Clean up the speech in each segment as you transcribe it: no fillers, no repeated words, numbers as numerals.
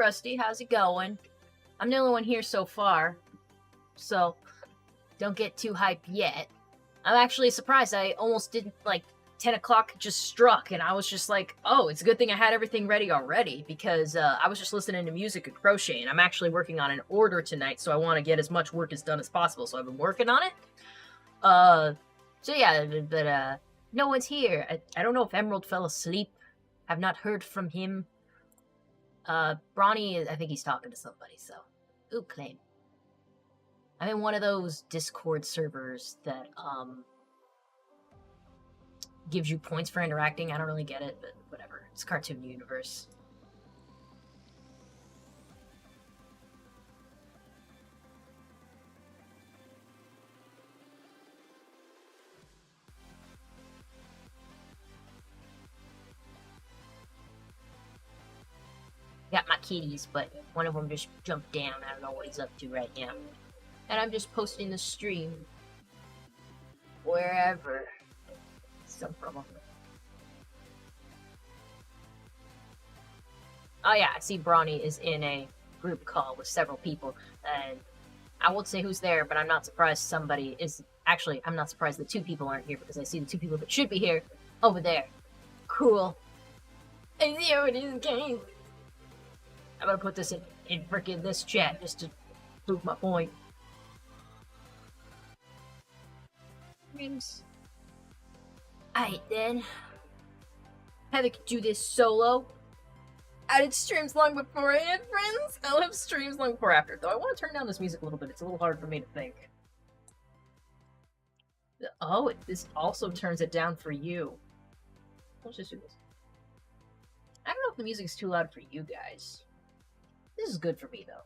Rusty. How's it going? I'm the only one here so far, so don't get too hyped yet. I'm actually surprised. I almost didn't, 10 o'clock just struck, and I was just like, oh, it's a good thing I had everything ready already, because I was just listening to music and crocheting. I'm actually working on an order tonight, so I want to get as much work as done as possible, so I've been working on it. So yeah, but no one's here. I don't know if Emerald fell asleep. I've not heard from him. Bronny, I think he's talking to somebody, so. Ooh, claim. I'm in one of those Discord servers that, gives you points for interacting. I don't really get it, but whatever. It's Cartoon Universe. Got my kitties, but one of them just jumped down. I don't know what he's up to right now. And I'm just posting the stream wherever. Some problem. Oh yeah, I see Bronny is in a group call with several people, and I won't say who's there, but I'm not surprised somebody is. Actually, I'm not surprised that 2 people aren't here, because I see the 2 people that should be here over there. Cool. I see how it is, guys. I'm gonna put this in frickin' this chat just to prove my point. Streams. Alright then. Heather could do this solo. I did streams long before I had friends. I'll have streams long before after. Though I want to turn down this music a little bit. It's a little hard for me to think. Oh, this also turns it down for you. Let's just do this. I don't know if the music's too loud for you guys. This is good for me, though.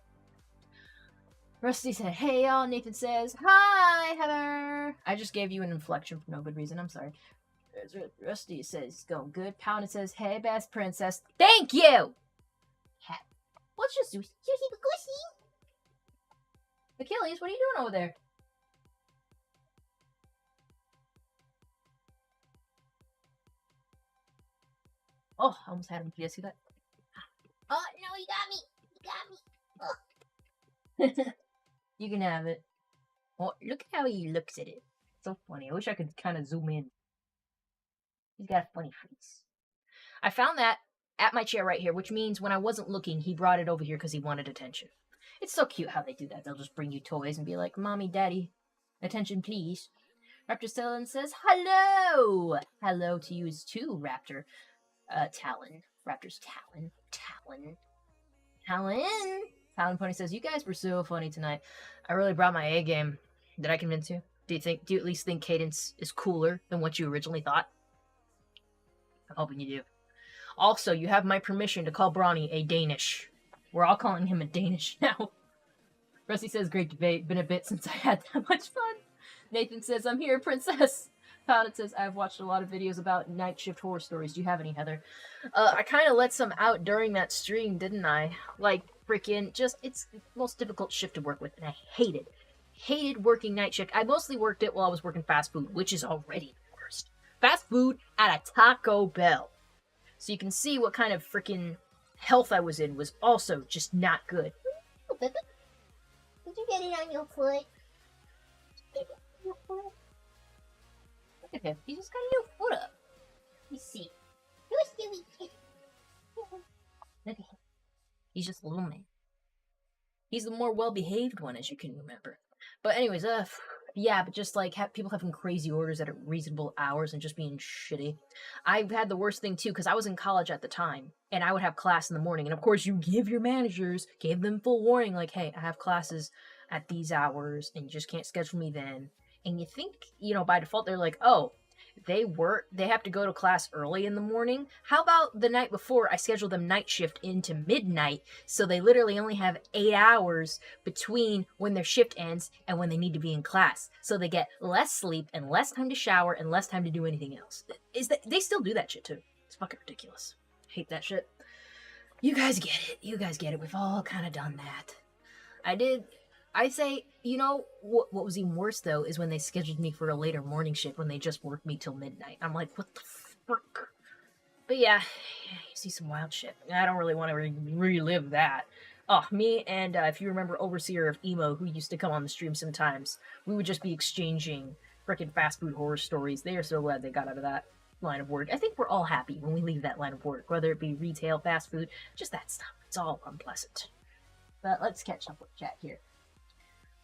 Rusty said, hey, y'all. Nathan says, hi, Heather. I just gave you an inflection for no good reason. I'm sorry. Rusty says, it's going good. Pounded says, hey, best princess. Thank you! What's just Susie Gushy? Achilles, what are you doing over there? Oh, I almost had him. Did you see that? Oh, no, you got me. You can have it. Oh, look at how he looks at it. So funny. I wish I could kind of zoom in. He's got a funny face. I found that at my chair right here, which means when I wasn't looking, he brought it over here because he wanted attention. It's so cute how they do that. They'll just bring you toys and be like, Mommy, Daddy, attention please. Raptor Stellan says, hello! Hello to you too, Raptor. Talon. Raptor's Talon. Talon Pony says, you guys were so funny tonight. I really brought my A game. Did I convince you? Do you at least think Cadence is cooler than what you originally thought? I'm hoping you do. Also, you have my permission to call Bronny a Danish. We're all calling him a Danish now. Rusty says, great debate. Been a bit since I had that much fun. Nathan says, I'm here, princess. Powdet says, I've watched a lot of videos about night shift horror stories. Do you have any, Heather? I kind of let some out during that stream, didn't I? Like, freaking, it's the most difficult shift to work with, and I hate it. Hated working night shift. I mostly worked it while I was working fast food, which is already the worst. Fast food at a Taco Bell. So you can see what kind of freaking health I was in was also just not good. Did you get it on your foot? Look at him. He just got a new foot up. You see. You're silly. Look at him. He's just a little man. He's the more well-behaved one, as you can remember. But anyways, yeah, but just like people having crazy orders at reasonable hours and just being shitty. I've had the worst thing too, because I was in college at the time, and I would have class in the morning, and of course you give your managers, gave them full warning, like, hey, I have classes at these hours, and you just can't schedule me then. And you think, by default, they're like, oh, they have to go to class early in the morning. How about the night before I schedule them night shift into midnight, so they literally only have 8 hours between when their shift ends and when they need to be in class. So they get less sleep and less time to shower and less time to do anything else. They still do that shit too. It's fucking ridiculous. Hate that shit. You guys get it. You guys get it. We've all kind of done that. I say, what was even worse, though, is when they scheduled me for a later morning shift when they just worked me till midnight. I'm like, what the frick? But yeah, you see some wild shit. I don't really want to relive that. Oh, me and if you remember Overseer of Emo, who used to come on the stream sometimes, we would just be exchanging frickin' fast food horror stories. They are so glad they got out of that line of work. I think we're all happy when we leave that line of work, whether it be retail, fast food, just that stuff. It's all unpleasant. But let's catch up with chat here.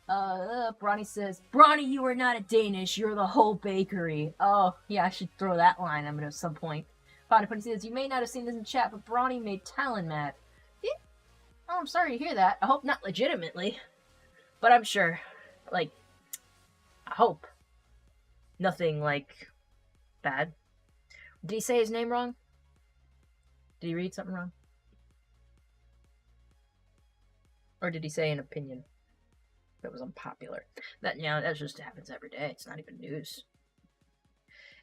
Bronny says, Bronny, you are not a Danish, you're the whole bakery. Oh, yeah, I should throw that line at some point. Funny says, you may not have seen this in chat, but Bronny made Talon mad. Yeah. Oh, I'm sorry to hear that. I hope not legitimately. But I'm sure. Like, I hope. Nothing, like, bad. Did he say his name wrong? Did he read something wrong? Or did he say an opinion that was unpopular? That just happens every day. It's not even news.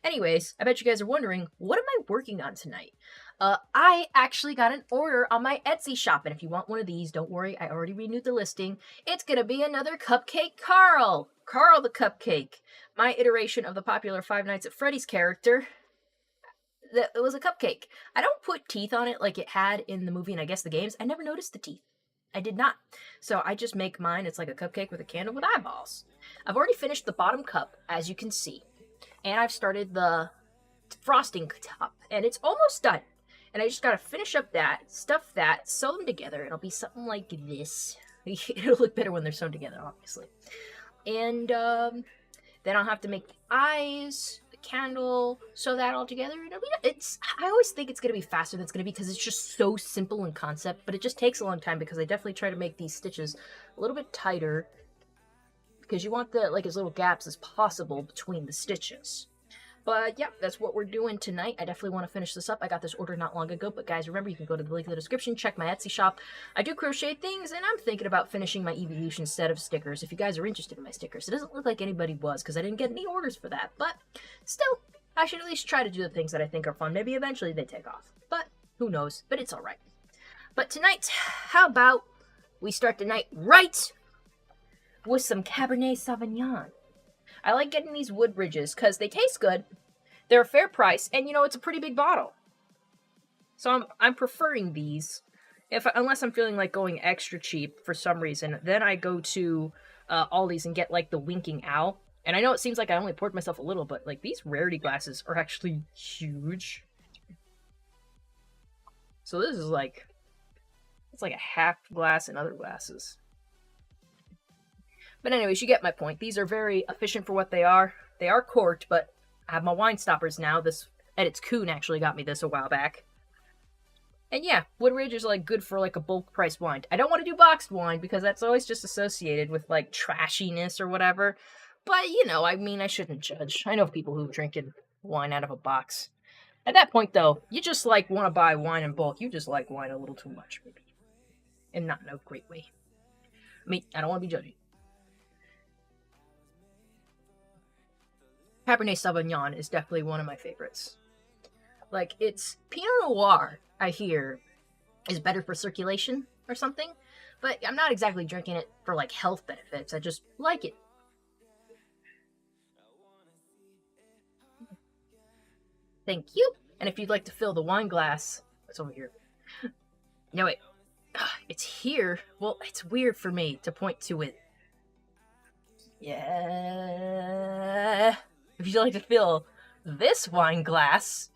Anyways, I bet you guys are wondering, what am I working on tonight? I actually got an order on my Etsy shop, and if you want one of these, don't worry, I already renewed the listing. It's gonna be another Cupcake Carl! Carl the Cupcake. My iteration of the popular Five Nights at Freddy's character. It was a cupcake. I don't put teeth on it like it had in the movie and I guess the games. I never noticed the teeth. I did not. So I just make mine. It's like a cupcake with a candle with eyeballs. I've already finished the bottom cup, as you can see. And I've started the frosting top. And it's almost done. And I just gotta finish up that, stuff that, sew them together. It'll be something like this. It'll look better when they're sewn together, obviously. And then I'll have to make the eyes, the candle, sew that all together. I always think it's gonna be faster than it's gonna be because it's just so simple in concept, but it just takes a long time because I definitely try to make these stitches a little bit tighter because you want as little gaps as possible between the stitches. But yeah, that's what we're doing tonight. I definitely want to finish this up. I got this order not long ago, but guys, remember, you can go to the link in the description, check my Etsy shop. I do crochet things, and I'm thinking about finishing my Evolution set of stickers. If you guys are interested in my stickers, it doesn't look like anybody was, because I didn't get any orders for that. But still, I should at least try to do the things that I think are fun. Maybe eventually they take off. But who knows? But it's alright. But tonight, how about we start the night right with some Cabernet Sauvignon. I like getting these wood ridges because they taste good, they're a fair price, and it's a pretty big bottle. So I'm preferring these, unless I'm feeling like going extra cheap for some reason. Then I go to Aldi's and get like the Winking Owl. And I know it seems like I only poured myself a little, but like these rarity glasses are actually huge. So this is it's like a half glass in other glasses. But anyways, you get my point. These are very efficient for what they are. They are corked, but I have my wine stoppers now. This Edits Coon actually got me this a while back. And yeah, Woodridge is good for a bulk price wine. I don't want to do boxed wine because that's always just associated with trashiness or whatever. But I shouldn't judge. I know people who are drinking wine out of a box. At that point though, you just want to buy wine in bulk. You just like wine a little too much, maybe. And not in a great way. I don't want to be judgy. Cabernet Sauvignon is definitely one of my favorites. It's Pinot Noir, I hear, is better for circulation or something, but I'm not exactly drinking it for health benefits. I just like it. Thank you. And if you'd like to fill the wine glass, it's over here. No, wait. It's here. Well, it's weird for me to point to it. Yeah. If you'd like to fill this wine glass,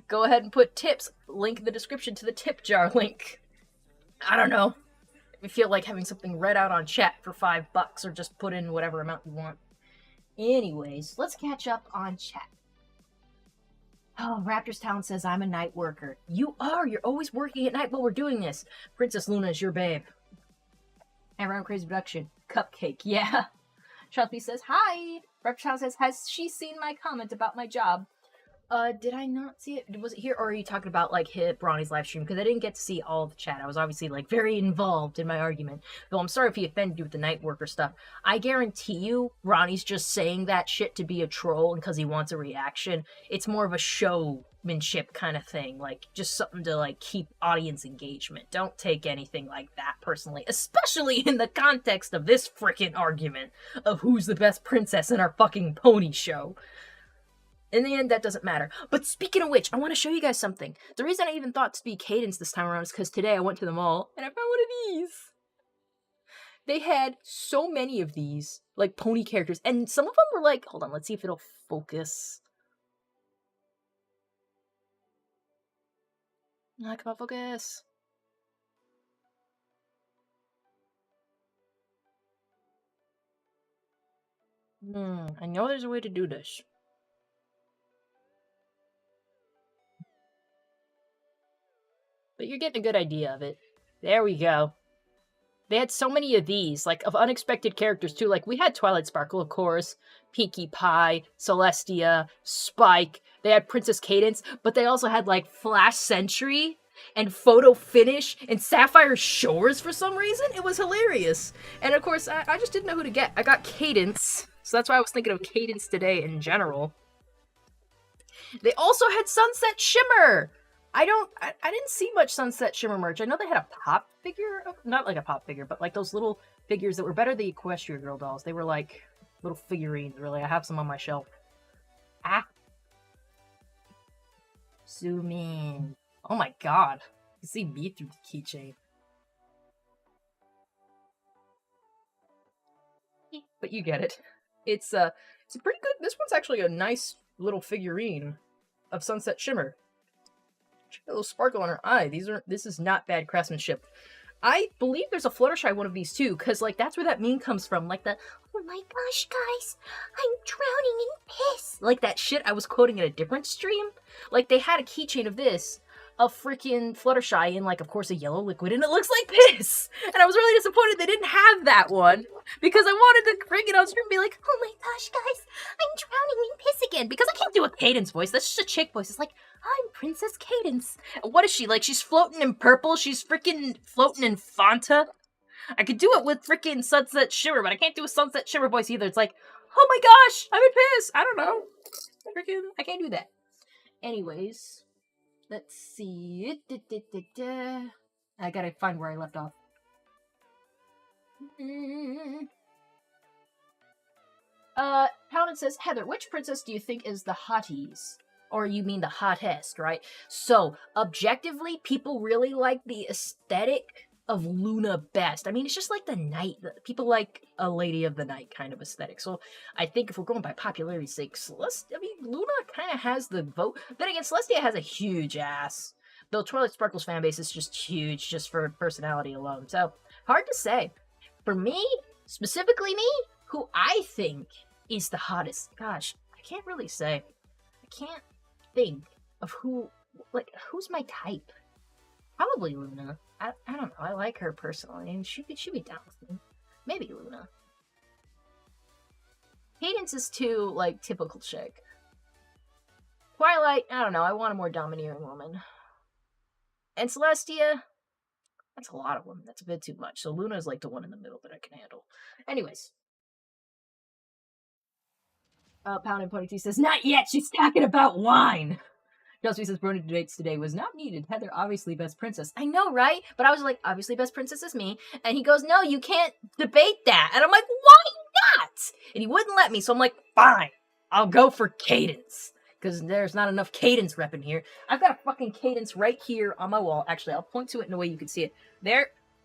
go ahead and put tips. Link in the description to the tip jar link. I don't know. If you feel like having something read out on chat for $5, or just put in whatever amount you want. Anyways, let's catch up on chat. Oh, Raptors Town says, I'm a night worker. You are! You're always working at night while we're doing this. Princess Luna is your babe. And Round Crazy Production. Cupcake, yeah. Chelsea says, hi! Raptors Town says, has she seen my comment about my job? Did I not see it? Was it here, or are you talking about, hit Bronny's live stream? Because I didn't get to see all of the chat. I was obviously, very involved in my argument. Though I'm sorry if he offended you with the night worker stuff. I guarantee you, Ronnie's just saying that shit to be a troll and because he wants a reaction. It's more of a showmanship kind of thing. Just something to, keep audience engagement. Don't take anything like that personally. Especially in the context of this frickin' argument of who's the best princess in our fucking pony show. In the end, that doesn't matter. But speaking of which, I want to show you guys something. The reason I even thought to be Cadence this time around is because today I went to the mall and I found one of these. They had so many of these, like, pony characters, and some of them were like, hold on, let's see if it'll focus. Come on, focus. I know there's a way to do this. But you're getting a good idea of it. There we go. They had so many of these, like, of unexpected characters, too. Like, we had Twilight Sparkle, of course, Pinkie Pie, Celestia, Spike. They had Princess Cadence, but they also had, like, Flash Sentry and Photo Finish and Sapphire Shores for some reason. It was hilarious. And, of course, I just didn't know who to get. I got Cadence, so that's why I was thinking of Cadence today in general. They also had Sunset Shimmer! I didn't see much Sunset Shimmer merch. I know they had a pop figure, not like a pop figure, but like those little figures that were better than the Equestria Girl dolls. They were like little figurines, really. I have some on my shelf. Zoom in. Oh my god. You can see me through the keychain. But you get it. It's a pretty good, this one's actually a nice little figurine of Sunset Shimmer. A little sparkle on her eye. This is not bad craftsmanship. I believe there's a Fluttershy one of these too, because like that's where that meme comes from. Like the, oh my gosh, guys, I'm drowning in piss. Like that shit I was quoting in a different stream. Like they had a keychain of this, a freaking Fluttershy in like, of course, a yellow liquid, and it looks like piss. And I was really disappointed they didn't have that one, because I wanted to bring it on stream and be like, oh my gosh, guys, I'm drowning in piss again. Because I can't do a Cadence voice. That's just a chick voice. It's like, I'm Princess Cadence. What is she? Like, she's floating in purple? She's freaking floating in Fanta? I could do it with freaking Sunset Shimmer, but I can't do a Sunset Shimmer voice either. It's like, oh my gosh, I'm in piss. I don't know. Freaking, I can't do that. Anyways, let's see. I gotta find where I left off. Paladin says, Heather, which princess do you think is the hotties? Or you mean the hottest, right? So, objectively, people really like the aesthetic of Luna best. I mean, it's just like the night. People like a Lady of the Night kind of aesthetic. So, I think if we're going by popularity's sake, Luna kind of has the vote. Then again, Celestia has a huge ass. Though Twilight Sparkle's fan base is just huge, just for personality alone. So, hard to say. For me, specifically me, who I think is the hottest. Gosh, I can't really say. I can't think of who's my type. Probably Luna. I don't know. I like her personally, and she'd be down with me. Maybe Luna. Cadence is too, like, typical chick. Twilight, I don't know. I want a more domineering woman. And Celestia, that's a lot of women. That's a bit too much. So Luna is like the one in the middle that I can handle. Anyways. Pound and Pony T says, not yet! She's talking about wine! Kelsey says, Brony dates today was not needed. Heather, obviously best princess. I know, right? But I was like, obviously best princess is me. And he goes, no, you can't debate that. And I'm like, why not? And he wouldn't let me, so I'm like, fine. I'll go for Cadence. Because there's not enough Cadence rep in here. I've got a fucking Cadence right here on my wall. Actually, I'll point to it in a way you can see it.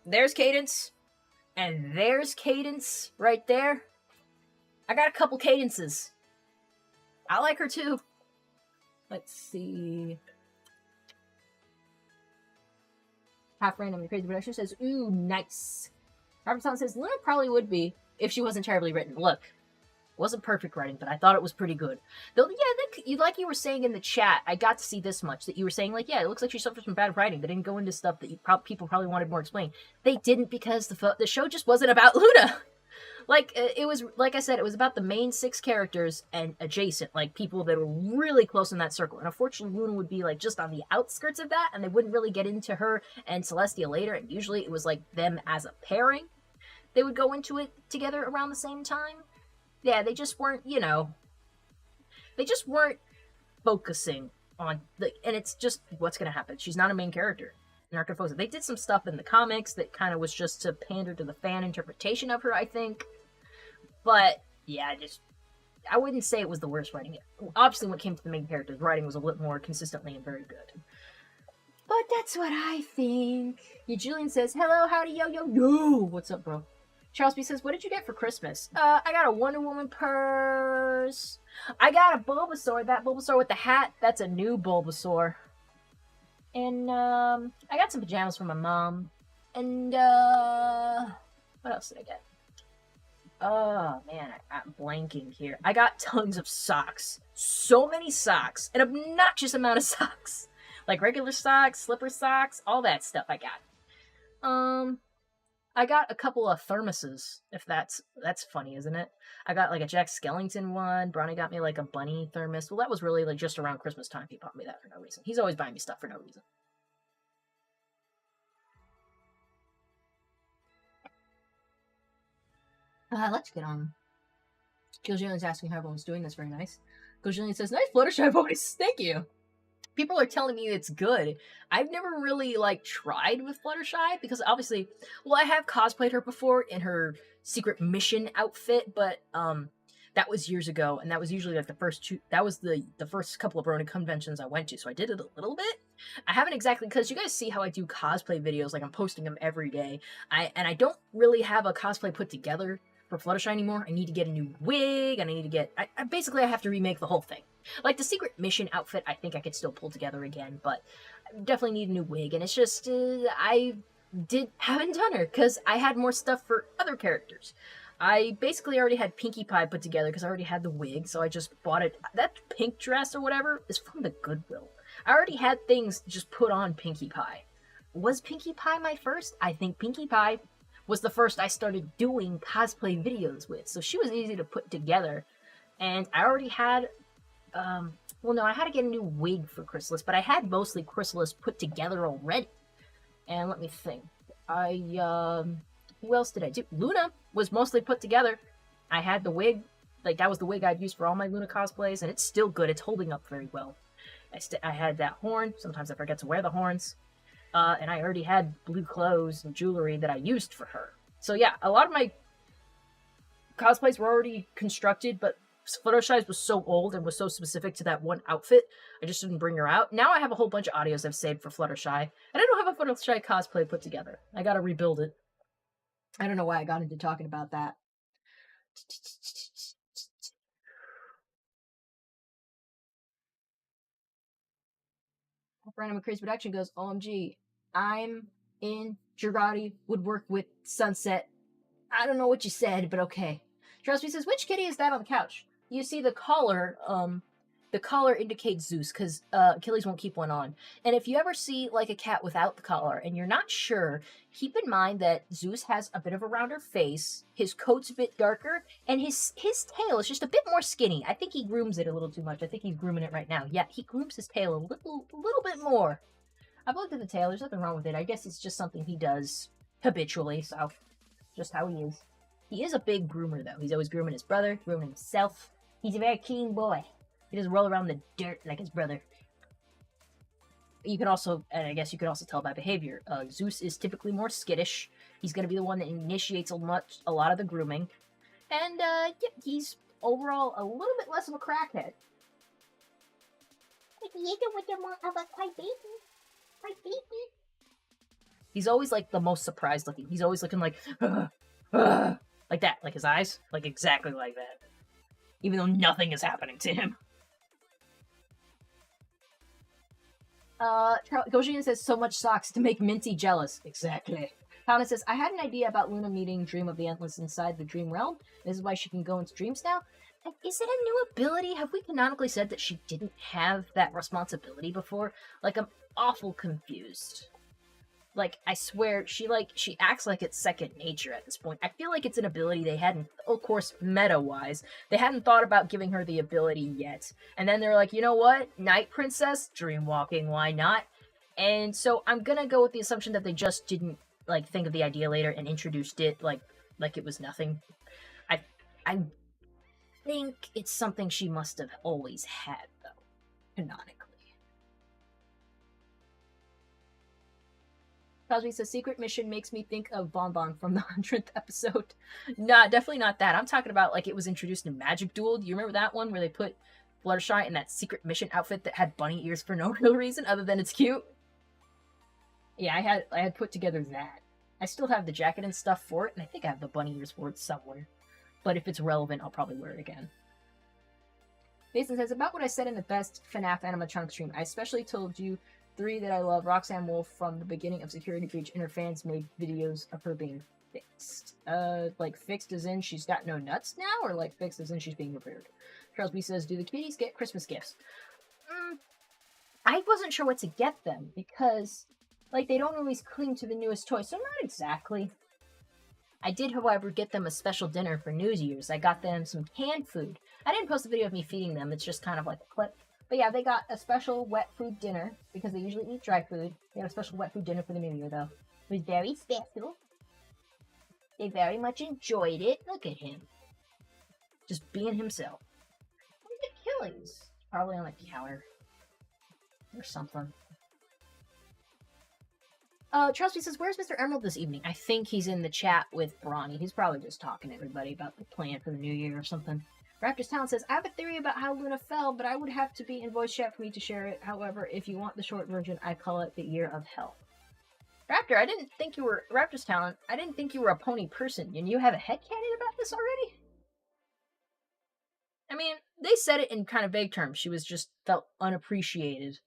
There's Cadence. And there's Cadence right there. I got a couple Cadences. I like her too. Let's see. Half random and crazy production says, ooh, nice. Robert Song says, Luna probably would be if she wasn't terribly written. Look, wasn't perfect writing, but I thought it was pretty good. Though, yeah, like you were saying in the chat, I got to see this much, that you were saying, like, yeah, it looks like she suffered from bad writing. They didn't go into stuff that people probably wanted more explained. They didn't, because the show just wasn't about Luna. Like, it was, like I said, it was about the main 6 characters and adjacent, like, people that were really close in that circle. And unfortunately, Luna would be, like, just on the outskirts of that, and they wouldn't really get into her and Celestia later, and usually it was, like, them as a pairing. They would go into it together around the same time. Yeah, they just weren't, they just weren't focusing on, and it's just what's going to happen. She's not a main character. They did some stuff in the comics that kind of was just to pander to the fan interpretation of her, I think. But, yeah, I wouldn't say it was the worst writing. Obviously, when it came to the main characters, writing was a little more consistently and very good. But that's what I think. Yeah, Julian says, hello, howdy, yo, yo, yo. What's up, bro? Charles B says, what did you get for Christmas? I got a Wonder Woman purse. I got a Bulbasaur. That Bulbasaur with the hat, that's a new Bulbasaur. And, I got some pajamas from my mom. And, what else did I get? Oh, man, I'm blanking here. I got tons of socks. So many socks. An obnoxious amount of socks. Like regular socks, slipper socks, all that stuff I got. I got a couple of thermoses, if that's funny, isn't it? I got like a Jack Skellington one. Bronny got me like a bunny thermos. Well, that was really like just around Christmas time he bought me that for no reason. He's always buying me stuff for no reason. Let's get on. Gillian's asking how everyone's doing. That's very nice. Gillian says, nice Fluttershy voice. Thank you. People are telling me it's good. I've never really like tried with Fluttershy because obviously, well, I have cosplayed her before in her secret mission outfit, but that was years ago, and that was usually like the first couple of Ronin conventions I went to, so I did it a little bit. I haven't exactly, because you guys see how I do cosplay videos, like I'm posting them every day. I don't really have a cosplay put together for Fluttershy anymore. I need to get a new wig, and I need to get basically I have to remake the whole thing. Like the secret mission outfit, I think I could still pull together again, but I definitely need a new wig, and it's just I haven't done her because I had more stuff for other characters. I basically already had Pinkie Pie put together because I already had the wig, so I just bought it. That pink dress or whatever is from the Goodwill. I already had things just put on Pinkie Pie. Was Pinkie Pie my first? I think Pinkie Pie was the first I started doing cosplay videos with, so she was easy to put together. And I already had, well, no, I had to get a new wig for Chrysalis, but I had mostly Chrysalis put together already. And let me think. Who else did I do? Luna was mostly put together. I had the wig, like that was the wig I'd used for all my Luna cosplays, and it's still good. It's holding up very well. I had that horn. Sometimes I forget to wear the horns. And I already had blue clothes and jewelry that I used for her. So yeah, a lot of my cosplays were already constructed, but Fluttershy's was so old and was so specific to that one outfit, I just didn't bring her out. Now I have a whole bunch of audios I've saved for Fluttershy, and I don't have a Fluttershy cosplay put together. I gotta rebuild it. I don't know why I got into talking about that. Random Crazy Production goes, OMG, I'm in Girardi Woodwork with Sunset. I don't know what you said, but okay. Trust says, which kitty is that on the couch? You see the collar indicates Zeus, because Achilles won't keep one on. And if you ever see like a cat without the collar and you're not sure, keep in mind that Zeus has a bit of a rounder face, his coat's a bit darker, and his tail is just a bit more skinny. I think he grooms it a little too much. I think he's grooming it right now. Yeah, he grooms his tail a little bit more. I've looked at the tail, there's nothing wrong with it. I guess it's just something he does habitually, so just how he is. He is a big groomer, though. He's always grooming his brother, grooming himself. He's a very keen boy. He doesn't roll around the dirt like his brother. You can also, and I guess you can also tell by behavior, Zeus is typically more skittish. He's going to be the one that initiates a lot of the grooming. And, yeah, he's overall a little bit less of a crackhead. He's always, like, the most surprised looking. He's always looking like, like that, like his eyes, like exactly like that. Even though nothing is happening to him. Gojin says, so much socks to make Minty jealous. Exactly. Pauna says, I had an idea about Luna meeting Dream of the Endless inside the Dream Realm. This is why she can go into dreams now. Is it a new ability? Have we canonically said that she didn't have that responsibility before? Like, I'm awful confused. Like, I swear, she acts like it's second nature at this point. I feel like it's an ability they hadn't, of course, meta-wise, they hadn't thought about giving her the ability yet. And then they're like, you know what? Night Princess? Dreamwalking, why not? And so I'm gonna go with the assumption that they just didn't, like, think of the idea later and introduced it like it was nothing. I think it's something she must have always had, though, canonically. Cosby says, secret mission makes me think of Bon Bon from the 100th episode. Nah, definitely not that. I'm talking about like it was introduced in Magic Duel. Do you remember that one where they put Fluttershy in that secret mission outfit that had bunny ears for no real reason other than it's cute? Yeah, I had put together that. I still have the jacket and stuff for it, and I think I have the bunny ears for it somewhere. But if it's relevant, I'll probably wear it again. Mason says, about what I said in the best FNAF animatronic stream. I especially told you 3 that I love Roxanne Wolf from the beginning of Security Breach, and her fans made videos of her being fixed. Like fixed as in she's got no nuts now, or like fixed as in she's being repaired? Charles B says, do the kitties get Christmas gifts? I wasn't sure what to get them, because, like, they don't always cling to the newest toy, so not exactly. I did, however, get them a special dinner for New Year's. I got them some canned food. I didn't post a video of me feeding them, it's just kind of like a clip. But yeah, they got a special wet food dinner, because they usually eat dry food. They got a special wet food dinner for the New Year, though. It was very special. They very much enjoyed it. Look at him. Just being himself. Where's Achilles? Probably on the counter. Or something. Charles B says, where's Mr. Emerald this evening? I think he's in the chat with Bronny. He's probably just talking to everybody about the plan for the new year or something. Raptor's Talent says, I have a theory about how Luna fell, but I would have to be in voice chat for me to share it. However, if you want the short version, I call it the Year of Hell. Raptor, I didn't think you were... Raptor's Talent, I didn't think you were a pony person, and you have a headcanon about this already? I mean, they said it in kind of vague terms. She was just felt unappreciated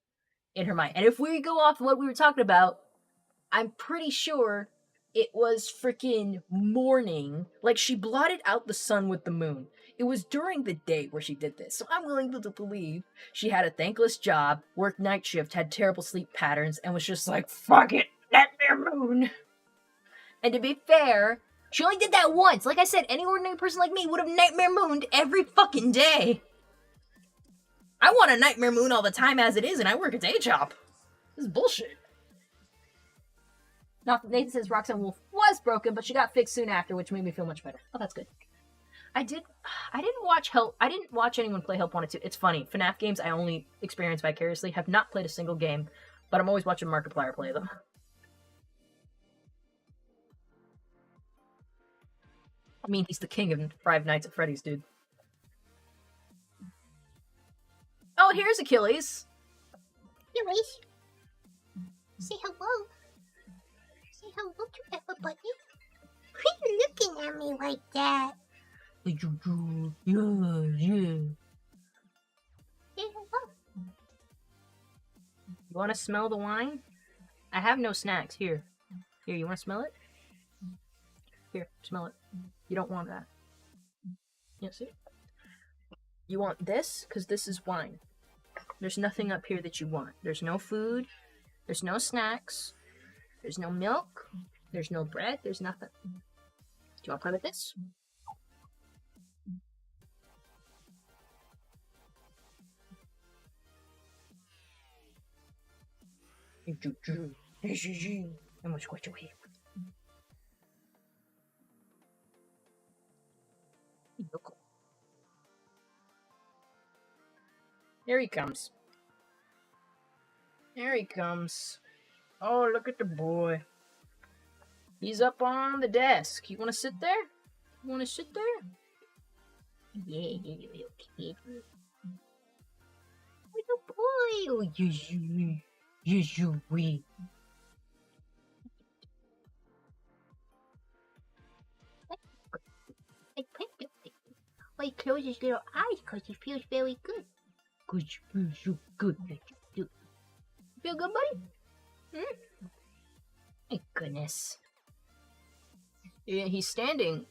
in her mind. And if we go off what we were talking about, I'm pretty sure it was freaking morning. Like, she blotted out the sun with the moon. It was during the day where she did this. So I'm willing to believe she had a thankless job, worked night shift, had terrible sleep patterns, and was just like, fuck it, nightmare moon. And to be fair, she only did that once. Like I said, any ordinary person like me would have nightmare mooned every fucking day. I want a nightmare moon all the time as it is, and I work a day job. This is bullshit. Nathan says Roxanne Wolf was broken, but she got fixed soon after, which made me feel much better. Oh, that's good. I didn't watch anyone play Help Wanted to. It's funny. FNAF games I only experience vicariously. Have not played a single game, but I'm always watching Markiplier play them. I mean, he's the king of Five Nights at Freddy's, dude. Oh, here's Achilles. Achilles. Say hello. Say hello to everybody. Why are you looking at me like that? Yeah. Say hello. You want to smell the wine? I have no snacks. Here, you want to smell it? Here, smell it. You don't want that. Yeah, see? You want this? Because this is wine. There's nothing up here that you want. There's no food. There's no snacks. There's no milk. There's no bread. There's nothing. Do you want to play with this? Here he comes. Here he comes. Oh, look at the boy. He's up on the desk. You want to sit there? You want to sit there? Yeah, you little kid. Little boy. Oh, yes, you. Yes, you will. Why he closes his little eyes because he feels very good. Because you feel so good that you do. Feel good, buddy? My goodness. Yeah, he's sitting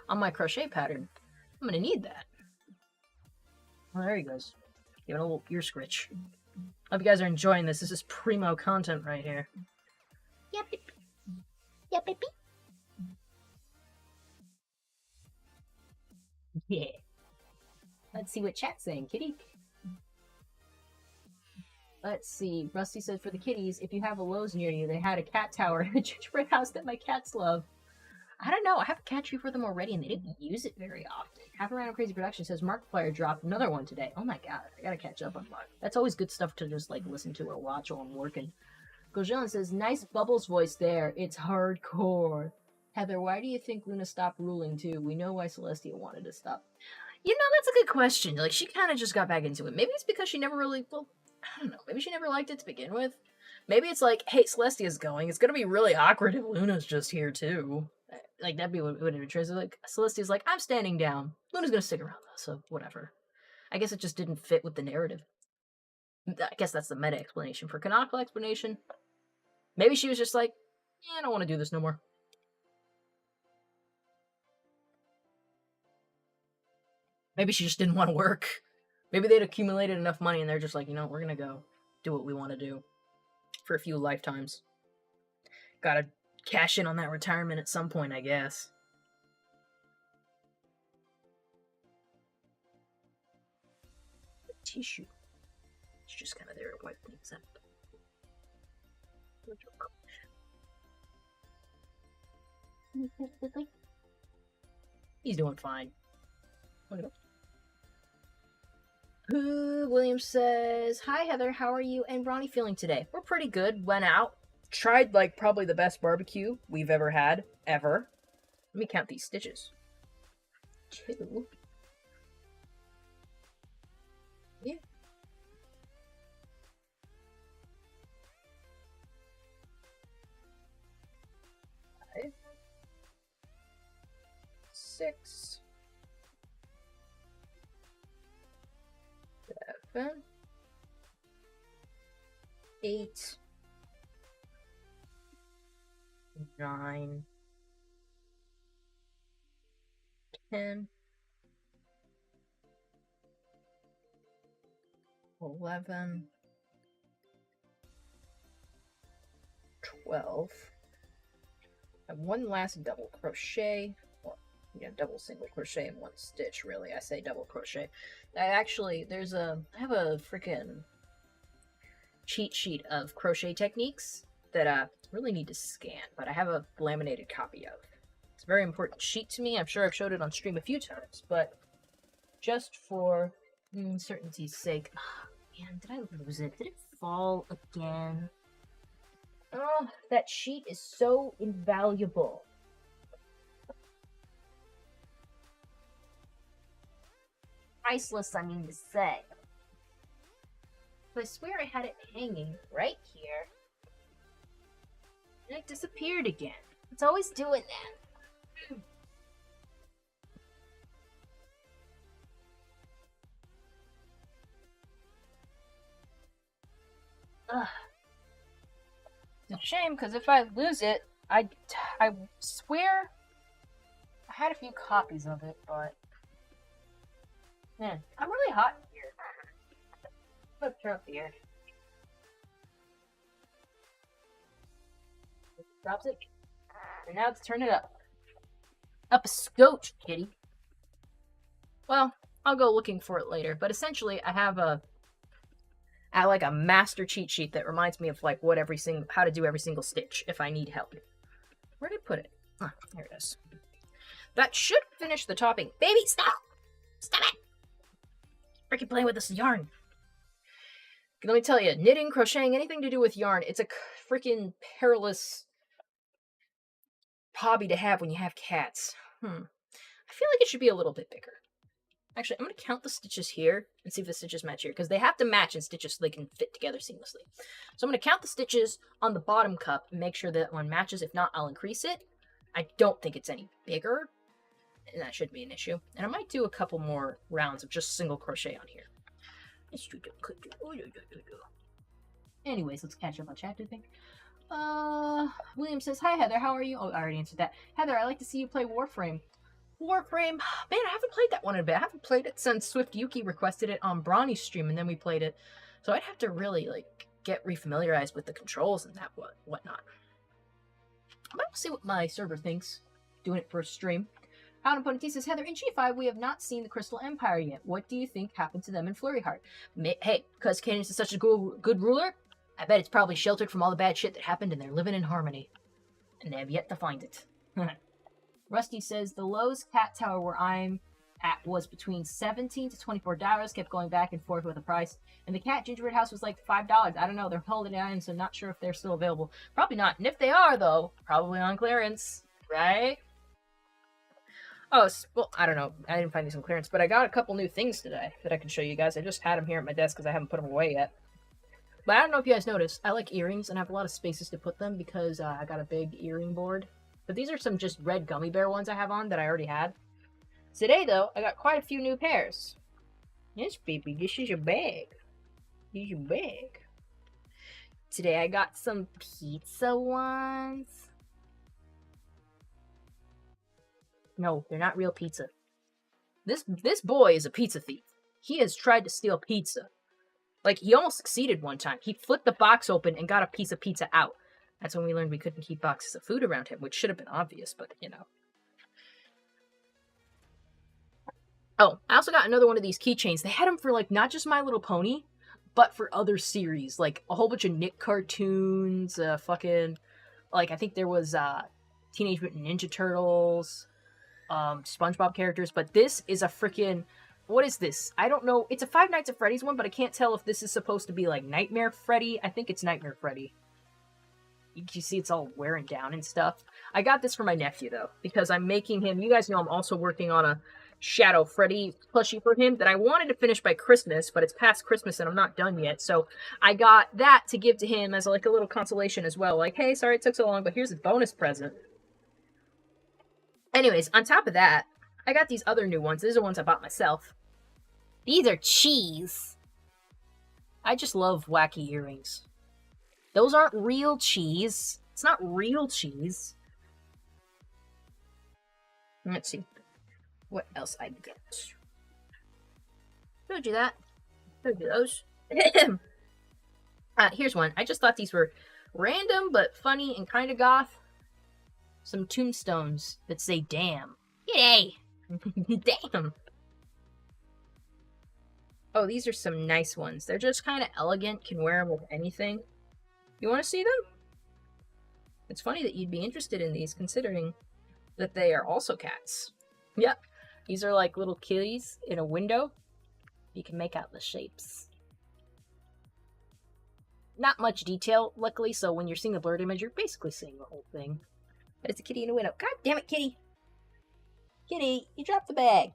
on my crochet pattern. I'm gonna need that. Oh, there he goes. Give it a little ear scritch. Hope you guys are enjoying this. This is primo content right here. Yeah, baby. Yeah, baby. Yeah. Let's see what chat's saying, kitty. Let's see. Rusty said for the kitties, if you have a Lowe's near you, they had a cat tower in a gingerbread house that my cats love. I don't know. I have a cat tree for them already, and they didn't use it very often. Half Around Crazy Production says Markiplier dropped another one today. Oh my god, I gotta catch up on Mark. That's always good stuff to just like listen to or watch while I'm working. Gojan says, nice Bubbles voice there. It's hardcore. Heather, why do you think Luna stopped ruling too? We know why Celestia wanted to stop. You know, that's a good question. Like, she kind of just got back into it. Maybe it's because she never really, well, I don't know. Maybe she never liked it to begin with. Maybe it's like, hey, Celestia's going. It's gonna be really awkward if Luna's just here too. Like, that'd be what it would translate. Like, Celestia's like, I'm standing down. Luna's gonna stick around though, so whatever. I guess it just didn't fit with the narrative. I guess that's the meta explanation. For canonical explanation, maybe she was just like, yeah, I don't want to do this no more. Maybe she just didn't want to work. Maybe they'd accumulated enough money and they're just like, you know, we're gonna go do what we want to do for a few lifetimes. Gotta cash in on that retirement at some point, I guess. The tissue. It's just kind of there to wipe things up. He's doing fine. William says, hi Heather, how are you and Ronnie feeling today? We're pretty good. Went out. Tried, like, probably the best barbecue we've ever had. Ever. Let me count these stitches. 2. Yeah. 5. 6. 7. 8. 9. 10. 11. 12. I have one last double crochet, or double single crochet in one stitch. Really, I say double crochet. I have a freaking cheat sheet of crochet techniques that I really need to scan, but I have a laminated copy of. It's a very important sheet to me. I'm sure I've showed it on stream a few times, but just for certainty's sake. Oh, man, did I lose it? Did it fall again? Oh, that sheet is so invaluable. Priceless, I mean to say. But I swear I had it hanging right here. And it disappeared again. It's always doing that. Ugh. It's a shame, because if I lose it, I swear I had a few copies of it, but man, I'm really hot here. Let's turn up the air. Drops it, and now let's turn it up. Up a scotch, kitty. Well, I'll go looking for it later, but essentially I have a master cheat sheet that reminds me of like how to do every single stitch if I need help. Where did I put it? Ah, there it is. That should finish the topping. Baby, stop! Stop it! Freaking playing with this yarn. Let me tell you, knitting, crocheting, anything to do with yarn, it's a freaking perilous hobby to have when you have cats. I feel like it should be a little bit bigger. Actually, I'm going to count the stitches here and see if the stitches match here, because they have to match in stitches so they can fit together seamlessly. So I'm going to count the stitches on the bottom cup and make sure that one matches. If not, I'll increase it. I don't think it's any bigger, and that shouldn't be an issue. And I might do a couple more rounds of just single crochet on here. Anyways, let's catch up on chat, I think. William says, hi Heather, how are you? Oh, I already answered that. Heather, I like to see you play Warframe. Warframe, man, I haven't played that one in a bit. I haven't played it since Swift Yuki requested it on Brawny's stream, and then we played it. So I'd have to really, like, get refamiliarized with the controls and that whatnot. But I'll see what my server thinks. Doing it for a stream. How to Pony says, Heather, in G5, we have not seen the Crystal Empire yet. What do you think happened to them in Flurry Heart? Hey, because Cadence is such a good ruler, I bet it's probably sheltered from all the bad shit that happened and they're living in harmony. And they have yet to find it. Rusty says, the Lowe's Cat Tower where I'm was between $17 to $24, kept going back and forth with the price. And the cat gingerbread house was like $5. I don't know, they're holding it in, so not sure if they're still available. Probably not. And if they are, though, probably on clearance, right? Oh, well, I don't know. I didn't find these on clearance, but I got a couple new things today that I can show you guys. I just had them here at my desk because I haven't put them away yet. But I don't know if you guys noticed, I like earrings and I have a lot of spaces to put them because I got a big earring board. But these are some just red gummy bear ones I have on that I already had. Today, though, I got quite a few new pairs. Yes, baby, this is your bag. This is your bag. Today I got some pizza ones. No, they're not real pizza. This boy is a pizza thief. He has tried to steal pizza. Like, he almost succeeded one time. He flipped the box open and got a piece of pizza out. That's when we learned we couldn't keep boxes of food around him, which should have been obvious, but, you know. Oh, I also got another one of these keychains. They had them for, like, not just My Little Pony, but for other series. Like, a whole bunch of Nick cartoons, fucking... Like, I think there was, Teenage Mutant Ninja Turtles, SpongeBob characters, but this is a freaking... What is this? I don't know. It's a Five Nights at Freddy's one, but I can't tell if this is supposed to be like Nightmare Freddy. I think it's Nightmare Freddy. You see it's all wearing down and stuff. I got this for my nephew, though, because I'm making him... You guys know I'm also working on a Shadow Freddy plushie for him that I wanted to finish by Christmas, but it's past Christmas and I'm not done yet. So I got that to give to him as like a little consolation as well. Like, hey, sorry it took so long, but here's a bonus present. Anyways, on top of that, I got these other new ones. These are ones I bought myself. These are cheese. I just love wacky earrings. Those aren't real cheese. It's not real cheese. Let's see. What else I get? Showed you that. Showed you those. Here's one. I just thought these were random, but funny and kind of goth. Some tombstones that say damn. Yay! Damn! Oh, these are some nice ones. They're just kind of elegant, can wear them with anything. You want to see them? It's funny that you'd be interested in these, considering that they are also cats. Yep. These are like little kitties in a window. You can make out the shapes. Not much detail, luckily, so when you're seeing the blurred image, you're basically seeing the whole thing. But it's a kitty in a window. God damn it, kitty! Kitty, you dropped the bag.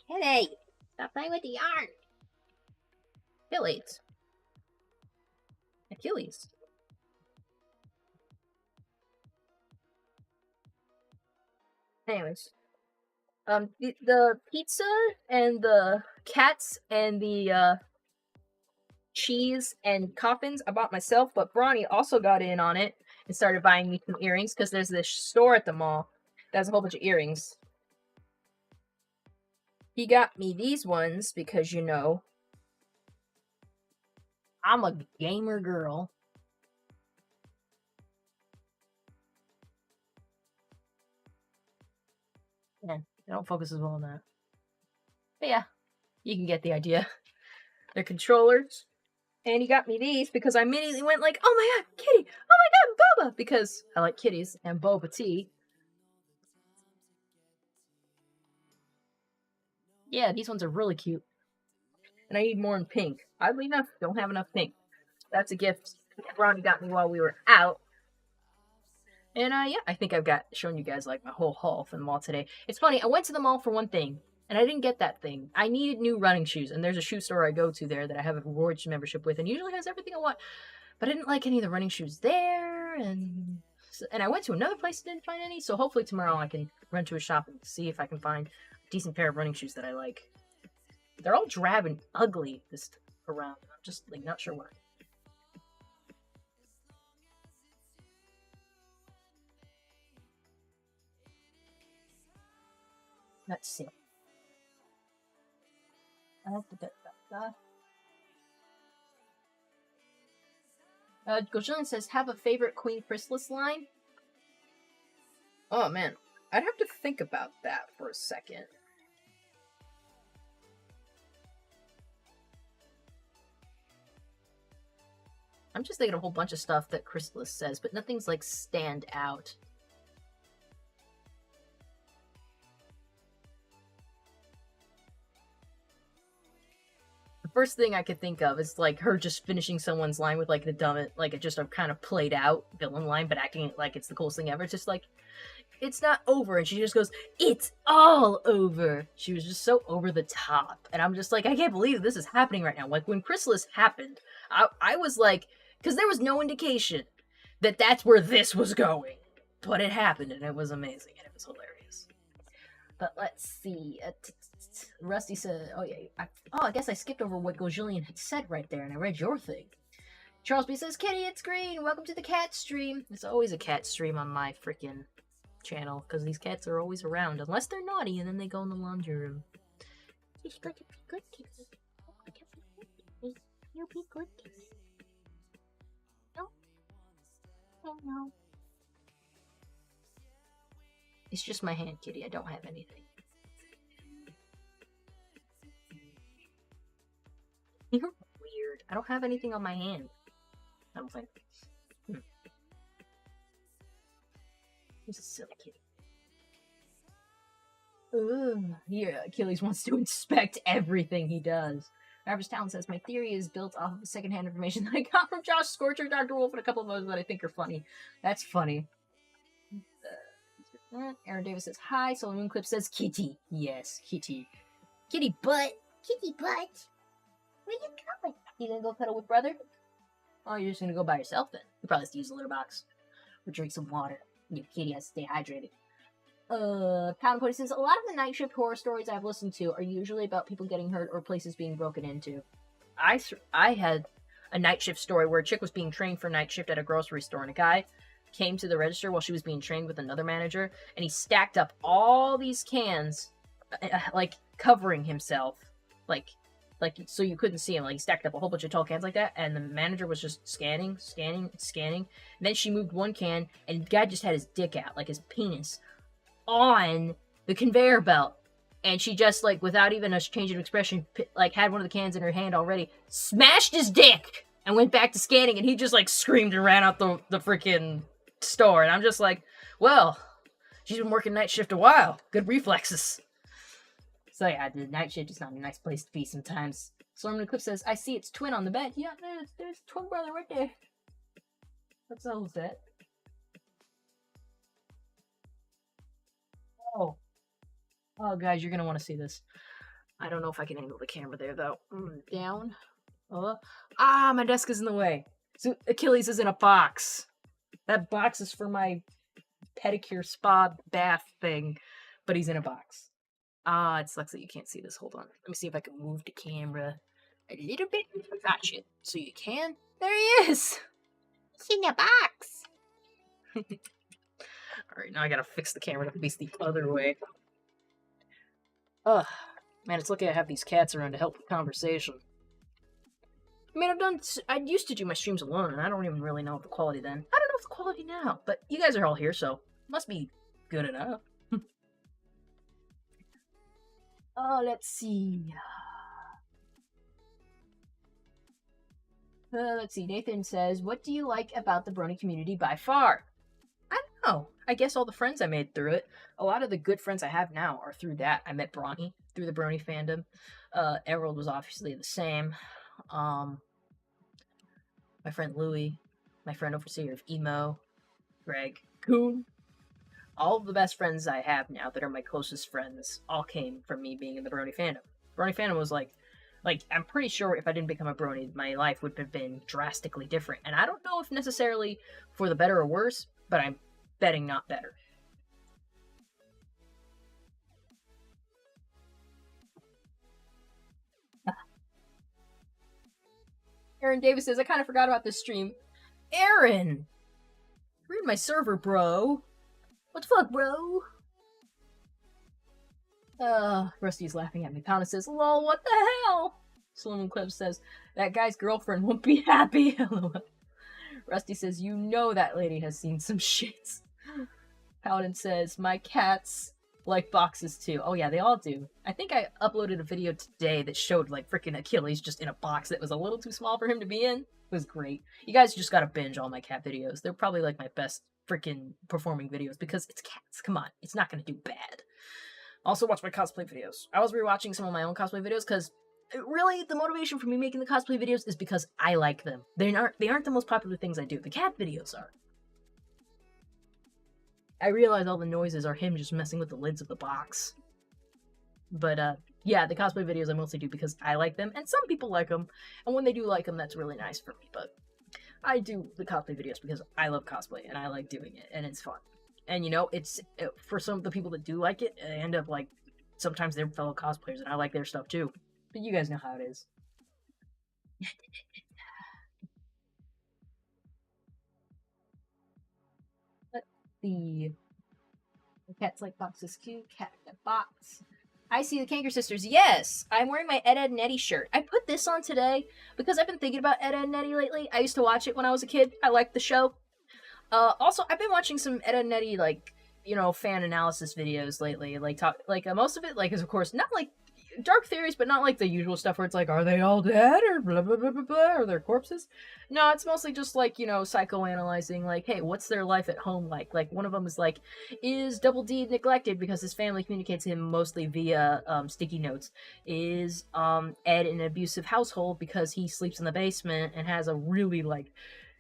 Kitty! Stop playing with the yarn. Achilles. Achilles. Anyways. The pizza and the cats and the, cheese and coffins I bought myself, but Bronny also got in on it and started buying me some earrings because there's this store at the mall that has a whole bunch of earrings. He got me these ones because, you know, I'm a gamer girl. Yeah, they don't focus as well on that. But yeah, you can get the idea. They're controllers. And he got me these because I immediately went like, oh my god, kitty! Oh my god, boba! Because I like kitties and boba tea. Yeah, these ones are really cute. And I need more in pink. Oddly enough, don't have enough pink. That's a gift Ronnie got me while we were out. And yeah, I think I've shown you guys like my whole haul from the mall today. It's funny, I went to the mall for one thing, and I didn't get that thing. I needed new running shoes, and there's a shoe store I go to there that I have a rewards membership with, and usually has everything I want. But I didn't like any of the running shoes there, and I went to another place and didn't find any, so hopefully tomorrow I can run to a shop and see if I can find a decent pair of running shoes that I like. They're all drab and ugly this around. I'm just like not sure why. Let's see. Gojillian says, have a favorite Queen Chrysalis line? Oh man, I'd have to think about that for a second. I'm just thinking of a whole bunch of stuff that Chrysalis says, but nothing's like stand out. first thing I could think of is like her just finishing someone's line with like the dumb, like just a kind of played out villain line, but acting like it's the coolest thing ever. It's just like, it's not over, and she just goes, "It's all over." She was just so over the top, and I'm just like, I can't believe this is happening right now. Like when Chrysalis happened, I was like, because there was no indication that that's where this was going, but it happened, and it was amazing, and it was hilarious. But let's see. Rusty said, "Oh yeah, I guess I skipped over what Gojillion had said right there, and I read your thing." Charles B says, "Kitty, it's green. Welcome to the cat stream." There's always a cat stream on my freaking channel because these cats are always around, unless they're naughty, and then they go in the laundry room. She's going to be good, Kitty. You'll be good, Kitty. No. Oh no. It's just my hand, Kitty. I don't have anything. You're weird. I don't have anything on my hand. I don't think. He's a silly kitty. Ugh. Yeah, Achilles wants to inspect everything he does. Average Talent says, "My theory is built off of secondhand information that I got from Josh Scorcher, Dr. Wolf, and a couple of others that I think are funny." That's funny. Aaron Davis says, "Hi." Solar Moon Clip says, "Kitty." Yes, Kitty. Kitty butt. Kitty butt. Where you going? You gonna go cuddle with brother? Oh, you're just gonna go by yourself then. You probably have to use the litter box. Or drink some water. Your kitty has to stay hydrated. Pound Pony says, "A lot of the night shift horror stories I've listened to are usually about people getting hurt or places being broken into." I had a night shift story where a chick was being trained for night shift at a grocery store, and a guy came to the register while she was being trained with another manager, and he stacked up all these cans, like covering himself, like so you couldn't see him. Like he stacked up a whole bunch of tall cans like that, and the manager was just scanning. And then she moved one can, and the guy just had his dick out, like his penis, on the conveyor belt. And she just, like, without even a change of expression, like, had one of the cans in her hand already, smashed his dick, and went back to scanning, and he just, like, screamed and ran out the freaking store. And I'm just like, well, she's been working night shift a while. Good reflexes. So yeah, the night shift is not a nice place to be sometimes. Storm Eclipse says, "I see its twin on the bed." Yeah, there's twin brother right there. What's all that? Oh, guys, you're gonna want to see this. I don't know if I can angle the camera there, though. Down. My desk is in the way. So Achilles is in a box. That box is for my pedicure spa bath thing, but he's in a box. It sucks that you can't see this. Hold on. Let me see if I can move the camera a little bit. Gotcha. So you can. There he is. It's in a box. Alright, now I gotta fix the camera to face the other way. Ugh. Man, it's lucky I have these cats around to help with conversation. I mean, I used to do my streams alone, and I don't even really know the quality then. I don't know the quality now, but you guys are all here, so must be good enough. Oh, let's see. Let's see. Nathan says, "What do you like about the Brony community by far?" I don't know. I guess all the friends I made through it. A lot of the good friends I have now are through that. I met Bronny through the Brony fandom. Emerald was obviously the same. My friend Louie, my friend Overseer of Emo, Greg, Coon. All of the best friends I have now that are my closest friends all came from me being in the Brony fandom. Brony fandom was like, I'm pretty sure if I didn't become a Brony, my life would have been drastically different. And I don't know if necessarily for the better or worse, but I'm betting not better. Aaron Davis says, "I kind of forgot about this stream." Aaron! You're in my server, bro. What the fuck, bro? Rusty's laughing at me. Pounda says, "Lol, what the hell?" Slim Clip says, "That guy's girlfriend won't be happy." Rusty says, "You know that lady has seen some shit." Paladin says, "My cats like boxes too." Oh yeah, they all do. I think I uploaded a video today that showed like freaking Achilles just in a box that was a little too small for him to be in. It was great. You guys just gotta binge all my cat videos. They're probably like my best freaking performing videos because it's cats. Come on, it's not gonna do bad. Also watch my cosplay videos. I was rewatching some of my own cosplay videos because really, the motivation for me making the cosplay videos is because I like them. They aren't the most popular things I do. The cat videos are. I realize all the noises are him just messing with the lids of the box. But yeah, the cosplay videos I mostly do because I like them, and some people like them. And when they do like them, that's really nice for me. But I do the cosplay videos because I love cosplay and I like doing it, and it's fun. And you know, it's for some of the people that do like it, they end up like sometimes they're fellow cosplayers, and I like their stuff too. But you guys know how it is. Let's see. The cat's like box is cute. Cat in a box. I see the Kanker sisters. Yes, I'm wearing my Ed, Ed and Eddie shirt. I put this on today because I've been thinking about Ed, Ed and Eddie lately. I used to watch it when I was a kid. I liked the show. Also, I've been watching some Ed, Ed and Eddie, like, you know, fan analysis videos lately. Like, most of it, like, is of course not like dark theories, but not like the usual stuff where it's like, are they all dead or blah blah blah blah blah, or their corpses? No, it's mostly just like, you know, psychoanalyzing, like, hey, what's their life at home like? Like, one of them is like, is Double D neglected because his family communicates him mostly via sticky notes? Is Ed in an abusive household because he sleeps in the basement and has a really like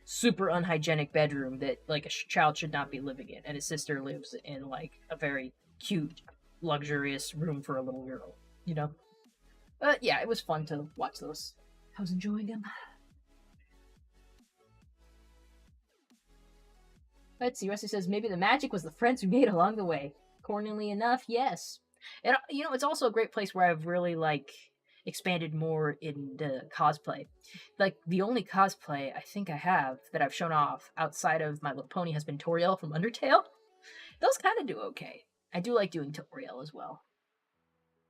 super unhygienic bedroom that like a child should not be living in, and his sister lives in like a very cute, luxurious room for a little girl, you know? But yeah, it was fun to watch those. I was enjoying them. Let's see, Rusty says maybe the magic was the friends we made along the way. Cornily enough, yes. And you know, it's also a great place where I've really like expanded more into cosplay. Like the only cosplay I think I have that I've shown off outside of My Little Pony has been Toriel from Undertale. Those kind of do okay. I do like doing Toriel as well.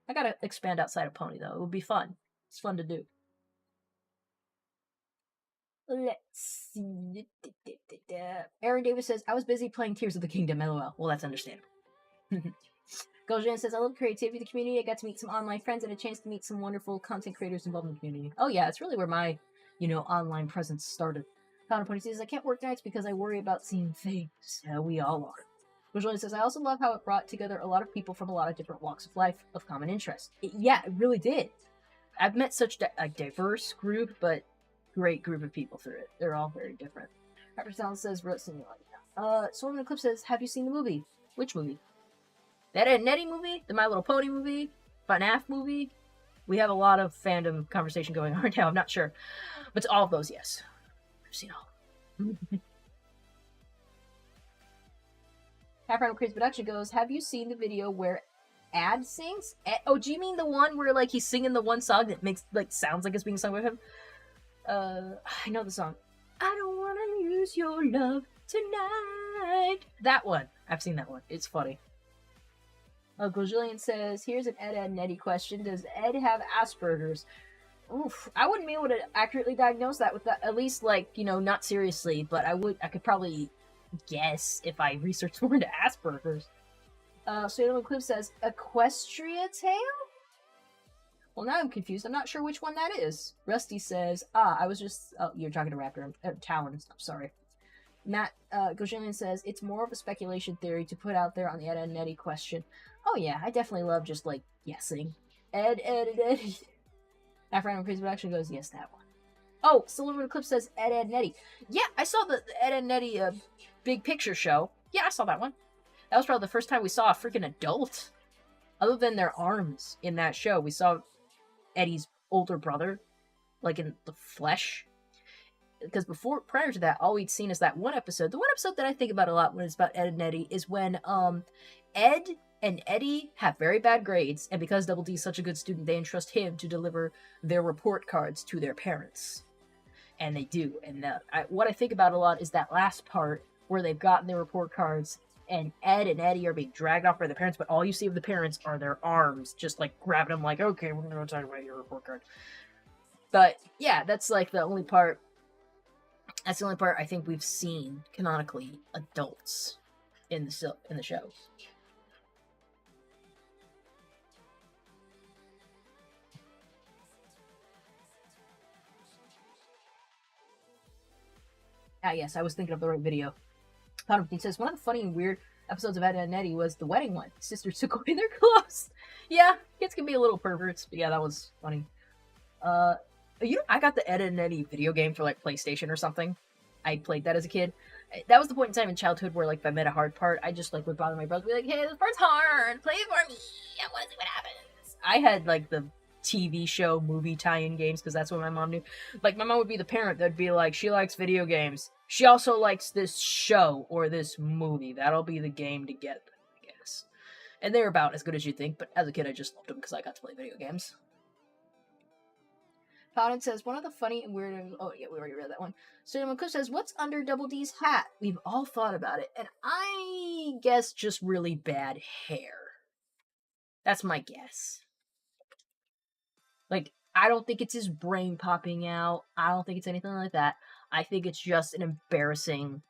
I gotta expand outside of Pony though. It would be fun. It's fun to do. Let's see. Aaron Davis says, I was busy playing Tears of the Kingdom, lol. Well, that's understandable. Goljan says, I love creativity in the community. I got to meet some online friends and a chance to meet some wonderful content creators involved in the community. Oh yeah, it's really where my, you know, online presence started. Counterpoint says, I can't work nights because I worry about seeing things. Yeah, we all are. Goljan says, I also love how it brought together a lot of people from a lot of different walks of life of common interest. Yeah, it really did. I've met such a diverse group, but great group of people through it. They're all very different. Rapper Sound says, wrote something like that. Sword in the Clip says, have you seen the movie? Which movie? That Ed and Eddie movie? The My Little Pony movie? FNAF movie? We have a lot of fandom conversation going on right now. I'm not sure. But to all of those, yes. I've seen all. Half Round Crazy Production goes, have you seen the video where Ad sings? Oh, do you mean the one where like he's singing the one song that makes like sounds like it's being sung by him? I know the song. I don't want to use your love tonight. That one. I've seen that one. It's funny. Gojillian says, here's an Ed and Eddie question. Does Ed have Asperger's? Oof. I wouldn't be able to accurately diagnose that with that, at least like, you know, not seriously, but I could probably guess if I researched more into Asperger's. So Cliff says, Equestria Tale? Well, now I'm confused. I'm not sure which one that is. Rusty says, I was just... Oh, you're talking to Raptor. Talon. I'm sorry. Matt Gojillian says, it's more of a speculation theory to put out there on the Ed and Eddie question. Oh, yeah. I definitely love just, like, guessing. Ed, Eddie. After Random Crazy Production goes, yes, that one. Oh, Silver Clip says, Ed, and Eddie. Yeah, I saw the Ed and Eddie big picture show. Yeah, I saw that one. That was probably the first time we saw a freaking adult. Other than their arms in that show, we saw Eddie's older brother, like in the flesh. Because prior to that, all we'd seen is that one episode. The one episode that I think about a lot when it's about Ed and Eddie is when Ed and Eddie have very bad grades, and because Double D is such a good student, they entrust him to deliver their report cards to their parents. And they do. And what I think about a lot is that last part where they've gotten their report cards, and Ed and Eddie are being dragged off by the parents, but all you see of the parents are their arms, just like grabbing them like, okay, we're going to talk about your report card. But yeah, that's like the only part. That's the only part I think we've seen canonically adults in the show. Ah, yes, I was thinking of the right video. He says, one of the funny and weird episodes of Ed and Eddie was the wedding one. Sisters took away their clothes. Yeah, kids can be a little perverts, but yeah, that was funny. I got the Ed and Eddie video game for like PlayStation or something. I played that as a kid. That was the point in time in childhood where like if I met a hard part, I just like would bother my brother, be like, "Hey, this part's hard. Play it for me. I want to see what happens." I had like the TV show movie tie-in games because that's what my mom knew. Like my mom would be the parent that'd be like, she likes video games. She also likes this show or this movie. That'll be the game to get, I guess. And they're about as good as you think. But as a kid, I just loved them because I got to play video games. Paladin says, one of the funny and weird... Oh, yeah, we already read that one. Cinnamon Cliff says, what's under Double D's hat? We've all thought about it. And I guess just really bad hair. That's my guess. Like, I don't think it's his brain popping out. I don't think it's anything like that. I think it's just an embarrassing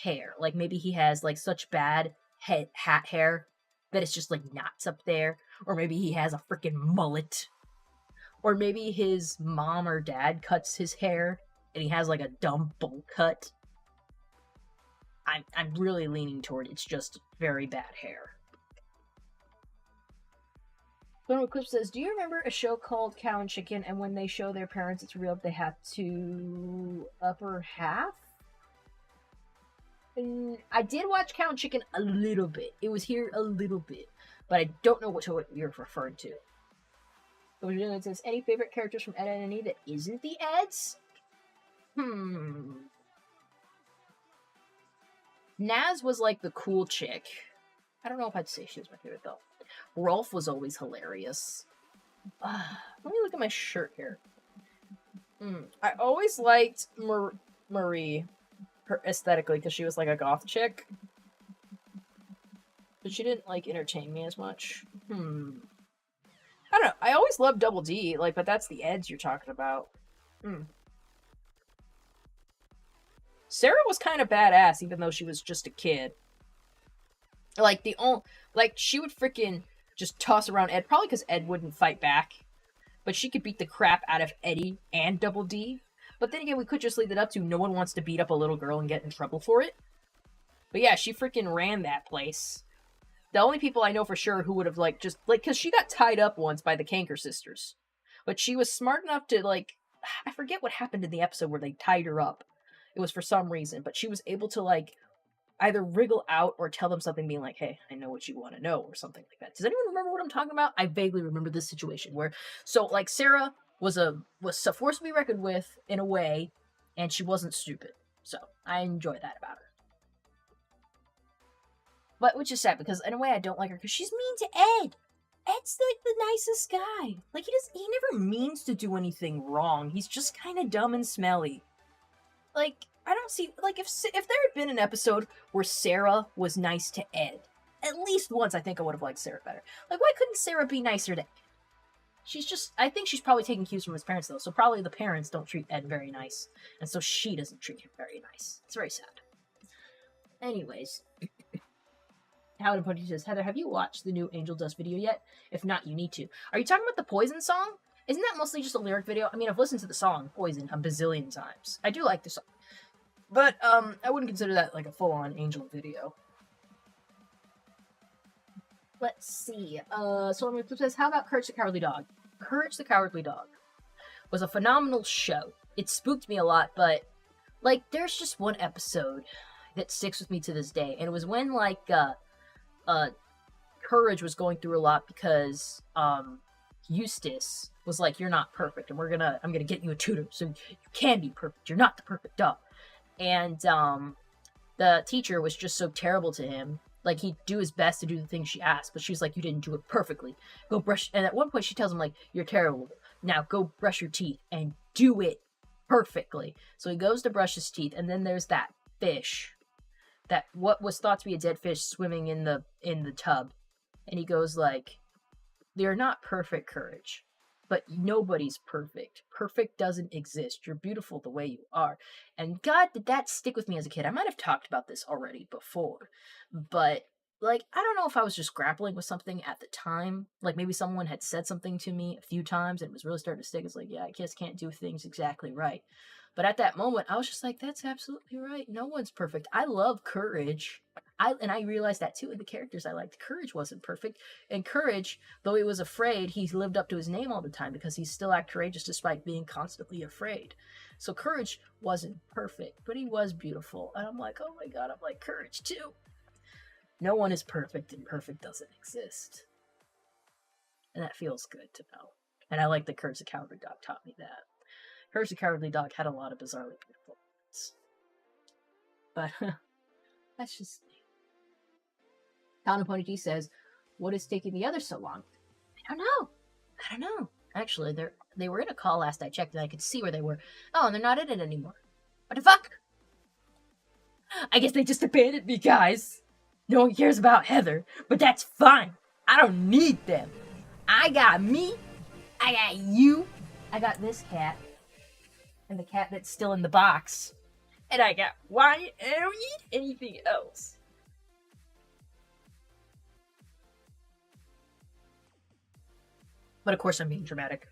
hair. Like, maybe he has, like, such bad hat hair that it's just, like, knots up there. Or maybe he has a freaking mullet. Or maybe his mom or dad cuts his hair and he has like a dumb bowl cut. I'm really leaning toward it's just very bad hair. Little Clip says, do you remember a show called Cow and Chicken, and when they show their parents it's real, they have to upper half? And I did watch Cow and Chicken a little bit. It was here a little bit. But I don't know what you're referring to. It says, any favorite characters from Ed, Edd n Eddy that isn't the Eds? Naz was like the cool chick. I don't know if I'd say she was my favorite though. Rolf was always hilarious. Let me look at my shirt here. I always liked Marie, her aesthetically, because she was like a goth chick. But she didn't like entertain me as much. I don't know. I always loved Double D, like, but that's the Eds you're talking about. Sarah was kind of badass, even though she was just a kid. Like, she would freaking just toss around Ed, probably because Ed wouldn't fight back. But she could beat the crap out of Eddie and Double D. But then again, we could just leave it up to no one wants to beat up a little girl and get in trouble for it. But yeah, she freaking ran that place. The only people I know for sure who would have, like, just, like, because she got tied up once by the Canker sisters. But she was smart enough to, like, I forget what happened in the episode where they tied her up. It was for some reason. But she was able to, like, either wriggle out or tell them something being like, hey, I know what you want to know, or something like that. Does anyone remember what I'm talking about? I vaguely remember this situation where, so, like, Sarah was a force to be reckoned with, in a way, and she wasn't stupid. So, I enjoy that about her. But, which is sad, because in a way I don't like her, because she's mean to Ed. Ed's like the nicest guy. Like, he never means to do anything wrong. He's just kind of dumb and smelly. Like, I don't see, like, if there had been an episode where Sarah was nice to Ed, at least once I think I would have liked Sarah better. Like, why couldn't Sarah be nicer to Ed? I think she's probably taking cues from his parents, though, so probably the parents don't treat Ed very nice, and so she doesn't treat him very nice. It's very sad. Anyways, Howard Putty says, Heather, have you watched the new Angel Dust video yet? If not, you need to. Are you talking about the Poison song? Isn't that mostly just a lyric video? I mean, I've listened to the song Poison a bazillion times. I do like the song. But, I wouldn't consider that, like, a full-on Angel video. Let's see. So says, how about Courage the Cowardly Dog? Courage the Cowardly Dog was a phenomenal show. It spooked me a lot, but, like, there's just one episode that sticks with me to this day. And it was when, like, Courage was going through a lot because, Eustace was like, you're not perfect, and I'm gonna get you a tutor, so you can be perfect. You're not the perfect dog. And, the teacher was just so terrible to him. Like, he'd do his best to do the things she asked, but she's like, you didn't do it perfectly. Go brush, and at one point she tells him, like, you're terrible. Now go brush your teeth and do it perfectly. So he goes to brush his teeth, and then there's that fish. That, what was thought to be a dead fish swimming in the tub. And he goes like, they're not perfect, Courage. But nobody's perfect. Perfect doesn't exist. You're beautiful the way you are. And God, did that stick with me as a kid. I might have talked about this already before. But, like, I don't know if I was just grappling with something at the time. Like, maybe someone had said something to me a few times and it was really starting to stick. It's like, yeah, I just can't do things exactly right. But at that moment, I was just like, that's absolutely right. No one's perfect. I love Courage. I realized that too in the characters I liked. Courage wasn't perfect, and Courage, though he was afraid, he lived up to his name all the time because he still acted courageous despite being constantly afraid. So Courage wasn't perfect, but he was beautiful, and I'm like, oh my god, I'm like Courage too. No one is perfect, and perfect doesn't exist, and that feels good to know. And I like that Courage the Cowardly Dog taught me that. Courage the Cowardly Dog had a lot of bizarrely beautiful moments, but that's just me. Colin Pony G says, "What is taking the others so long?" I don't know. Actually, they were in a call last I checked, and I could see where they were. Oh, and they're not in it anymore. What the fuck? I guess they just abandoned me, guys. No one cares about Heather, but that's fine. I don't need them. I got me. I got you. I got this cat. And the cat that's still in the box. And I got Wyatt, and I don't need anything else. But of course I'm being dramatic.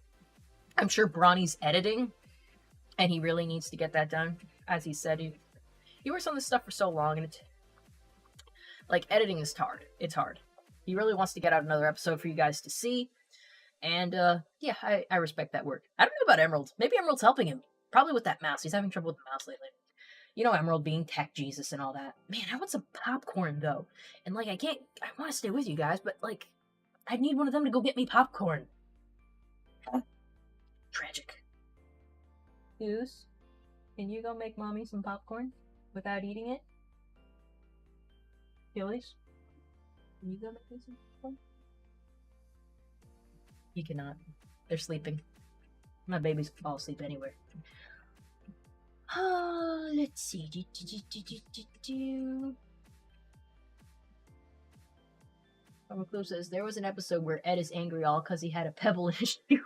I'm sure Bronny's editing, and he really needs to get that done. As he said, he works on this stuff for so long, and like, editing is hard. It's hard. He really wants to get out another episode for you guys to see. And, yeah, I respect that work. I don't know about Emerald. Maybe Emerald's helping him. Probably with that mouse. He's having trouble with the mouse lately. You know, Emerald being tech Jesus and all that. Man, I want some popcorn, though. And, like, I want to stay with you guys, but, like, I need one of them to go get me popcorn. Tragic. Goose, can you go make mommy some popcorn without eating it? Gillies, can you go make me some popcorn? You cannot. They're sleeping. My babies can fall asleep anywhere. Let's see. Clue says there was an episode where Ed is angry all because he had a pebble in his shoe.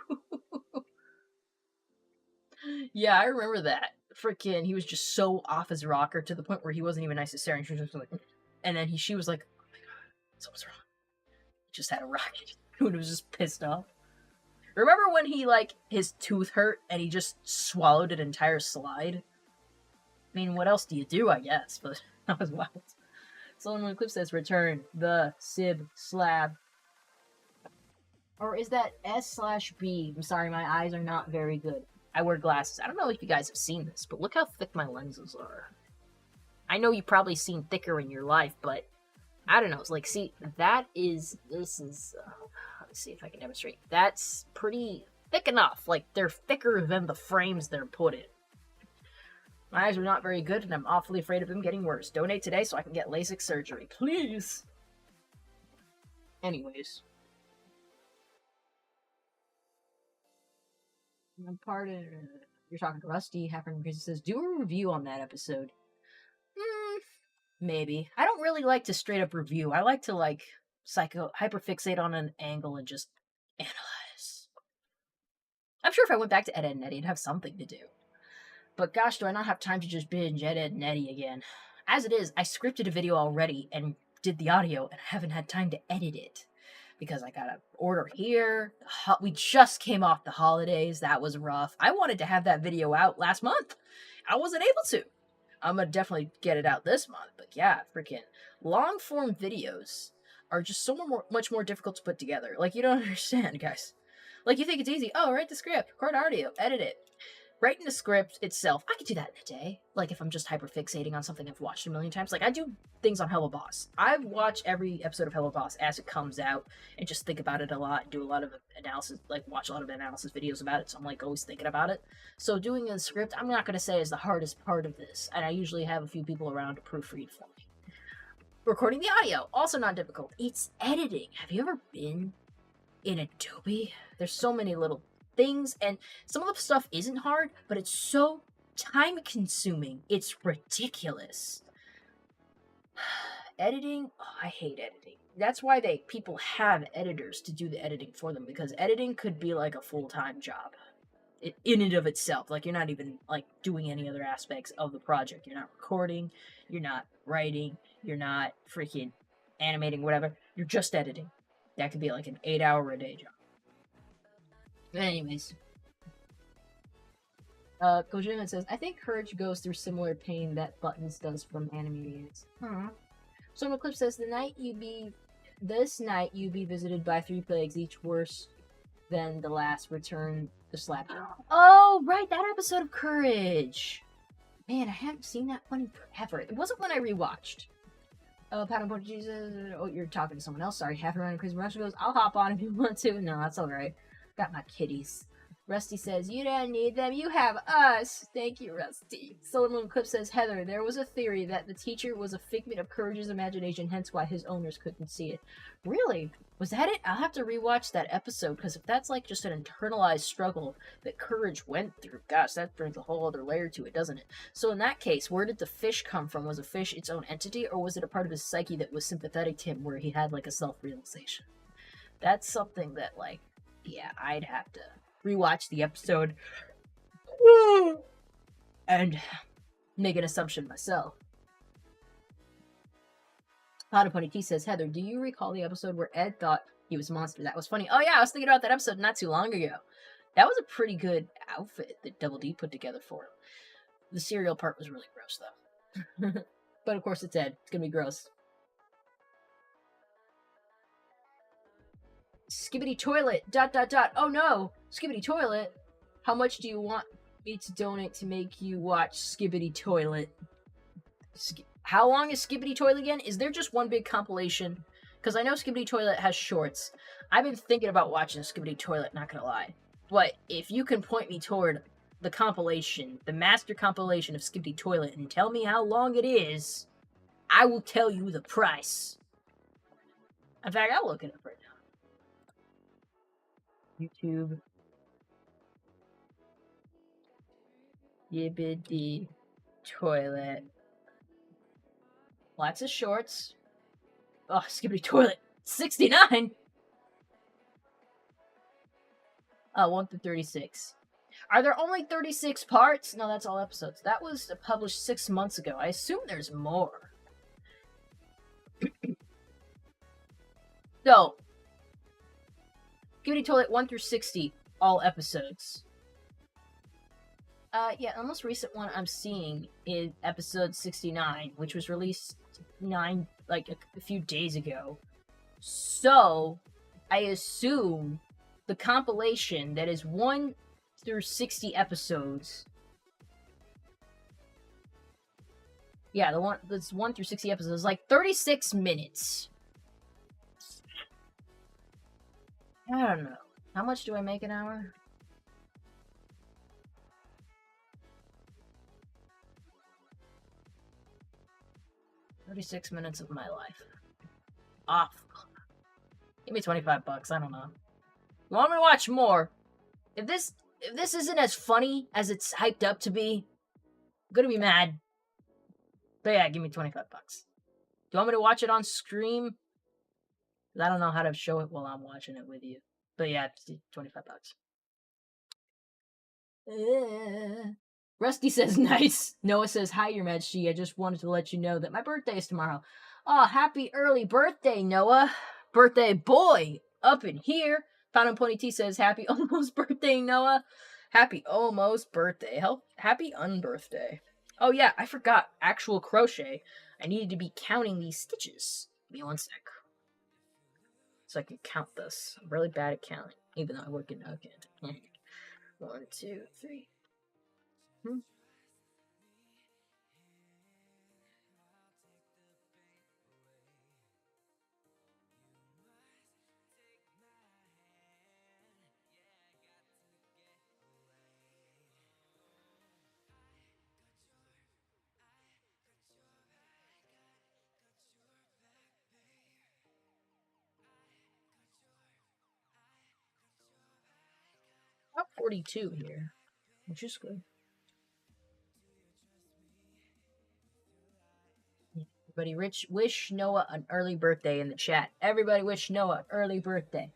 Yeah, I remember that. Frickin', he was just so off his rocker to the point where he wasn't even nice to Sarah. And she was just like, and then she was like, oh my god, so what's wrong? He just had a rocket. Who was just pissed off. Remember when he, like, his tooth hurt and he just swallowed an entire slide? I mean, what else do you do, I guess? But that was wild. Solomon Clip says, return the Sib slab. Or is that S/B? I'm sorry, my eyes are not very good. I wear glasses. I don't know if you guys have seen this, but look how thick my lenses are. I know you've probably seen thicker in your life, but I don't know. It's like, see, this is, let's see if I can demonstrate. That's pretty thick enough. Like, they're thicker than the frames they're put in. My eyes are not very good, and I'm awfully afraid of them getting worse. Donate today so I can get LASIK surgery. Please! Anyways. You're talking to Rusty. Happen says, do a review on that episode. Maybe. I don't really like to straight up review. I like to, like, hyperfixate on an angle and just analyze. I'm sure if I went back to Ed, Edd n Eddy, I'd have something to do. But gosh, do I not have time to just binge Ed, Edd n Eddy again. As it is, I scripted a video already and did the audio, and I haven't had time to edit it. Because I got an order here. We just came off the holidays. That was rough. I wanted to have that video out last month. I wasn't able to. I'm going to definitely get it out this month. But yeah, freaking long-form videos are just so much more difficult to put together. Like, you don't understand, guys. Like, you think it's easy. Oh, write the script, record audio, edit it. Writing the script itself, I could do that in a day. Like, if I'm just hyper-fixating on something I've watched a million times. Like, I do things on Hello Boss. I've watched every episode of Hello Boss as it comes out and just think about it a lot and do a lot of analysis, like, watch a lot of analysis videos about it, so I'm, like, always thinking about it. So doing a script, I'm not going to say is the hardest part of this, and I usually have a few people around to proofread for me. Recording the audio, also not difficult. It's editing. Have you ever been in Adobe? There's so many little things, and some of the stuff isn't hard, but it's so time consuming. It's ridiculous. Editing, oh, I hate editing. That's why people have editors to do the editing for them, because editing could be like a full-time job in and of itself. Like, you're not even like doing any other aspects of the project. You're not recording, you're not writing, you're not freaking animating, whatever. You're just editing. That could be like an 8-hour-a-day job. Anyways, Kojima says, I think Courage goes through similar pain that Buttons does from animating it. Someone clip says this night you be visited by 3 plagues, each worse than the last. Return the slap. Oh, right, that episode of Courage. Man, I haven't seen that one in forever. It wasn't one I rewatched. Pattern Boy Jesus. Oh, you're talking to someone else. Sorry. Half around Crazy Rusty goes, I'll hop on if you want to. No, that's alright. Got my kitties. Rusty says, you don't need them. You have us. Thank you, Rusty. Solomon Clip says, Heather, there was a theory that the teacher was a figment of Courage's imagination, hence why his owners couldn't see it. Really? Was that it? I'll have to rewatch that episode, because if that's like just an internalized struggle that Courage went through, gosh, that brings a whole other layer to it, doesn't it? So in that case, where did the fish come from? Was a fish its own entity, or was it a part of his psyche that was sympathetic to him, where he had like a self-realization? That's something that, like, yeah, I'd have to rewatch the episode and make an assumption myself. Hot Pony T says, Heather, do you recall the episode where Ed thought he was a monster? That was funny. Oh yeah, I was thinking about that episode not too long ago. That was a pretty good outfit that Double D put together for him. The cereal part was really gross, though. But of course it's Ed. It's gonna be gross. Skibbity toilet, ... Oh no! Skibbity toilet? How much do you want me to donate to make you watch Skibbity toilet? How long is Skibbity toilet again? Is there just one big compilation? Because I know Skibbity toilet has shorts. I've been thinking about watching Skibbity toilet, not gonna lie. But if you can point me toward the compilation, the master compilation of Skibbity toilet, and tell me how long it is, I will tell you the price. In fact, I'll look it up right now. YouTube. Skibbity toilet. Lots of shorts. Oh, Skibbity toilet. 69! 1 through 36. Are there only 36 parts? No, that's all episodes. That was published 6 months ago. I assume there's more. So, Skibbity toilet 1 through 60, all episodes. Yeah, the most recent one I'm seeing is episode 69, which was released a few days ago. So, I assume the compilation that is 1 through 60 episodes. Yeah, the one that's 1 through 60 episodes is like 36 minutes. I don't know. How much do I make an hour? $36 minutes of my life. Off. Give me $25. I don't know. You want me to watch more? If this isn't as funny as it's hyped up to be, I'm gonna be mad. But yeah, give me $25. Do you want me to watch it on stream? I don't know how to show it while I'm watching it with you. But yeah, $25. Rusty says, nice. Noah says, hi, Your Majesty. I just wanted to let you know that my birthday is tomorrow. Oh, happy early birthday, Noah. Birthday boy up in here. Fountain Pony T says, happy almost birthday, Noah. Happy almost birthday. Happy unbirthday. Oh, yeah, I forgot. Actual crochet. I needed to be counting these stitches. Give me 1 sec. So I can count this. I'm really bad at counting, even though I work in Nugget. 1, 2, 3. About 42 here, which is good. Everybody wish Noah an early birthday in the chat. Everybody wish Noah early birthday.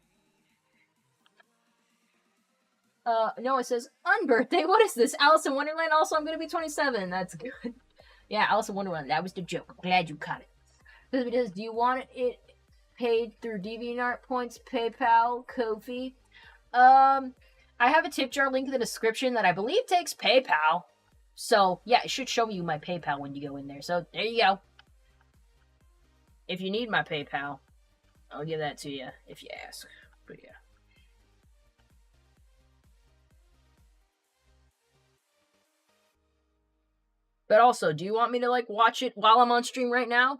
Noah says, unbirthday? What is this? Alice in Wonderland? Also, I'm gonna be 27. That's good. Yeah, Alice in Wonderland. That was the joke. I'm glad you caught it. Because do you want it paid through DeviantArt points, PayPal, Ko-fi? I have a tip jar link in the description that I believe takes PayPal. So, yeah, it should show you my PayPal when you go in there. So, there you go. If you need my PayPal, I'll give that to you if you ask. But yeah. But also, do you want me to like watch it while I'm on stream right now?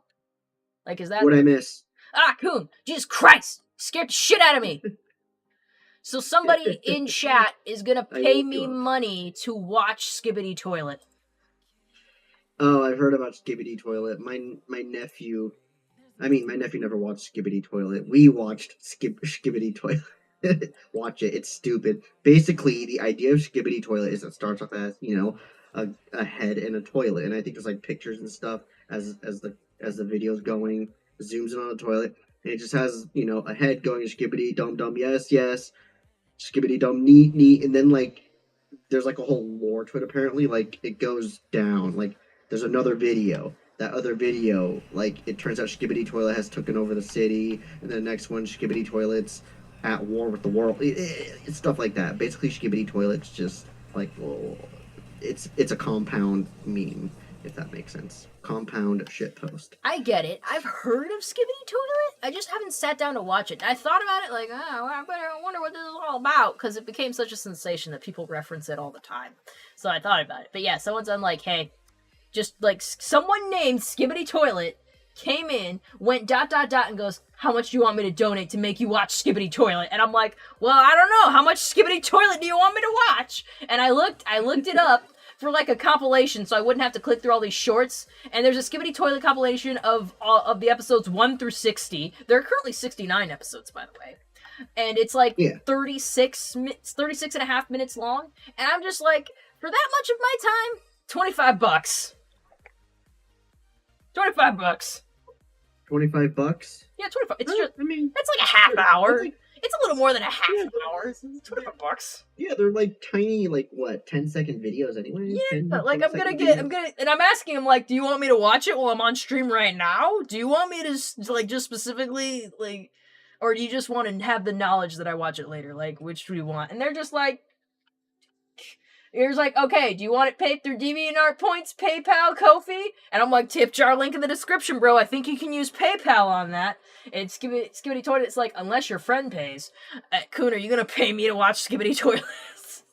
Like, is that What'd I miss? Ah, Coon! Jesus Christ! Scared the shit out of me! So somebody in chat is gonna pay me money to watch Skibbity Toilet. Oh, I've heard about Skibbity Toilet. My nephew... I mean, my nephew never watched Skibbity Toilet. We watched Skibbity Toilet. Watch it. It's stupid. Basically, the idea of Skibbity Toilet is it starts off as, you know, a head and a toilet. And I think there's like pictures and stuff as the video's going. Zooms in on the toilet. And it just has, you know, a head going skibbity dum dum, yes, yes. Skibbity dum, neat, neat. And then, like, there's like a whole lore to it apparently. Like, it goes down. Like, there's another video. That other video, like, it turns out Skibbity Toilet has taken over the city, and then the next one, Skibbity Toilet's at war with the world. It's stuff like that. Basically, Skibbity Toilet's just like, well, it's a compound meme, if that makes sense. Compound shitpost. I get it. I've heard of Skibbity Toilet. I just haven't sat down to watch it. I thought about it like, oh, I wonder what this is all about, because it became such a sensation that people reference it all the time. So I thought about it. But yeah, someone's on like, hey, just like someone named Skibbity Toilet came in, went ... and goes, how much do you want me to donate to make you watch Skibbity Toilet? And I'm like, well, I don't know. How much Skibbity Toilet do you want me to watch? And I looked it up for like a compilation so I wouldn't have to click through all these shorts. And there's a Skibbity Toilet compilation of the episodes 1 through 60. There are currently 69 episodes, by the way. And it's like 36 and a half minutes long. And I'm just like, for that much of my time, $25. $25. $25? Yeah, 25. It's just, I mean, it's like a half hour. It's a little more than a half hour. It's $25. Yeah, they're like tiny, like what, 10-second videos anyway? Yeah, 10, like I'm gonna, and I'm asking him like, do you want me to watch it while I'm on stream right now? Do you want me to like just specifically like, or do you just want to have the knowledge that I watch it later? Like, which do you want? And they're just like, here's like, okay, do you want it paid through DeviantArt points, PayPal, Ko-fi? And I'm like, tip jar link in the description, bro. I think you can use PayPal on that. And Skibbity Toilet, it's like, unless your friend pays. Coon, are you gonna pay me to watch Skibbity Toilets?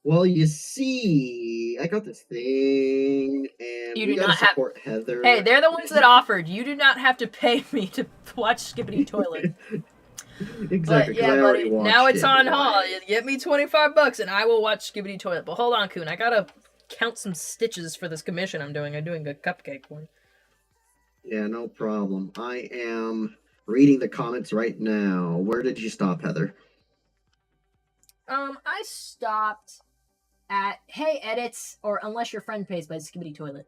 Well, you see, I got this thing, and You we do gotta not have- support Heather. Hey, they're the ones that offered. You do not have to pay me to watch Skibbity Toilet. Exactly, But yeah, I already buddy, watched now it's it. on haul. Get me $25 and I will watch Skibbity Toilet. But hold on, Coon, I gotta count some stitches for this commission I'm doing. I'm doing a cupcake one. Yeah, no problem. I am reading the comments right now. Where did you stop, Heather? I stopped at hey edits or unless your friend pays by Skibbity Toilet.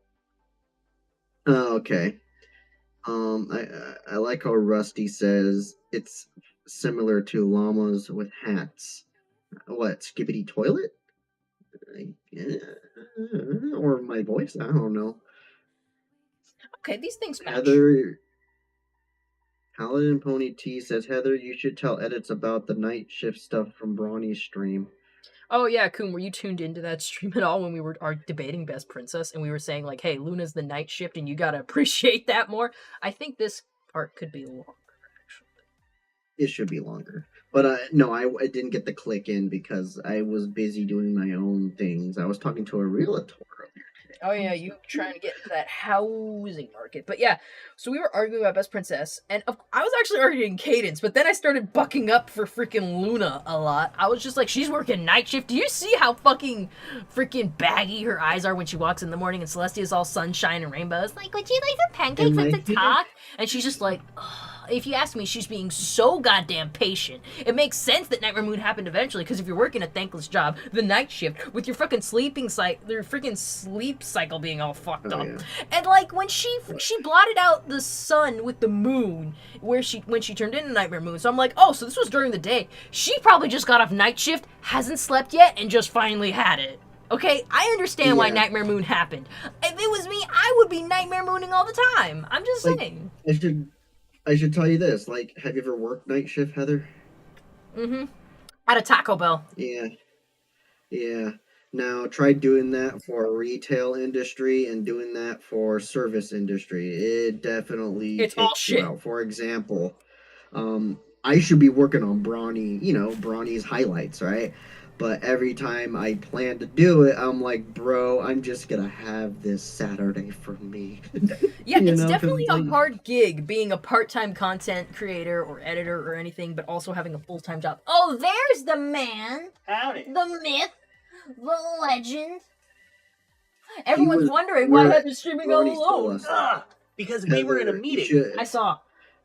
Oh, okay. I like how Rusty says it's similar to llamas with hats. What, Skibbity Toilet? Or my voice? I don't know. Okay, these things match. Heather, Paladin Pony T says, Heather, you should tell edits about the night shift stuff from Brawny's stream. Oh yeah, Coon, were you tuned into that stream at all when we were debating Best Princess and we were saying like, hey, Luna's the night shift and you gotta appreciate that more? I think this part could be longer, actually. It should be longer. But no, I didn't get the click in because I was busy doing my own things. I was talking to a realtor earlier today. Oh yeah, you trying to get into that housing market. But yeah, so we were arguing about Best Princess, and I was actually arguing Cadence, but then I started bucking up for freaking Luna a lot. I was just like, she's working night shift. Do you see how fucking freaking baggy her eyes are when she walks in the morning, and Celestia's all sunshine and rainbows? Like, would you like some pancakes at the top? And she's just like, ugh. If you ask me, she's being so goddamn patient. It makes sense that Nightmare Moon happened eventually, because if you're working a thankless job, the night shift, with your fucking their freaking sleep cycle being all fucked up. Yeah. And like when she blotted out the sun with the moon, when she turned into Nightmare Moon. So I'm like, oh, so this was during the day. She probably just got off night shift, hasn't slept yet, and just finally had it. Okay, I understand why Nightmare Moon happened. If it was me, I would be Nightmare Mooning all the time. I'm just saying. I should tell you this. Like, have you ever worked night shift, Heather? Mm-hmm. At a Taco Bell. Yeah. Yeah. Now try doing that for retail industry and doing that for service industry. It definitely It's all takes you shit. out. For example, I should be working on Brawny's highlights, right? But every time I plan to do it, I'm like, bro, I'm just gonna have this Saturday for me. Yeah, it's Because definitely it's a like, hard gig being a part-time content creator or editor or anything, but also having a full-time job. Oh, there's the man, Howdy. the myth, the legend. he Everyone's was wondering why I where have been streaming all Brawny told alone. us, Ugh, because we were in a Heather, you meeting. should I saw.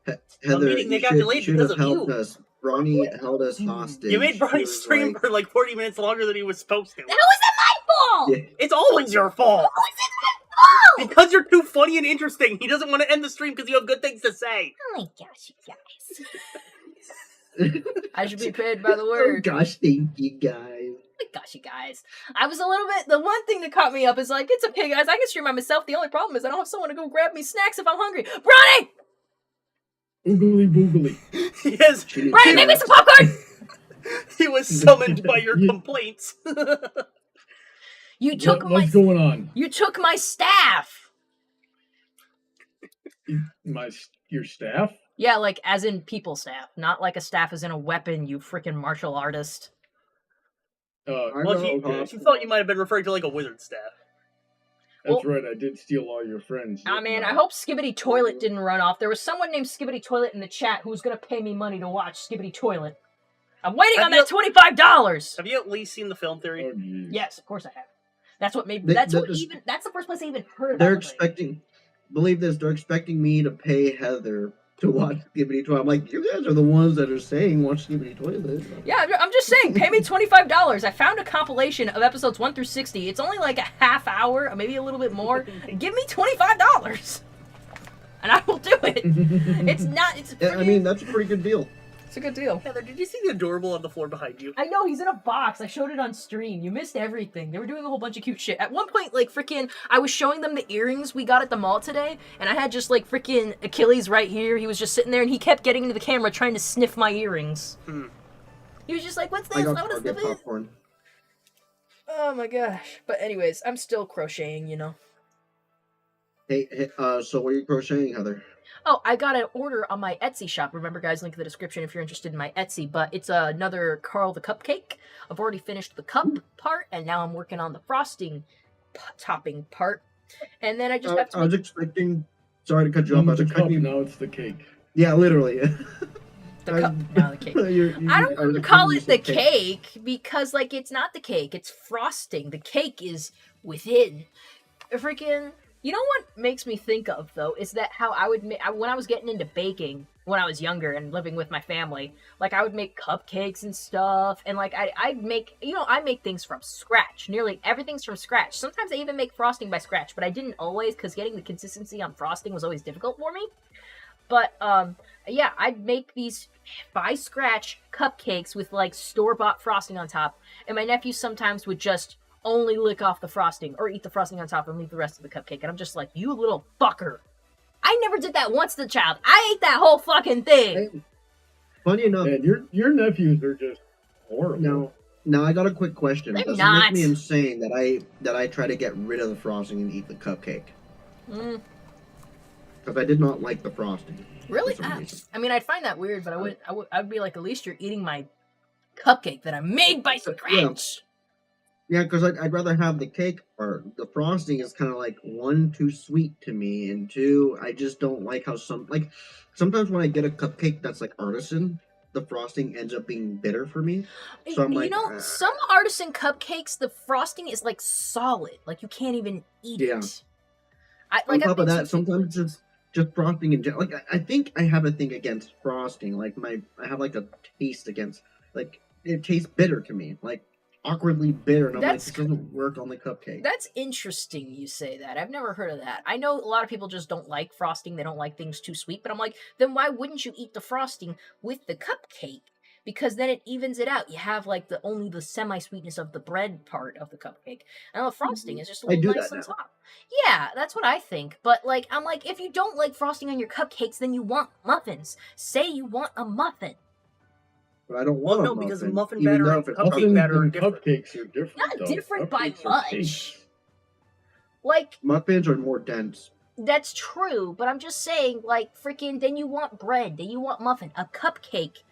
Heather, meeting that you got should delayed should because have of helped you. us. Brawny held us You made hostage. He Bronny was stream like, for like 40 minutes longer than he was supposed to. How is that my fault? yeah, It's always your fault. How is it my fault? Because you're too funny and interesting. He doesn't want to end the stream because you have good things to say. Oh my gosh, you guys. I should be paid by the oh word. gosh, thank you guys. Gosh, you guys. I was a little bit. The one thing that caught me up is like, it's okay, guys. I can stream by myself. The only problem is I don't have someone to go grab me snacks if I'm hungry. Bronny! Oogly boogly. Yes, She needs Bronny, make me some popcorn! he was summoned by your complaints. You took my. What's going on? You took my staff. Your staff? Yeah, like as in people staff, not like a staff as in a weapon. You freaking martial artist. Well, she thought you might have been referring to like a wizard staff. That's right. I did steal all your friends. I mean, I hope Skibbity Toilet didn't run off. There was someone named Skibbity Toilet in the chat who was gonna pay me money to watch Skibbity Toilet. I'm waiting on that $25. Have you at least seen the film theory? Oh, geez. Yes, of course I have. That's what made. They- That's what that is- even. That's the first place I even heard. They're about it. expecting. Believe this. They're expecting me to pay Heather to watch Skibbity Toilet. I'm like, you guys are the ones that are saying watch Skibbity Toilet. Yeah, I'm just saying, pay me $25. I found a compilation of episodes 1 through 60. It's only like a half hour, or maybe a little bit more. Give me $25, and I will do it. It's not. It's. Yeah, I mean, that's a pretty good deal. it's a good deal. Heather, did you see the adorable on the floor behind you? I know, he's in a box. I showed it on stream. You missed everything. They were doing a whole bunch of cute shit. At one point, like, freaking, I was showing them the earrings we got at the mall today, and I had just, like, freaking Achilles right here. He was just sitting there, and he kept getting into the camera trying to sniff my earrings. He was just like, what's this? I I got want to sniff Target it. popcorn. Oh my gosh. But anyways, I'm still crocheting, you know. Hey, so what are you crocheting, Heather? Oh, I got an order on my Etsy shop. Remember, guys, link in the description if you're interested in my Etsy. But it's another Carl the Cupcake. I've already finished the cup part, and now I'm working on the frosting topping part. And then I just have to. I was expecting. Sorry to cut you off. I was The cup, expecting. now it's the cake. Yeah, literally. The cup, now the cake. I don't want to call it the cake because, like, it's not the cake. It's frosting. The cake is within. Freaking. You know what makes me think of, though, is that how I would make, when I was getting into baking, when I was younger and living with my family, like, I would make cupcakes and stuff, and, like, I'd make, I make things from scratch. Nearly everything's from scratch. Sometimes I even make frosting by scratch, but I didn't always, because getting the consistency on frosting was always difficult for me. But, yeah, I'd make these by scratch cupcakes with, like, store-bought frosting on top, and my nephew sometimes would just only lick off the frosting or eat the frosting on top and leave the rest of the cupcake. And I'm just like, you little fucker. I never did that once as a child. I ate that whole fucking thing. Hey, funny enough. And your nephews are just horrible. Now I got a quick question. They're Does it not. make me insane that I try to get rid of the frosting and eat the cupcake? Mm, Because I did not like the frosting. really? For some reason. I mean, I'd find that weird, but I'd be like, at least you're eating my cupcake that I made by scratch. Yeah, because I'd rather have the cake part. The frosting is kind of like, one, too sweet to me, and two, I just don't like how sometimes when I get a cupcake that's like artisan, the frosting ends up being bitter for me. So I'm like, Some artisan cupcakes, the frosting is like solid. Like you can't even eat Yeah. it. On top of that, sometimes it's just frosting in general. Like I think I have a thing against frosting. Like I have like a taste against, like, it tastes bitter to me. Like awkwardly bitter, and I'm like, That's- this doesn't work on the cupcake. That's interesting you say that. I've never heard of that. I know a lot of people just don't like frosting. They don't like things too sweet. But I'm like, then why wouldn't you eat the frosting with the cupcake? Because then it evens it out. You have like only the semi-sweetness of the bread part of the cupcake. And the frosting is just a I little do nice that on now. top. Yeah, that's what I think. But like, I'm like, if you don't like frosting on your cupcakes, then you want muffins. Say you want a muffin. But I don't want no, a muffin. because muffin even batter though and if it's cupcake Muffins batter are and different. cupcakes are different. Not though. different by Cupcakes are much. cakes. Like, Muffins are more dense. that's true, but I'm just saying, like, freaking, then you want bread, then you want muffin. A cupcake,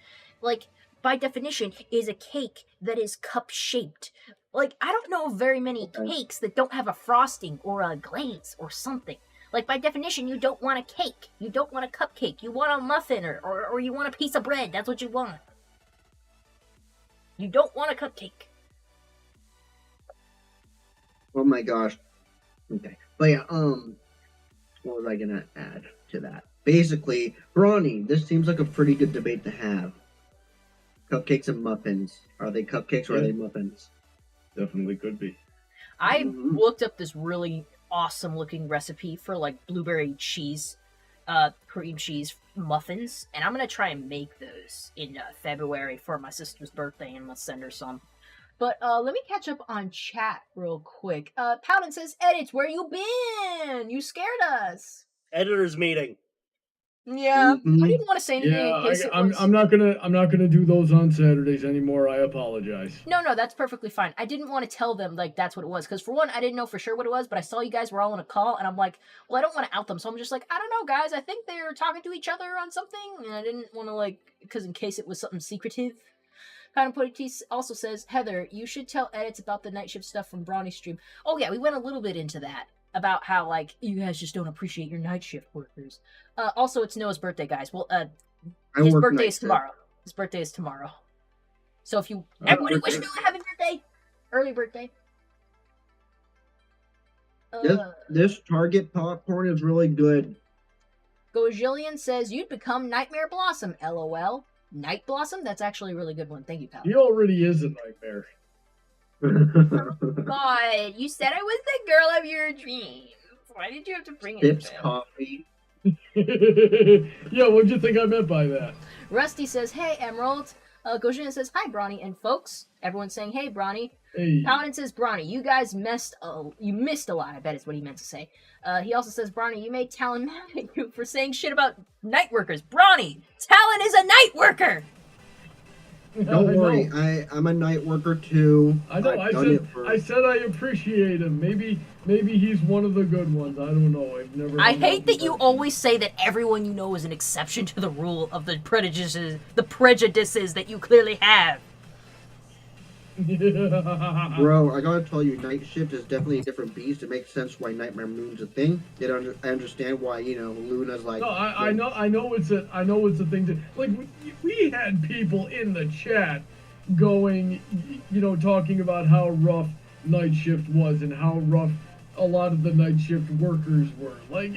like, by definition, is a cake that is cup-shaped. Like, I don't know of very many cakes that don't have a frosting or a glaze or something. Like, by definition, you don't want a cake. You don't want a cupcake. You want a muffin or you want a piece of bread. That's what you want. You don't want a cupcake. Oh my gosh. Okay. But yeah, what was I gonna add to that? Basically, Brawny, this seems like a pretty good debate to have. Cupcakes and muffins. Are they cupcakes or are they muffins? Definitely could be. I Mhm. looked up this really awesome looking recipe for like blueberry cheese, cream cheese muffins, and I'm gonna try and make those in February for my sister's birthday, and we'll send her some. But let me catch up on chat real quick. Powden says, "Edits, where you been? You scared us." Editors meeting. Yeah, Mhm. I didn't want to say anything Yeah, in case I'm not gonna do those on Saturdays anymore. I apologize. No, that's perfectly fine. I didn't want to tell them, like, that's what it was. Because, for one, I didn't know for sure what it was, but I saw you guys were all on a call, and I'm like, well, I don't want to out them. So I'm just like, I don't know, guys. I think they're talking to each other on something. And I didn't want to, like, because in case it was something secretive. Kind of Piece also says, Heather, you should tell Edits about the night shift stuff from Brawny's stream. Oh, yeah, we went a little bit into that. About how, like, you guys just don't appreciate your night shift workers. Also, it's Noah's birthday, guys. Well, his birthday is tomorrow. His birthday is tomorrow. So if you everybody wish Noah a happy birthday, early birthday. This Target popcorn is really good. Gojillion says you'd become Nightmare Blossom. LOL. Night Blossom? That's actually a really good one. Thank you, pal. He already is a nightmare. God, you said I was the girl of your dreams. Why did you have to bring it Sips up? coffee. Yeah, what'd you think I meant by that? Rusty says, hey, Emerald. Gojillion says, hi, Brawny. And folks, everyone's saying, hey, Brawny. Hey. Paladin says, Brawny, you guys missed a lot, I bet is what he meant to say. He also says, Brawny, you made Talon mad at you for saying shit about night workers. Brawny, Talon is a night worker! Don't worry, I'm a night worker too. I know. I said I appreciate him. Maybe he's one of the good ones. I don't know. I've never. I hate that you always say that everyone you know is an exception to the rule of the prejudices that you clearly have. Bro, I gotta tell you, night shift is definitely a different beast. It makes sense why Nightmare Moon's a thing. I understand why, Luna's like. No, I know it's a thing to like. We had people in the chat going, talking about how rough night shift was and how rough a lot of the night shift workers were. Like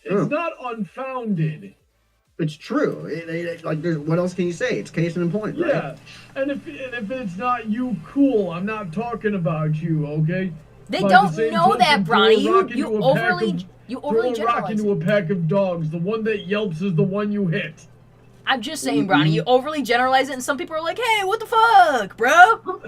it's not unfounded. It's true. What else can you say? It's case in point, right? Yeah, and if it's not you, cool. I'm not talking about you, okay? They By don't the same know that, token, Bronny. throw a rock You into a overly pack of- throw a rock generalize. into a pack of dogs. The one that yelps is the one you hit. I'm just saying, Bronny, you overly generalize it, and some people are like, hey, what the fuck, bro?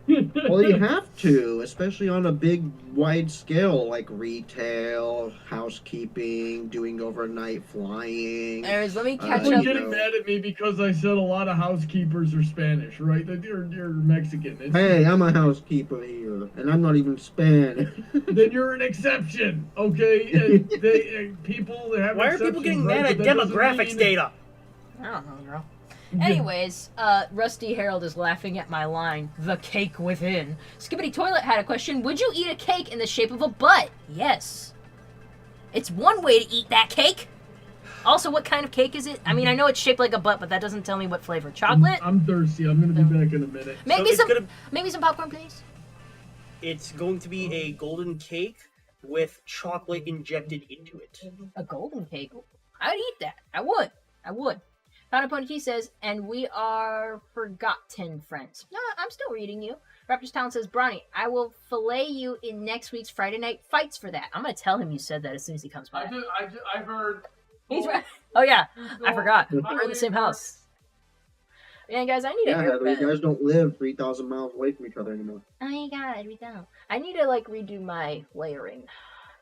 Well, you have to, especially on a big, wide scale, like retail, housekeeping, doing overnight flying. Anyways, let me catch You're up. getting mad at me because I said a lot of housekeepers are Spanish, right? You're Mexican. Hey, I'm a housekeeper here, and I'm not even Spanish. Then you're an exception, okay? And people have. Why are people getting mad at But that doesn't demographics mean- data? I don't know, girl. Anyways, Rusty Harold is laughing at my line, the cake within. Skibbity Toilet had a question. Would you eat a cake in the shape of a butt? Yes. It's one way to eat that cake. Also, what kind of cake is it? I mean, I know it's shaped like a butt, but that doesn't tell me what flavor. Chocolate? I'm thirsty. I'm gonna be back in a minute. Maybe So maybe some popcorn, please. It's going to be a golden cake with chocolate injected into it. A golden cake? I'd eat that. I would. Found Pony T says, and we are forgotten friends. No, I'm still reading you. Raptors Town says, Bronny, I will fillet you in next week's Friday Night Fights for that. I'm going to tell him you said that as soon as he comes by. I've heard. He's right. Oh, yeah. I forgot. We're in the same house. Yeah, guys, I need a Heather, haircut. you guys don't live 3,000 miles away from each other anymore. Oh my god, we don't. I need to, redo my layering.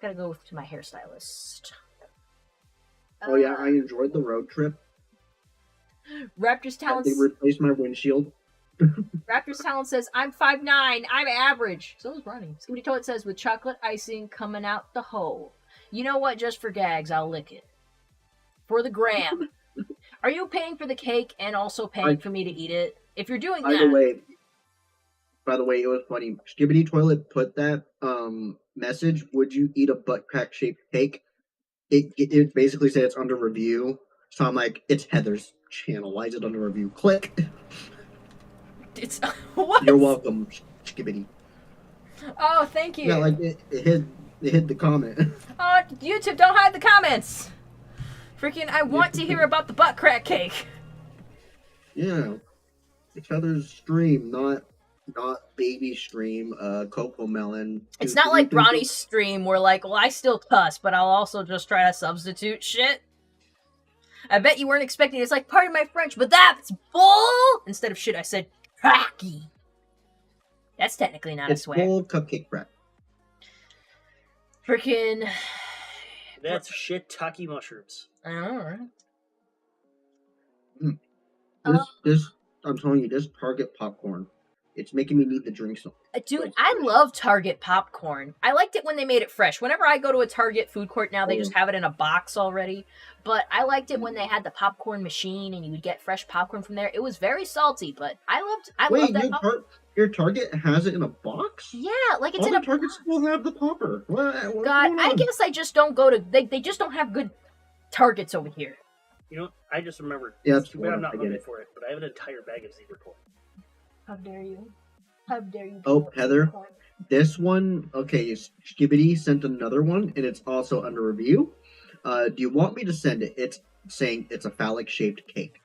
Gotta go to my hairstylist. Oh yeah, I enjoyed the road trip. Raptor's They Talent. replaced my windshield. Raptor's Talent says, I'm 5'9". I'm average. So is Ronnie. Scooby Toilet says, with chocolate icing coming out the hole. You know what? Just for gags, I'll lick it. For the gram. Are you paying for the cake and also paying for me to eat it? If you're doing By that. the way, it was funny. Skibbity Toilet put that message. Would you eat a butt crack shaped cake? It basically said it's under review. So I'm like, it's Heather's channel. Why is it under review? Click. It's what? You're welcome, Skibbity. Oh, thank you. Yeah, like it hid the comment. Oh, YouTube, don't hide the comments. Freaking, I want to hear about the butt crack cake. Yeah, it's Heather's stream, not baby stream. Cocoa Melon. It's not like Ronnie's stream where like, well, I still cuss, but I'll also just try to substitute shit. I bet you weren't expecting it. It's like, pardon my French, but that's bull! Instead of shit, I said cracky. That's technically not a swear. Full cupcake crack. Freaking. That's shiitake mushrooms. I know, right? This I'm telling you, this Target popcorn, it's making me need the drink some. Dude, I love Target popcorn. I liked it when they made it fresh. Whenever I go to a Target food court now, they just have it in a box already. But I liked it when they had the popcorn machine and you would get fresh popcorn from there. It was very salty, but I loved that popcorn. Your Target has it in a box? Yeah, like it's All in the a Targets will have the popper. What's God, going I on? guess I just don't go to... They just don't have good Targets over here. You know, I just remembered. Yeah, It's too bad I'm not I get looking it. for it, but I have an entire bag of zebra corn. How dare you? How dare you? Oh, Heather, this one, okay, Skibbity sent another one, and it's also under review. Do you want me to send it? It's saying it's a phallic-shaped cake.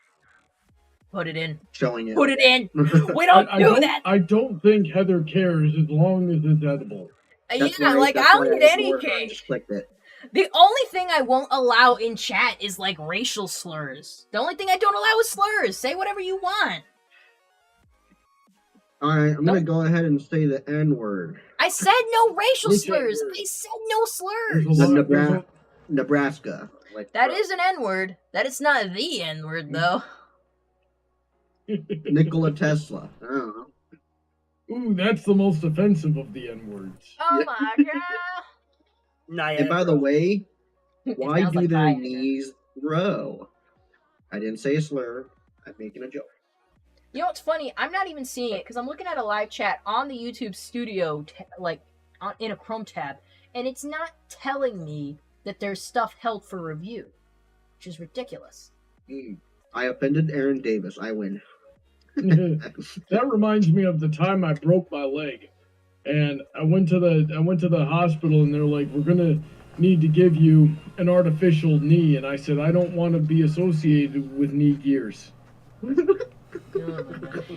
Put it in. Showing it. Put it in. We don't do that. I don't think Heather cares as long as it's edible. That's Yeah, why- like that's I'll why eat I any ignored her. I cake. just clicked it. The only thing I won't allow in chat is like racial slurs. The only thing I don't allow is slurs. Say whatever you want. Alright, I'm gonna go ahead and say the N-word. I said no racial Which slurs. N-word? I said no slurs. There's a lot- Nebraska. Like That is an N-word. That is not the N-word though. Nikola Tesla. I don't know. Ooh, that's the most offensive of the N-words. Oh Yeah. my god. And by the way, It why sounds do like their Viagra. knees grow? I didn't say a slur. I'm making a joke. You know what's funny? I'm not even seeing it because I'm looking at a live chat on the YouTube studio, in a Chrome tab, and it's not telling me that there's stuff held for review, which is ridiculous. I offended Aaron Davis. I win. That reminds me of the time I broke my leg, and I went to the hospital, and they're like, "We're gonna need to give you an artificial knee," and I said, "I don't want to be associated with knee gears."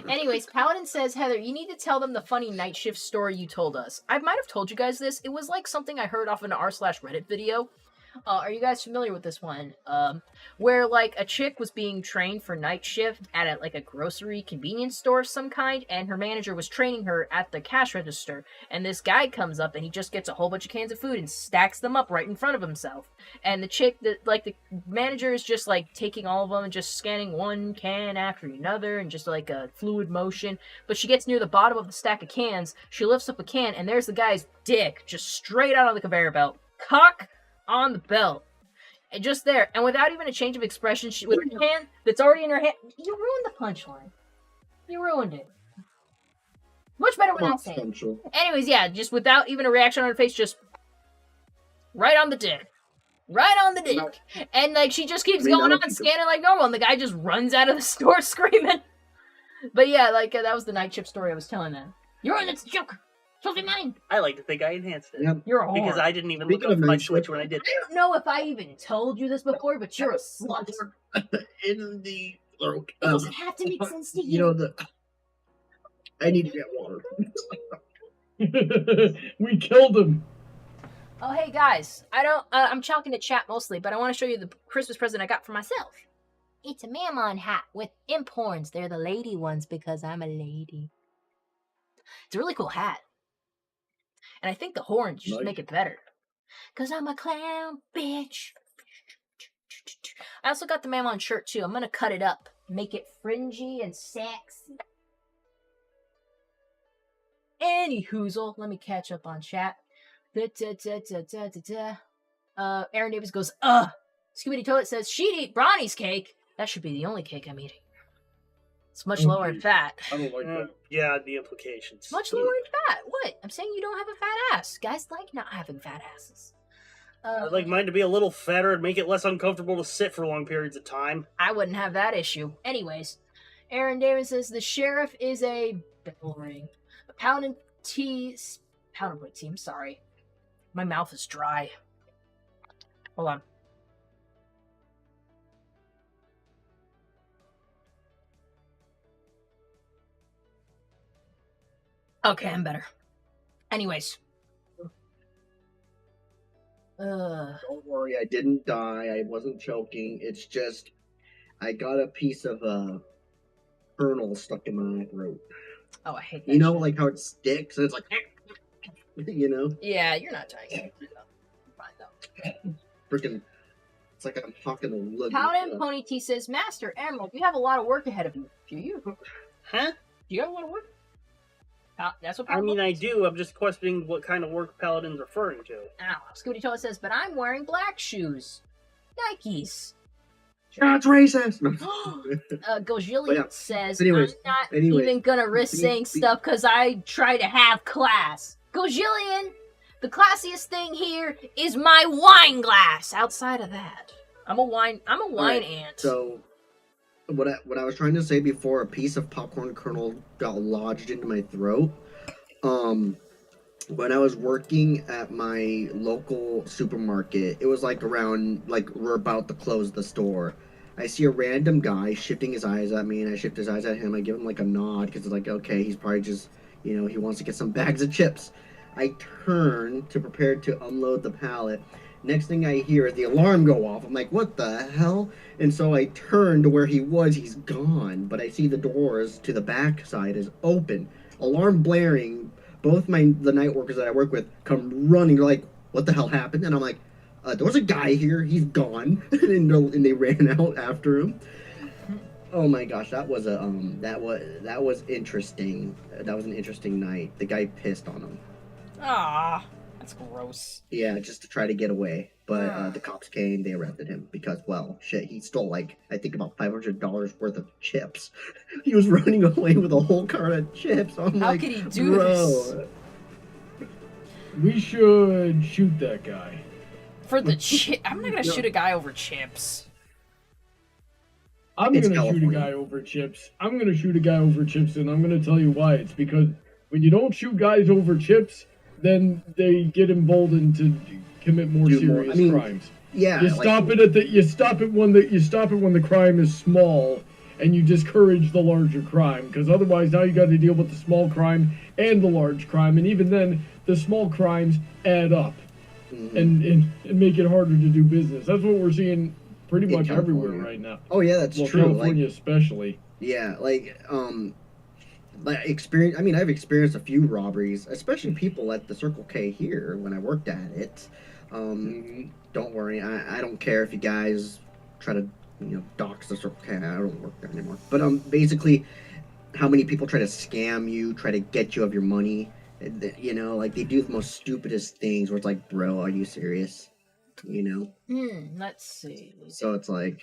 Anyways, Paladin says, Heather, you need to tell them the funny night shift story you told us. I might have told you guys this. It was like something I heard off an r/Reddit video. Are you guys familiar with this one? Where like a chick was being trained for night shift at a grocery convenience store of some kind, and her manager was training her at the cash register, and this guy comes up and he just gets a whole bunch of cans of food and stacks them up right in front of himself. And the manager is just like taking all of them and just scanning one can after another and just like a fluid motion. But she gets near the bottom of the stack of cans, she lifts up a can, and there's the guy's dick just straight out of the conveyor belt. Cock on the belt. And just there. And without even a change of expression, with her hand that's already in her hand. You ruined the punchline. You ruined it. Much better without saying. Essential. Anyways, yeah, just without even a reaction on her face, just right on the dick. Right on the dick. And like she just keeps going on scanning like normal, and the guy just runs out of the store screaming. But yeah, like that was the night shift story I was telling them. You're on this joke. Supposed to be mine. I like to think I enhanced it. Yep. You're a whore. Because I didn't even Speaking look of up my night Switch shift- when I did I don't know if I even told you this before, but you're a slut. In the throat. It doesn't have to make sense to you. You know I need to get water. We killed him. Oh, hey guys, I'm chalking to chat mostly, but I want to show you the Christmas present I got for myself. It's a Mammon hat with imp horns. They're the lady ones because I'm a lady. It's a really cool hat. And I think the horns just Nice. make it better. Cause I'm a clown, bitch. I also got the Mammon shirt too. I'm gonna cut it up make it fringy and sexy. Any hoozle, let me catch up on chat. Aaron Davis goes, Scooby Toilet says, she'd eat Bronny's cake. That should be the only cake I'm eating. It's much lower in fat. I don't like that. Yeah, the implications. Much lower in fat. What? I'm saying you don't have a fat ass. Guys like not having fat asses. I'd like mine to be a little fatter and make it less uncomfortable to sit for long periods of time. I wouldn't have that issue. Anyways, Aaron Davis says the sheriff is a bell ring. A pound and boy team, sorry. My mouth is dry. Hold on. Okay, I'm better. Anyways. Don't worry, I didn't die. I wasn't choking. It's just I got a piece of kernel stuck in my throat. Oh, I hate that. You know, shit. like how it sticks and it's like, you know, Yeah, you're not dying. Fine though. freaking. It's like I'm talking to look. Paladin Pony T says, Master Emerald, you have a lot of work ahead of you. Do you? Huh? Do you have a lot of work? That's what. I mean, I do. I'm just questioning what kind of work Paladin's referring to. Ow. Scooty Toa says, but I'm wearing black shoes. Nikes. That's racist. No. Gojillian But yeah. says, Anyways, I'm not even gonna risk saying stuff because I try to have class. Gojillion, the classiest thing here is my wine glass. Outside of that, I'm a wine Alright, ant. So, what I was trying to say before, a piece of popcorn kernel got lodged into my throat. When I was working at my local supermarket, it was like around, like, we're about to close the store. I see a random guy shifting his eyes at me, and I shift his eyes at him. I give him, like, a nod, because it's like, okay, he's probably just, you know, he wants to get some bags of chips. I turn to prepare to unload the pallet. Next thing I hear is the alarm go off. I'm like, what the hell? And so I turn to where he was. He's gone. But I see the doors to the back side is open. Alarm blaring. Both the night workers that I work with come running. They're like, what the hell happened? And I'm like, there was a guy here. He's gone. and they ran out after him. Oh my gosh, that was interesting. That was an interesting night. The guy pissed on him. Ah, that's gross. Yeah, just to try to get away. But the cops came, they arrested him because, well, shit, he stole, like, I think about $500 worth of chips. He was running away with a whole cart of chips. I'm How like, could he do bro. this? We should shoot that guy. For the chip? I'm not gonna No. shoot a guy over chips. I'm It's gonna shoot a California. guy over chips. I'm gonna shoot a guy over chips, and I'm gonna tell you why. It's because when you don't shoot guys over chips, then they get emboldened to commit more Do more. serious I mean, crimes. Yeah. You stop it when the crime is small, and you discourage the larger crime. Because otherwise, now you got to deal with the small crime and the large crime, and even then, the small crimes add up Mhm. and make it harder to do business. That's what we're seeing pretty In much everywhere California. right now. Oh, yeah, that's Well, true. California especially. Yeah, like experience. I mean, I've experienced a few robberies, especially people at the Circle K here when I worked at it. Don't worry, I don't care if you guys try to, dox the Circle K. I don't work there anymore. But basically, how many people try to scam you, try to get you of your money? Like they do the most stupidest things. Where it's like, bro, are you serious? Let's see. So it's like,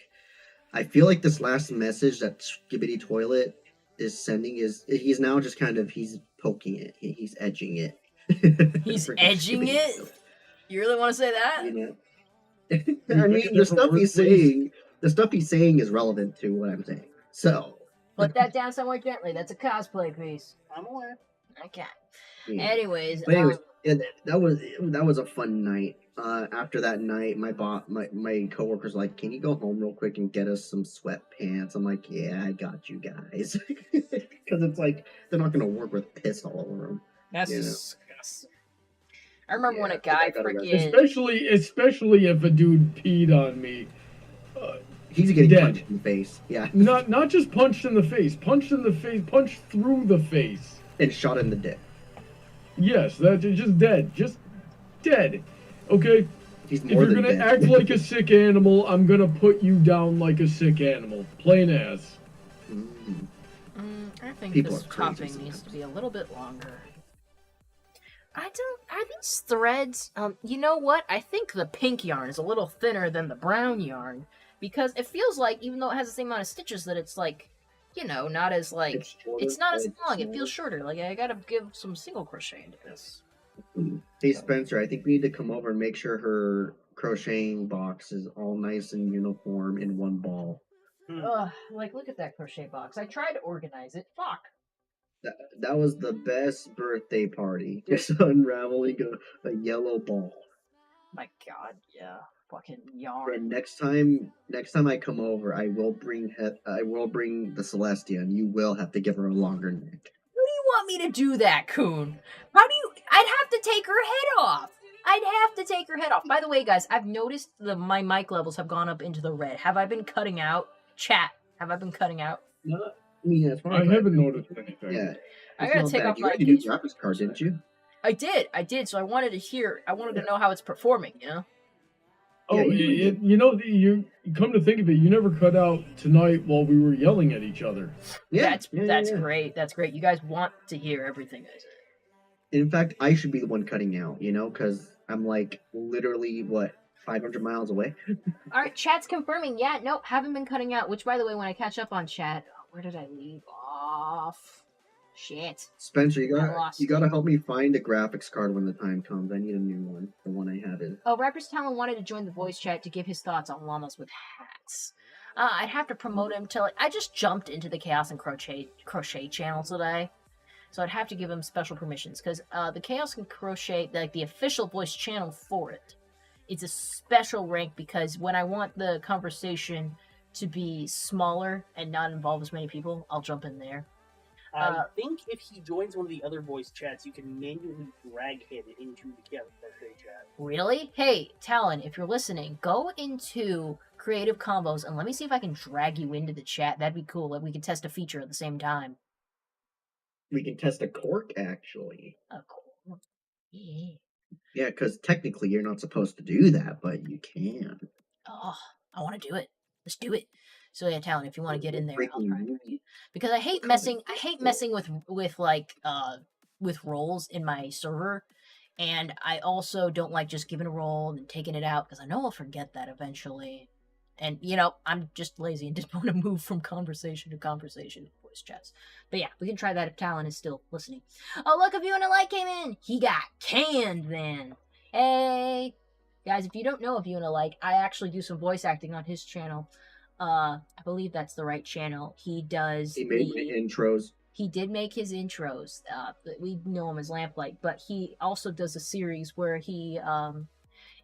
I feel like this last message that Skibbity Toilet is sending he's now just kind of, he's poking it. He's edging it. He's Freaking edging Skibbity it? Toilet, You really want to say that? I mean, the stuff he's saying is relevant to what I'm saying. So. Put that down somewhere gently. That's a cosplay piece. I'm aware. Okay. Yeah. Anyways, But anyways, yeah, that was a fun night. After that night, my coworker's like, "Can you go home real quick and get us some sweatpants?" I'm like, "Yeah, I got you guys," because it's like they're not gonna work with piss all over them. that's you know. disgusting. I remember when a Yeah, guy I got freaking... Especially if a dude peed on me. He's getting Dead. punched in the face, yeah, Not just punched in the face, punched through the face. and shot in the dick. Yes, that's just dead. Just dead. Okay? He's If more you're than gonna dead. act like a sick animal, I'm gonna put you down like a sick animal. Plain as. think People this are crazy topping needs sometimes. to be a little bit longer. I don't. Are these threads? You know what? I think the pink yarn is a little thinner than the brown yarn because it feels like, even though it has the same amount of stitches, that it's like, not as like It's shorter, it's not as it's long. It smaller. feels shorter. Like I gotta give some single crochet into this. Hey Spencer, I think we need to come over and make sure her crocheting box is all nice and uniform in one ball. Ugh, like look at that crochet box. I tried to organize it. Fuck. That was the best birthday party. Just unraveling a yellow ball. My God, yeah. Fucking For yarn. next time I come over, I will bring the Celestia, and you will have to give her a longer neck. How do you want me to do that, Coon? I'd have to take her head off. I'd have to take her head off. By the way, guys, I've noticed my mic levels have gone up into the red. Have I been cutting out? Chat, have I been cutting out? No, I mean, as far I as haven't noticed anything. Yeah, I it's gotta not take bad. off You my got your new engagement. graphics card, didn't you? I did. So I wanted to know how it's performing, Oh, Yeah, you you come to think of it, you never cut out tonight while we were yelling at each other. Yeah, That's yeah. great. That's great. You guys want to hear everything I say. In fact, I should be the one cutting out, because I'm like literally 500 miles away. All right, chat's confirming. Yeah, nope, haven't been cutting out. Which, by the way, when I catch up on chat, where did I leave off? Shit. Spencer, I lost you gotta it. help me find a graphics card when the time comes. I need a new one. The one I have is. Oh, Rapper's Talon wanted to join the voice chat to give his thoughts on llamas with hats. I'd have to promote him to I just jumped into the Chaos and Crochet channel today, so I'd have to give him special permissions because the Chaos and Crochet, like the official voice channel for it, it's a special rank because when I want the conversation to be smaller and not involve as many people, I'll jump in there. I think if he joins one of the other voice chats, you can manually drag him into the Crochet chat. Really? Hey, Talon, if you're listening, go into Creative Combos and let me see if I can drag you into the chat. That'd be cool. Like we can test a feature at the same time. We can test a cork, actually. Oh, cool. Yeah. Yeah, because technically you're not supposed to do that, but you can. Oh, I want to do it. Let's do it. So yeah, Talon, if you want to get in there, I'll Breaking try news. to you because I hate messing. I hate messing with roles in my server, and I also don't like just giving a role and taking it out because I know I'll forget that eventually. And I'm just lazy and didn't want to move from conversation to conversation in voice chats. But yeah, we can try that if Talon is still listening. Oh, look, a view and a like came in. He got canned then. Hey, guys, if you don't know a view and a like, I actually do some voice acting on his channel. I believe that's the right channel. He does. He made my intros. He did make his intros. We know him as Lamplight, but he also does a series where he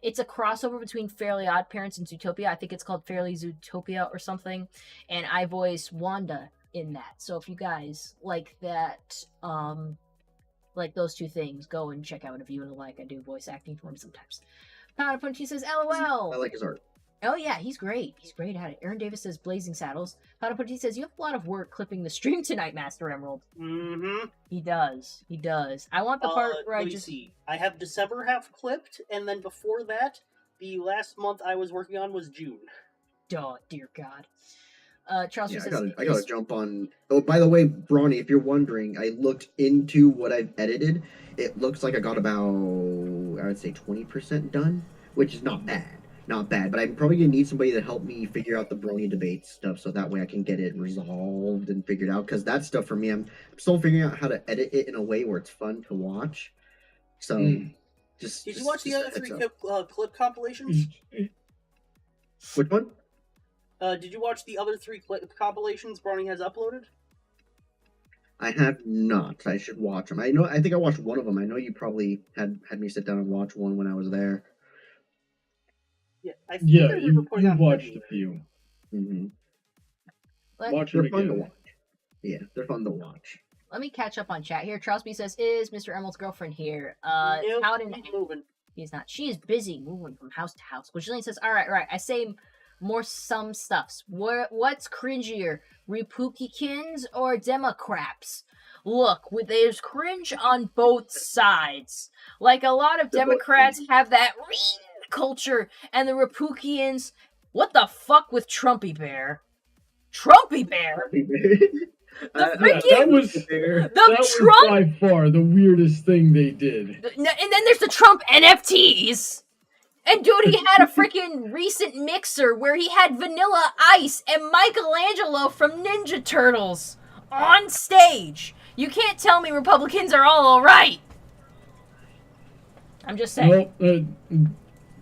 it's a crossover between Fairly Odd Parents and Zootopia. I think it's called Fairly Zootopia or something, and I voice Wanda in that. So if you guys like that, like those two things, go and check out a view and a like. I do voice acting for him sometimes. Pound Punch, he says, LOL. I like his art. Oh yeah, he's great. He's great at it. Aaron Davis says Blazing Saddles. Padaputti says you have a lot of work clipping the stream tonight, Master Emerald. Mm-hmm. He does. He does. I want the part where I let me just see. I have December half clipped, and then before that, the last month I was working on was June. Oh, dear God. Charles Yeah, says I gotta jump on. Oh, by the way, Brawny, if you're wondering, I looked into what I've edited. It looks like I got about, I would say, 20% done, which is not bad. Not bad, but I'm probably gonna need somebody to help me figure out the Brony debate stuff, so that way I can get it resolved and figured out. Because that stuff for me, I'm still figuring out how to edit it in a way where it's fun to watch. So, Did you watch the other heads three up. clip compilations? Which one? Did you watch the other three clip compilations Brownie has uploaded? I have not. I should watch them. I think I watched one of them. I know you probably had me sit down and watch one when I was there. Yeah, I think Yeah, I remember you putting on watched a February. few. Mm-hmm. Watch them They're fun to again. watch. Yeah, they're fun to watch. let me catch up on chat here. Charles B says, is Mr. Emerald's girlfriend here? Nope, Paladin, he's moving. he's not. She is busy moving from house to house. Which Jillian says, all right. I say more some stuffs. What's cringier, Republicans or Democrats? Look, there's cringe on both sides. Like a lot of They're both Democrats have that culture, and the Republicans, what the fuck with Trumpy Bear? Trumpy Bear? The Yeah, freaking that was Trump, by far the weirdest thing they did. and then there's the Trump NFTs. And dude, he had a freaking recent mixer where he had Vanilla Ice and Michelangelo from Ninja Turtles on stage. You can't tell me Republicans are all right. I'm just saying. Well,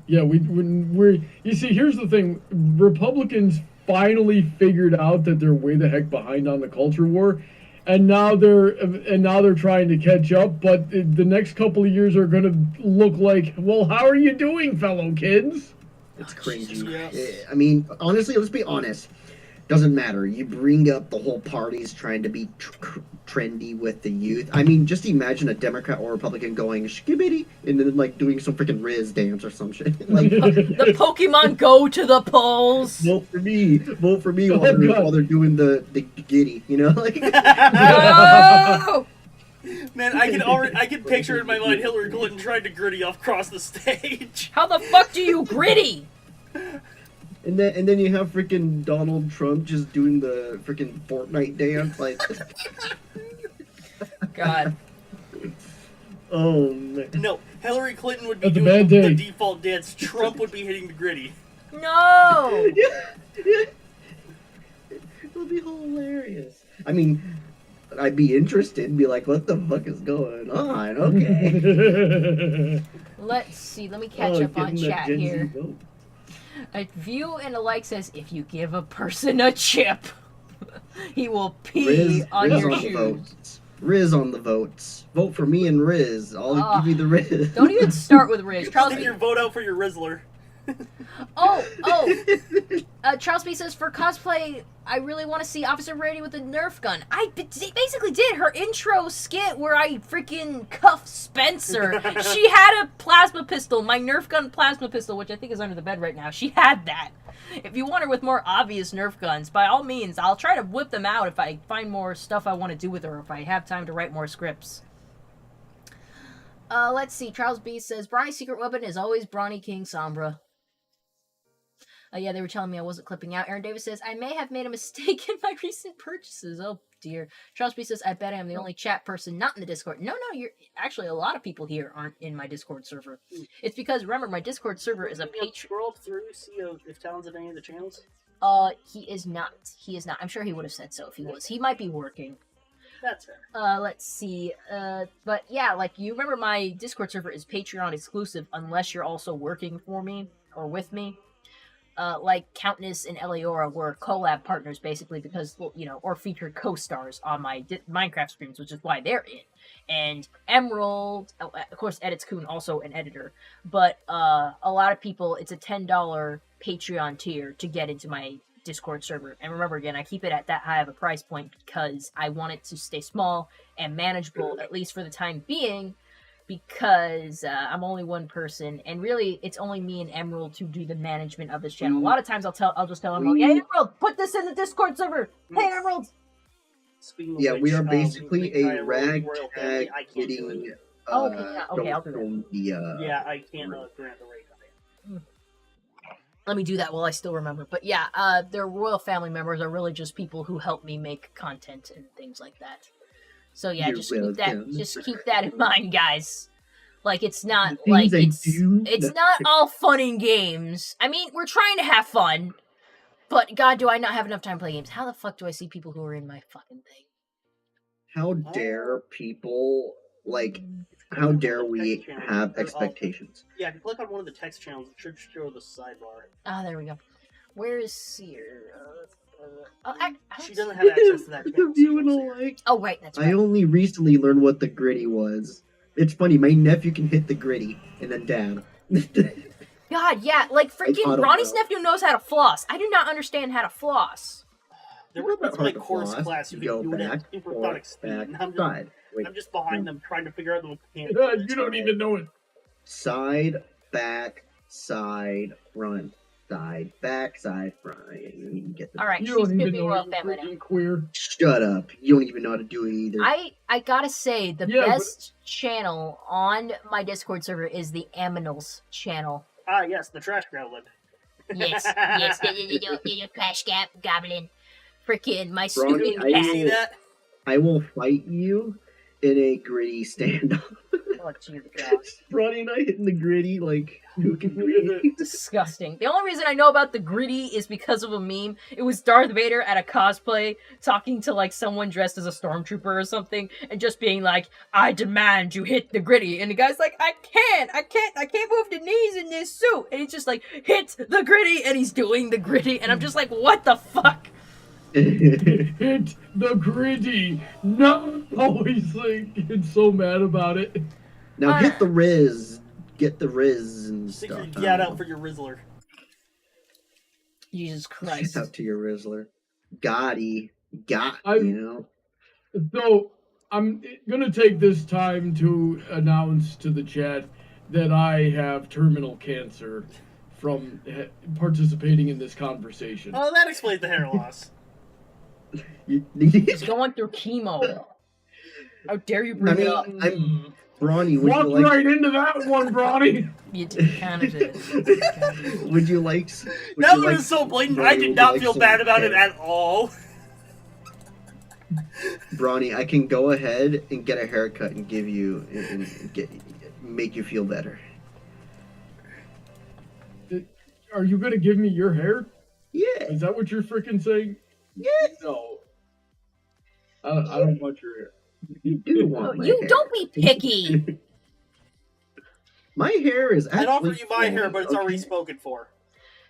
yeah, we're. You see, here's the thing: Republicans finally figured out that they're way the heck behind on the culture war, and now they're trying to catch up. But the next couple of years are going to look like, well, how are you doing, fellow kids? It's cringy. Yes. I mean, honestly, let's be honest. Doesn't matter. You bring up the whole parties trying to be trendy with the youth. I mean, just imagine a Democrat or Republican going skibbity and then like doing some freaking Riz dance or some shit. Like, The Pokemon go to the polls. vote for me Oh, while they're doing the giddy. You know, like. No! Man, I can picture in my mind Hillary Clinton trying to gritty off across the stage. How the fuck do you gritty? And then you have freaking Donald Trump just doing the freaking Fortnite dance, like. God. Oh man. No, Hillary Clinton would be That's a doing bad the day. default dance. Trump would be hitting the gritty. No! Yeah. It'll be hilarious. I mean, I'd be interested and be like, what the fuck is going on? Okay. Let's see. Let me catch up on getting that chat Gen Z here. vote. A view and a like says, if you give a person a chip, he will pee Riz on your on the shoes. votes. Riz on the votes. Vote for me and Riz. I'll give you the Riz. Don't even start with Riz. Charles Stick B. your vote out for your Rizzler. Oh. Charles B says, for cosplay, I really want to see Officer Brady with a Nerf gun. I basically did her intro skit where I freaking cuffed Spencer. She had a plasma pistol, my Nerf gun plasma pistol, which I think is under the bed right now. She had that. If you want her with more obvious Nerf guns, by all means, I'll try to whip them out if I find more stuff I want to do with her, if I have time to write more scripts. Let's see. Charles B says, Brawny's secret weapon is always Brawny King Sombra. Yeah, they were telling me I wasn't clipping out. Aaron Davis says, I may have made a mistake in my recent purchases. Oh, dear. Charles B says, I bet I am the only chat person not in the Discord. No, you're... Actually, a lot of people here aren't in my Discord server. It's because, remember, my Discord server is a Patreon... Scroll up through, see if Talon's in any of the channels. He is not. He is not. I'm sure he would have said so if he was. He might be working. That's fair. Let's see. But yeah, like, you remember my Discord server is Patreon exclusive unless you're also working for me or with me. Like Countess and Eleora were collab partners basically because, well, you know, or featured co-stars on my Minecraft streams, which is why they're in. And Emerald, of course, Edits Kuhn, also an editor. But a lot of people, it's a $10 Patreon tier to get into my Discord server. And remember, again, I keep it at that high of a price point because I want it to stay small and manageable, at least for the time being, because I'm only one person, and really, it's only me and Emerald to do the management of this channel. A lot of times, I'll just tell Emerald, "Hey, Emerald, put this in the Discord server." Hey, Emerald. Yeah, we are basically a ragtag I can't do getting. it. Okay, I'll do that. social media. Yeah, I can't grant the rate. Let me do that while I still remember. But yeah, their royal family members are really just people who help me make content and things like that. So yeah, You're just keep that. welcome. Just keep that in mind, guys. Like, it's not The like things I do. it's not all fun and games. I mean, we're trying to have fun, but God, do I not have enough time to play games? How the fuck do I see people who are in my fucking thing? How dare people like? How dare we have expectations? Yeah, if you click on one of the text channels, it should show the sidebar. Ah, there we go. Where is Seer? She doesn't have access to that The channel. view and a like. Oh, right, that's I right. only recently learned what the gritty was. It's funny, my nephew can hit the gritty and then dab. God, yeah, like freaking don't Ronnie's know. nephew knows how to floss. I do not understand how to floss. There was Not my hard to course floss. class You who go could do it back, at super forth, sonic speed, back, and I'm side. Wait, just behind them trying to figure out the mechanics. You don't even know it. side, back, side, run. Side, back, side, front. You can get the... All right, You she's don't even skipping know royal you're family now. freaking queer. Shut up. You don't even know how to do it either. I gotta say, the Yeah, but- best channel on my Discord server is the Aminals channel. Ah, yes, the trash gremlin. Yes, the trash goblin. Freaking my Ronnie, stupid I cat. See that? I will fight you in a gritty standoff. Oh, Jesus God. Bronny and I hitting the gritty like who can gritty? Disgusting. The only reason I know about the gritty is because of a meme. It was Darth Vader at a cosplay talking to like someone dressed as a stormtrooper or something and just being like, I demand you hit the gritty. And the guy's like, I can't move the knees in this suit. And he's just like, hit the gritty, and he's doing the gritty. And I'm just like, what the fuck? Hit the gritty. No, always like get so mad about it. Now hit the Riz. Get the Riz and Stick stuff. your gat out for your Rizzler. Jesus Christ. Shout out to your Rizzler. Gotti. Got, I'm- you know. So I'm gonna take this time to announce to the chat that I have terminal cancer from participating in this conversation. Oh, that explains the hair loss. He's going through chemo. How dare you bring it up? I'm Bronny. Would Walk you like? right into that one, Bronny. You kind of did. Would you like? Would That you one like is so blatant. Bronny, I would did you not like feel some bad about it hair? at all. Bronny, I can go ahead and get a haircut and give you make you feel better. Are you gonna give me your hair? Yeah. Is that what you're freaking saying? Yes. No. I don't want your hair. You do want my You hair. don't be picky. My hair is actually. I'd offer you my hair, but it's already okay. spoken for.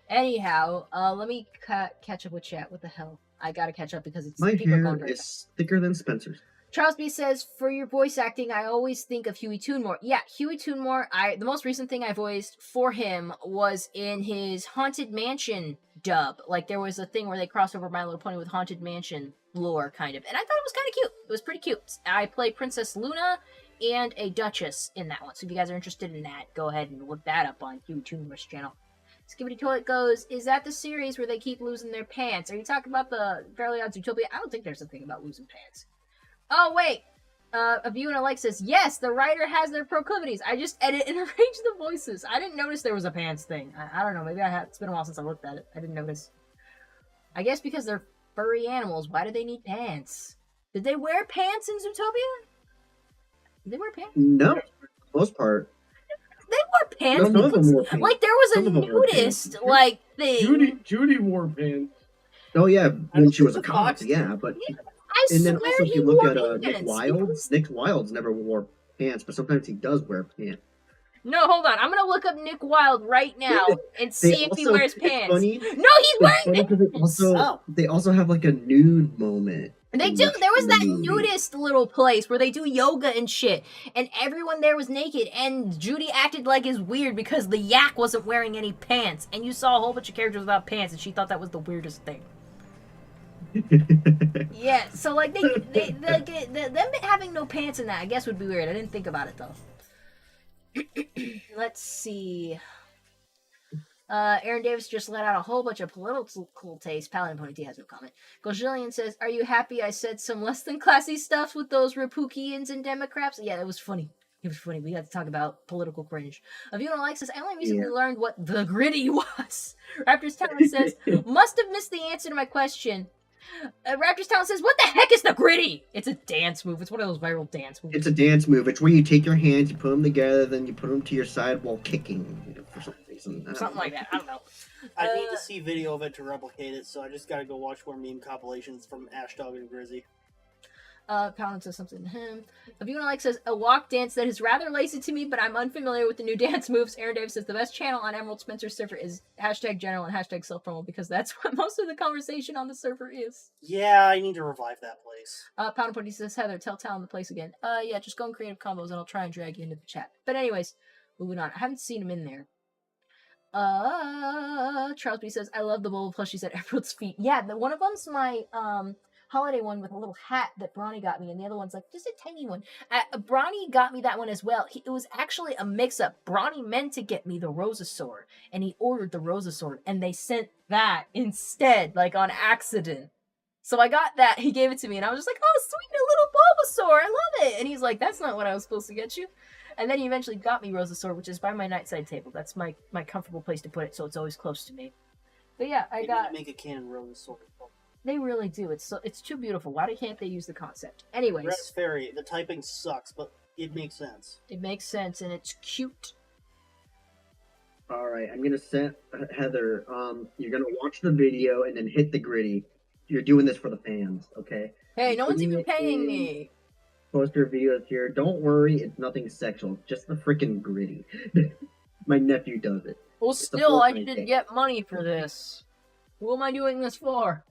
Anyhow, let me catch up with chat. What the hell? I gotta catch up because it's My people are hair going right is thicker than Spencer's. Charles B says, for your voice acting, I always think of Huey Toonmore. Yeah, Huey Toonmore, the most recent thing I voiced for him was in his Haunted Mansion dub. Like, there was a thing where they crossed over My Little Pony with Haunted Mansion lore, kind of. And I thought it was kind of cute. It was pretty cute. I play Princess Luna and a Duchess in that one. So if you guys are interested in that, go ahead and look that up on Huey Toonmore's channel. Skibbity Toilet goes, is that the series where they keep losing their pants? Are you talking about the Fairly Odd Zootopia? I don't think there's a thing about losing pants. Oh, wait. A view and a like says, yes, the writer has their proclivities. I just edit and arrange the voices. I didn't notice there was a pants thing. I don't know. Maybe it's been a while since I looked at it. I didn't notice. I guess because they're furry animals. Why do they need pants? Did they wear pants in Zootopia? Did they wear pants? No, for the most part. They wore pants. No, none of them wore pants. Like, there was Some a of them wore pants. nudist, like, thing. Judy wore pants. Oh yeah, when don't she was a think the cop, Fox yeah, but I and then swear also if he you look wore at Nick pants. Wilds, Nick Wilds never wore pants, but sometimes he does wear pants. No, hold on. I'm gonna look up Nick Wilde right now and see if he also- wears it's pants. funny- No, he's It's wearing funny 'cause pants. Oh. they also have like a nude moment. They in do. the There was that movie. nudist little place where they do yoga and shit, and everyone there was naked. And Judy acted like it's weird because the yak wasn't wearing any pants, and you saw a whole bunch of characters without pants, and she thought that was the weirdest thing. Yeah, so like them having no pants in that, I guess would be weird. I didn't think about it though. Let's see. Aaron Davis just let out a whole bunch of political taste. Paladin Pony T has no comment. Gojillian says, "Are you happy I said some less than classy stuff with those Rapukians and Democrats?" Yeah, it was funny. It was funny. We got to talk about political cringe. If you don't like this, I only recently learned what the gritty was. Raptors Talent says, "Must have missed the answer to my question." Raptors Talent says, "What the heck is the gritty?" It's a dance move. It's one of those viral dance moves. It's a dance move. It's where you take your hands, you put them together, then you put them to your side while kicking for some reason. Something like that. I don't know. I need to see video of it to replicate it, so I just gotta go watch more meme compilations from Ashdog and Grizzy. Paladin says something to him. Abuna like says, a walk dance that is rather lazy to me, but I'm unfamiliar with the new dance moves. Aaron Davis says, the best channel on Emerald Spencer's server is hashtag general and hashtag self-promo, because that's what most of the conversation on the server is. Yeah, I need to revive that place. Pound Putty says, Heather, tell Talon the place again. Yeah, just go in creative combos and I'll try and drag you into the chat. But anyways, moving on. I haven't seen him in there. Charles B says, I love the bowl plushies at Emerald's feet. Yeah, one of them's my, holiday one with a little hat that Bronny got me, and the other one's like just a tiny one. Bronny got me that one as well. It was actually a mix-up. Bronny meant to get me the Rosasaur, and he ordered the Rosasaur, and they sent that instead, like on accident. So I got that. He gave it to me, and I was just like, "Oh, sweet, a little Bulbasaur! I love it!" And he's like, "That's not what I was supposed to get you." And then he eventually got me Rosasaur, which is by my nightside table. That's my comfortable place to put it, so it's always close to me. But yeah, I Maybe got. make a canon Rosasaur. They really do. It's too beautiful. Why can't they use the concept? Anyways, Grass Fairy, the typing sucks, but it makes sense. it makes sense and it's cute. All right, I'm gonna set Heather. You're gonna watch the video and then hit the gritty. You're doing this for the fans, okay? Hey, no one's Putting even it paying in me. Poster videos here. Don't worry, it's nothing sexual. Just the freaking gritty. My nephew does it. Well, It's a still, I Fortnite didn't thing. get money for this. Who am I doing this for?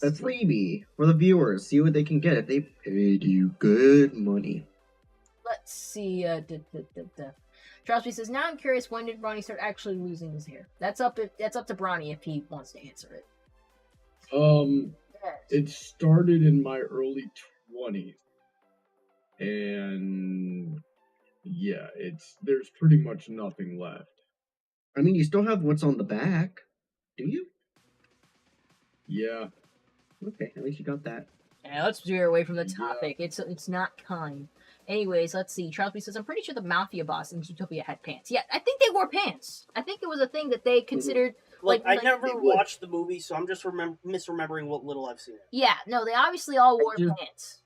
A freebie for the viewers. See what they can get if they paid you good money. Let's see. Trosby says, "Now I'm curious. When did Bronny start actually losing his hair?" That's up to Bronny if he wants to answer it. It started in my early 20s, and yeah, there's pretty much nothing left. I mean, you still have what's on the back, do you? Yeah, Okay, at least you got that. Yeah, let's veer away from the Yeah. topic. It's not kind. Anyways, let's see. Trosby says, "I'm pretty sure the mafia boss in Zootopia had pants." Yeah, I think they wore pants. I think it was a thing that they considered. Like, I never they would. watched the movie, so I'm just misremembering what little I've seen. Yeah, no, they obviously all wore just- pants.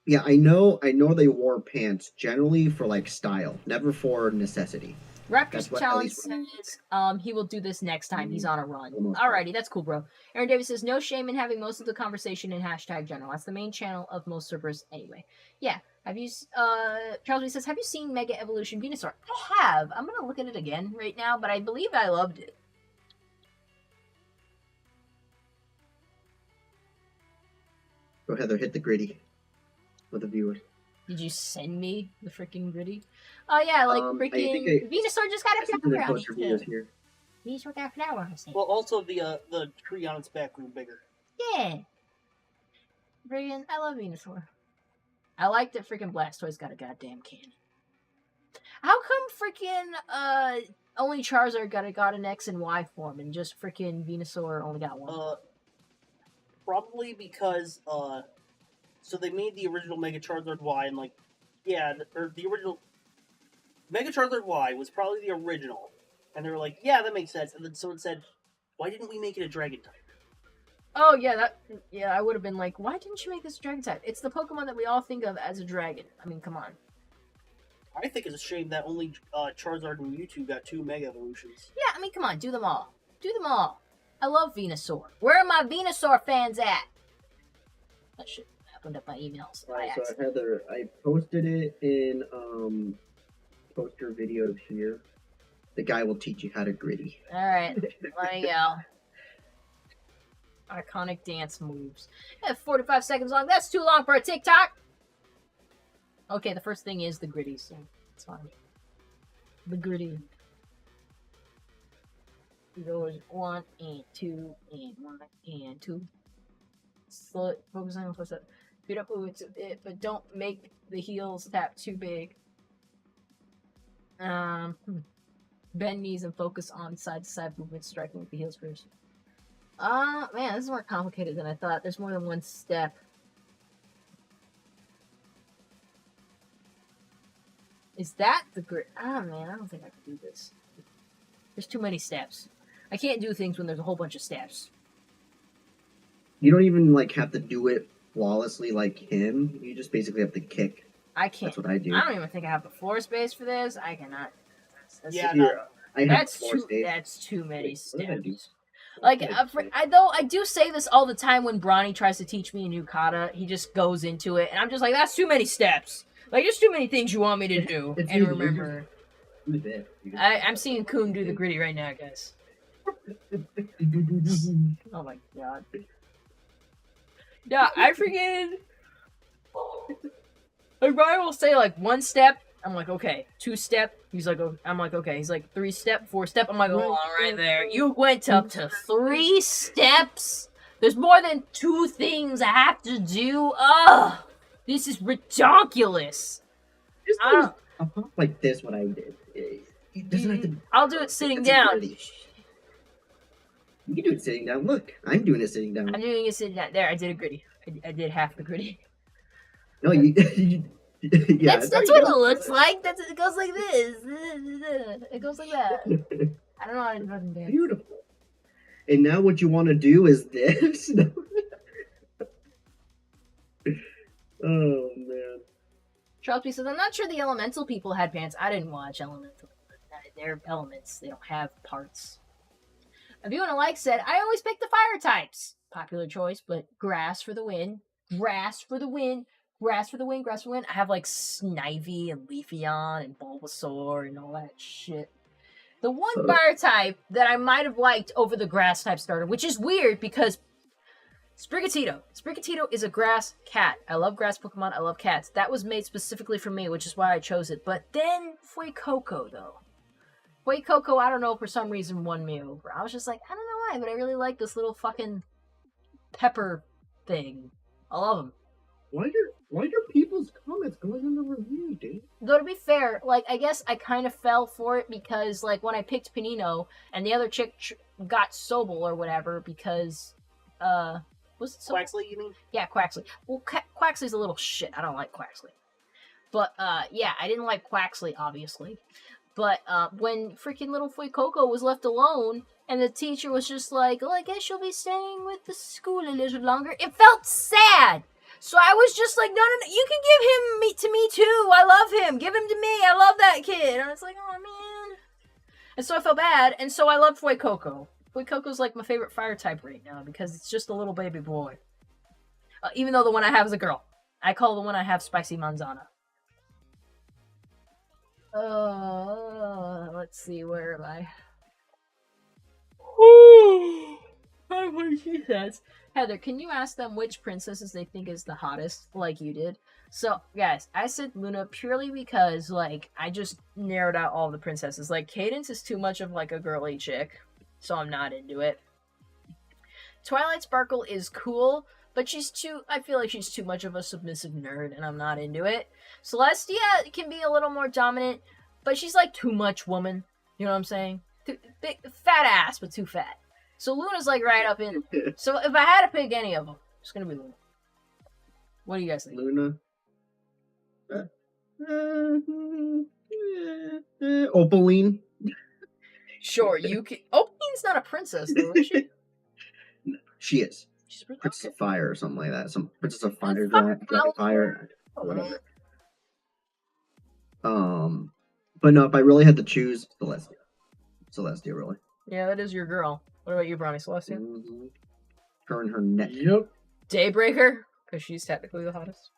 Yeah, I know they wore pants generally for like style, never for necessity. Raptors That's what- at Challenge least what- says he will do this next time. He's on a run. Almost. Alrighty, that's cool, bro. Aaron Davis says, "No shame in having most of the conversation in hashtag general. That's the main channel of most servers anyway." Yeah. Have you, Charles B says, "Have you seen Mega Evolution Venusaur?" I have. I'm gonna look at it again right now, but I believe I loved it. Go Heather, hit the gritty with the viewers. Did you send me the freaking gritty? Oh yeah, like I freaking think I- Venusaur just got a This is the flower on poster his videos head. here. Venusaur got a flower on his head. Well, also the tree on its back grew bigger. Yeah. Friggin', I love Venusaur. I like that freaking Blastoise got a goddamn cannon. How come freaking only Charizard got an X and Y form and just freaking Venusaur only got one? Probably because so they made the original Mega Charizard Y and like, yeah, or the original Mega Charizard Y was probably the original, and they were like, yeah, that makes sense. And then someone said, why didn't we make it a Dragon type? Oh yeah, I would have been like, why didn't you make this a dragon type? It's the Pokemon that we all think of as a dragon. I mean, come on. I think it's a shame that only Charizard and Mewtwo got 2 Mega Evolutions. Yeah, I mean, come on, do them all. Do them all. I love Venusaur. Where are my Venusaur fans at? I should have opened up my emails. Alright, so Heather, I posted it in poster videos here. The guy will teach you how to gritty. Alright, let me go. Iconic dance moves. Yeah, 45 seconds long. That's too long for a TikTok! Okay, the first thing is the gritty, so it's fine. The gritty. It goes 1 and 2 and 1 and 2. Slow it, focus on the first step. Speed up movements a bit, but don't make the heels tap too big. Bend knees and focus on side-to-side movements, striking with the heels first. Man, this is more complicated than I thought. There's more than one step. Is that the grit? Ah, man, I don't think I can do this. There's too many steps. I can't do things when there's a whole bunch of steps. You don't even like have to do it flawlessly like him. You just basically have to kick. I can't. That's what I do. I don't even think I have the floor space for this. I cannot. That's, Yeah, Here, I have that's floor too. space. That's too many Wait, what did I do? steps. Like, I do say this all the time when Bronny tries to teach me a new kata. He just goes into it, and I'm just like, that's too many steps. Like, there's too many things you want me to do. It's And easy. remember, Do this. I'm seeing Kun do the gritty right now, guys. Oh my god. Yeah, I freaking. Like, Brian will say, like, 1 step. I'm like, okay. 2 step. He's like, oh, I'm like, okay. He's like, 3 step, 4 step. I'm like, hold on right there. You went up to 3 steps? There's more than 2 things I have to do? Ugh! This is ridiculous. Just I don't- a pop like this, what I did. It doesn't have to. I'll do it sitting it's down. gritty. You can do it sitting down. Look, I'm doing it sitting down. I'm doing it sitting down. There, I did a gritty. I did half the gritty. No, you. Yeah, That's there what you it go. looks like. It goes like this. It goes like that. I don't know how to fucking dance. Beautiful. And now what you want to do is this? Oh man. Sharpie says, I'm not sure the elemental people had pants. I didn't watch elemental. They're elements. They don't have parts. A view and a like said, I always pick the fire types. Popular choice, but grass for the win. Grass for the win. Grass for the win. Grass for the win. I have like Snivy and Leafeon and Bulbasaur and all that shit. The one fire type that I might have liked over the grass type starter, which is weird because Sprigatito. Sprigatito is a grass cat. I love grass Pokemon. I love cats. That was made specifically for me, which is why I chose it. But then Fuecoco, though. Fuecoco, I don't know, for some reason won me over. I was just like, I don't know why, but I really like this little fucking pepper thing. I love him. Why are people's comments going in the review, dude? Though to be fair, like, I guess I kind of fell for it because, like, when I picked Panino and the other chick got Sobel or whatever because, was it Sobel? Quaxley, you mean? Yeah, Quaxley. Well, Quaxley's a little shit. I don't like Quaxley. But, yeah, I didn't like Quaxley, obviously. But, when freaking little Fuecoco was left alone, and the teacher was just like, oh, I guess you'll be staying with the school a little longer, it felt sad! So I was just like, no, you can give him to me too. I love him. Give him to me. I love that kid. And I was like, oh, man. And so I felt bad, and so I love Fuecoco. Fuecoco's like my favorite fire type right now, because it's just a little baby boy. Even though the one I have is a girl. I call the one I have Spicy Manzana. Let's see, where am I? She says, Heather, can you ask them which princesses they think is the hottest, like you did? So, guys, I said Luna purely because, like, I just narrowed out all the princesses. Like, Cadence is too much of, like, a girly chick, so I'm not into it. Twilight Sparkle is cool, but I feel like she's too much of a submissive nerd, and I'm not into it. Celestia can be a little more dominant, but she's, like, too much woman. You know what I'm saying? Big, fat ass, but too fat. So Luna's, like, right up in. So if I had to pick any of them, it's gonna be Luna. What do you guys think? Luna. Opaline. Sure, you can. Opaline's not a princess, though, is she? She is. She's a Princess okay. of Fire or something like that. Some Princess of Fire, Fuck Dragon Fire, Oh, whatever. But no, if I really had to choose, Celestia, really. Yeah, that is your girl. What about you, Bronny Celestia? Mm-hmm. Her and her neck. Yep. Daybreaker, because she's technically the hottest.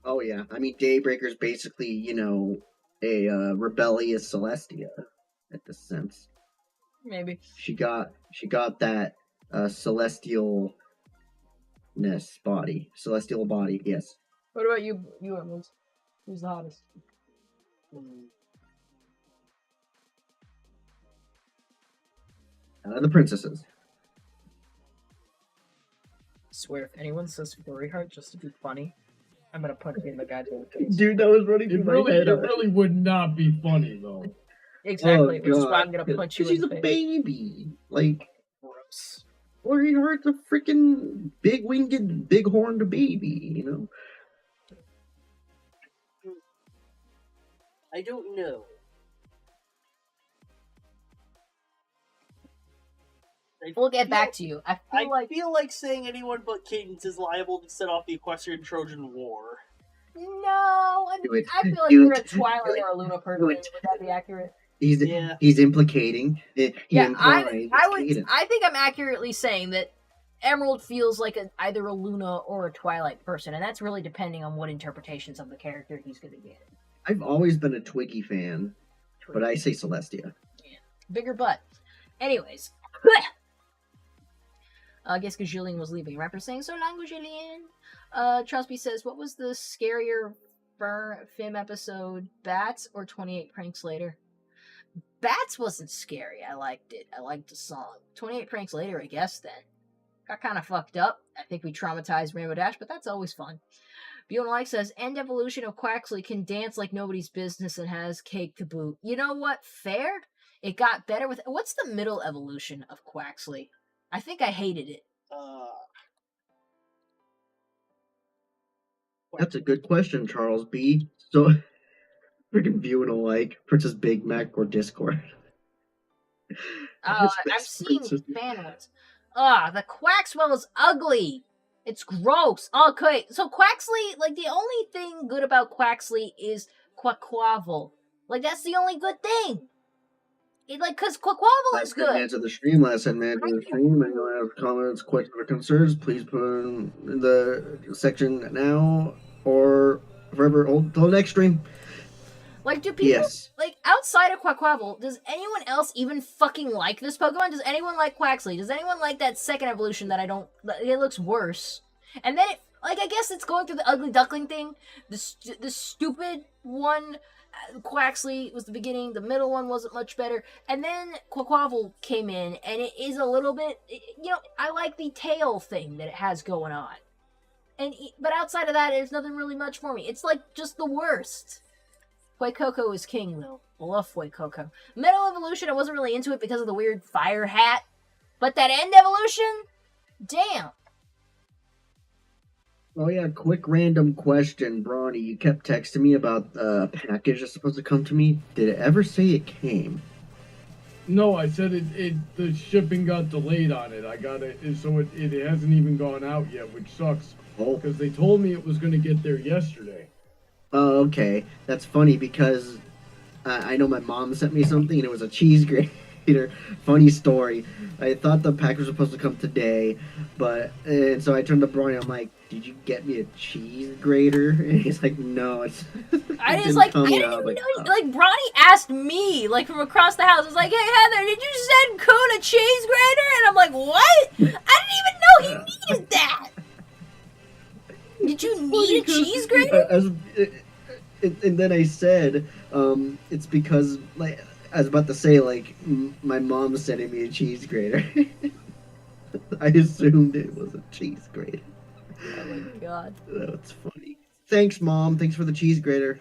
Oh yeah, I mean Daybreaker's basically, you know, a rebellious Celestia, at the sense. Maybe. She got that celestialness body, celestial body. Yes. What about you, Emerald? Who's the hottest? Out of the princesses. I swear, if anyone says Furry Heart just to be funny, I'm gonna punch you in the goddamn face. Dude, that was running through my head. It really would not be funny though. Exactly, Oh, which is why God. I'm gonna punch you in She's the a face. baby. Like, Gross. Furry Heart's a freaking big-winged, big-horned baby, you know? I don't know. We'll get back to you. I I feel like saying anyone but Cadence is liable to set off the Equestrian Trojan War. No, I Do it. feel like Do you're a it. Twilight Do it. or a Luna person. Do Would it. that be accurate? He's implicating. He implies Cadence. I think I'm accurately saying that Emerald feels like either a Luna or a Twilight person, and that's really depending on what interpretations of the character he's going to get. I've always been a Twiggy fan, but I say Celestia. Yeah. Bigger butt. Anyways. I guess Gajillian was leaving. Rapper saying, so long, Gajillian. Trusby says, what was the scarier Fim episode, Bats or 28 Pranks Later? Bats wasn't scary. I liked it. I liked the song. 28 Pranks Later, I guess, then. Got kind of fucked up. I think we traumatized Rainbow Dash, but that's always fun. Beyond Like says, End Evolution of Quaxley can dance like nobody's business and has cake to boot. You know what? Fair? It got better with... What's the middle evolution of Quaxley? I think I hated it. That's a good question, Charles B. So, freaking viewing alike, Princess Big Mac or Discord. I'm Space seeing Princess. fan ones. The Quaxwell is ugly. It's gross. Okay, so Quaxley, like the only thing good about Quaxley is Quaquavel. Like that's the only good thing. Cause Quaquavel is Last man good. to the stream. Last man to the stream. Anyone have comments, questions, or concerns? Please put in the section now or forever. Hold till the next stream. Like, do people Yes. like outside of Quaquavel? Does anyone else even fucking like this Pokemon? Does anyone like Quaxley? Does anyone like that second evolution that I don't? It looks worse. And then, I guess it's going through the ugly duckling thing. The stupid one, Quaxley was the beginning. The middle one wasn't much better, and then Quaquavel came in, and it is a little bit. I like the tail thing that it has going on, but outside of that, there's nothing really much for me. It's like just the worst. Fuecoco is king, though. I love Fuecoco. Metal Evolution, I wasn't really into it because of the weird fire hat. But that end evolution? Damn. Oh yeah, quick random question, Brawny. You kept texting me about the package that's supposed to come to me. Did it ever say it came? No, I said the shipping got delayed on it. I got it, so it hasn't even gone out yet, which sucks. Oh. Because they told me it was going to get there yesterday. Oh, okay. That's funny because I know my mom sent me something and it was a cheese grater. Funny story. I thought the package was supposed to come today, and so I turned to Brian. I'm like, "Did you get me a cheese grater?" And he's like, "No, it's." I didn't even know. Like Bronny asked me, like from across the house. I was like, "Hey Heather, did you send Coon a cheese grater?" And I'm like, "What? I didn't even know he needed that." Did you need a cheese grater? And then I said, it's because, like, I was about to say, like, my mom's sending me a cheese grater. I assumed it was a cheese grater. Oh my god. That's funny. Thanks, Mom. Thanks for the cheese grater.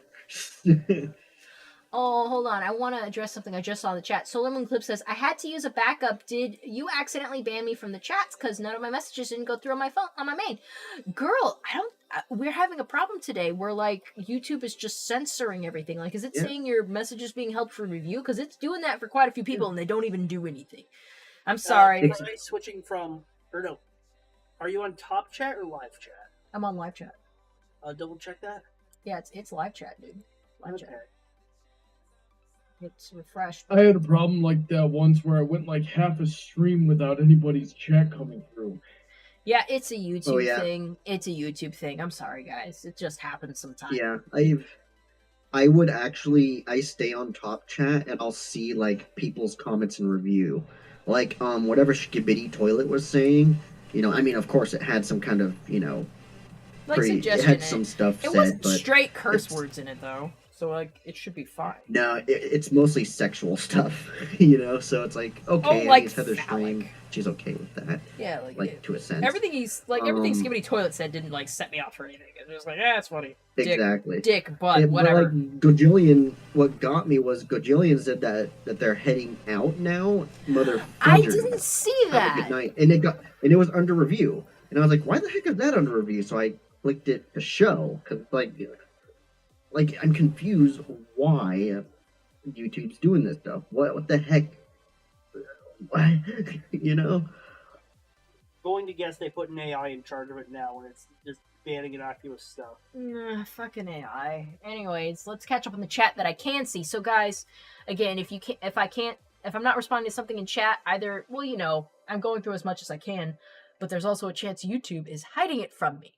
Oh, hold on. I want to address something I just saw in the chat. Solomon Clip says, I had to use a backup. Did you accidentally ban me from the chats? Because none of my messages didn't go through on my phone, on my main. Girl, we're having a problem today where, like, YouTube is just censoring everything. Like, is it saying your message is being held for review? Because it's doing that for quite a few people and they don't even do anything. I'm sorry. Are you switching from, or no, are you on top chat or live chat? I'm on live chat. Double check that. Yeah, it's live chat, dude. Live chat. It's refreshed. I had a problem like that once where I went like half a stream without anybody's chat coming through. Yeah, it's a YouTube thing. It's a YouTube thing. I'm sorry, guys. It just happens sometimes. Yeah, I stay on top chat and I'll see, like, people's comments and review. Like, whatever Skibidi Toilet was saying, I mean, of course it had some kind of, like suggestion. It had some stuff it said, wasn't but straight curse words in it, though. So, like, it should be fine. No, it's mostly sexual stuff, so it's like, okay, like it's Heather's phallic. stream. She's okay with that. Yeah, to a sense. Everything Skibidi Toilet said didn't, like, set me off for anything. It was just like, it's funny. Exactly. Dick, butt, whatever. But, like, Gojillion, what got me was Gojillion said that they're heading out now. Motherfucker. I didn't see that. Have a good night. And it was under review. And I was like, why the heck is that under review? So I clicked it to show. Because, like, I'm confused why YouTube's doing this stuff. What the heck? What? Going to guess they put an AI in charge of it now, and it's just banning innocuous stuff. Fucking AI. Anyways, let's catch up on the chat that I can see. So, guys, again, if I'm not responding to something in chat, either, I'm going through as much as I can, but there's also a chance YouTube is hiding it from me,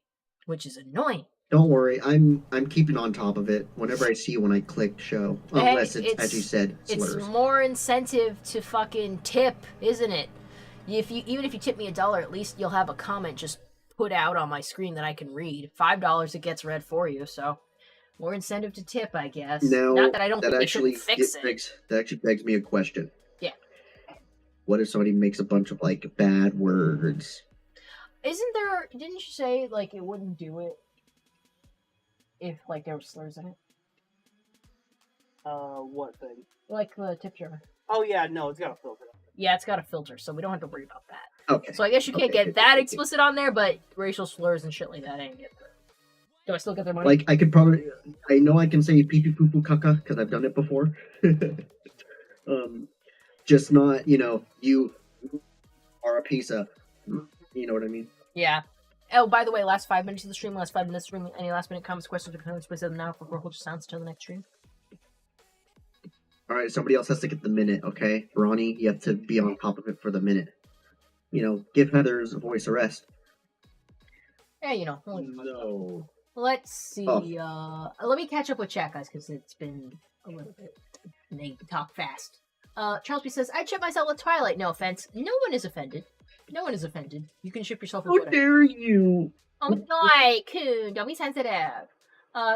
which is annoying. Don't worry, I'm keeping on top of it whenever I see when I click show. Unless it's as you said, slurs. It's more incentive to fucking tip, isn't it? Even if you tip me $1, at least you'll have a comment just put out on my screen that I can read. $5 it gets read for you, so more incentive to tip, I guess. Now, not that I don't think they should fix it. That actually begs me a question. Yeah. What if somebody makes a bunch of, like, bad words? Didn't you say, like, it wouldn't do it if, like, there were slurs in it? What thing? Like the tip jar. Oh, yeah, no, it's got a filter. Yeah, it's got a filter, so we don't have to worry about that. Okay. So I guess you can't get that explicit on there, but racial slurs and shit like that, I ain't get there. Do I still get their money? Like, I know I can say pee pee poo poo caca, because I've done it before. just not, you are a piece of, you know what I mean? Yeah. Oh, by the way, last 5 minutes of the stream, last 5 minutes of the stream. Any last minute comments, questions, or concerns, please send them now for Horrible Sounds until the next stream. All right, somebody else has to get the minute, okay? Ronnie, you have to be on top of it for the minute. Give Heather's voice a rest. Yeah, No. Let's see. Oh. Let me catch up with chat, guys, because it's been a little bit. And they talk fast. Charles B says, I ship myself with Twilight. No offense. No one is offended. No one is offended. You can ship yourself with How whatever. dare you? Oh my, coon. Don't be sensitive.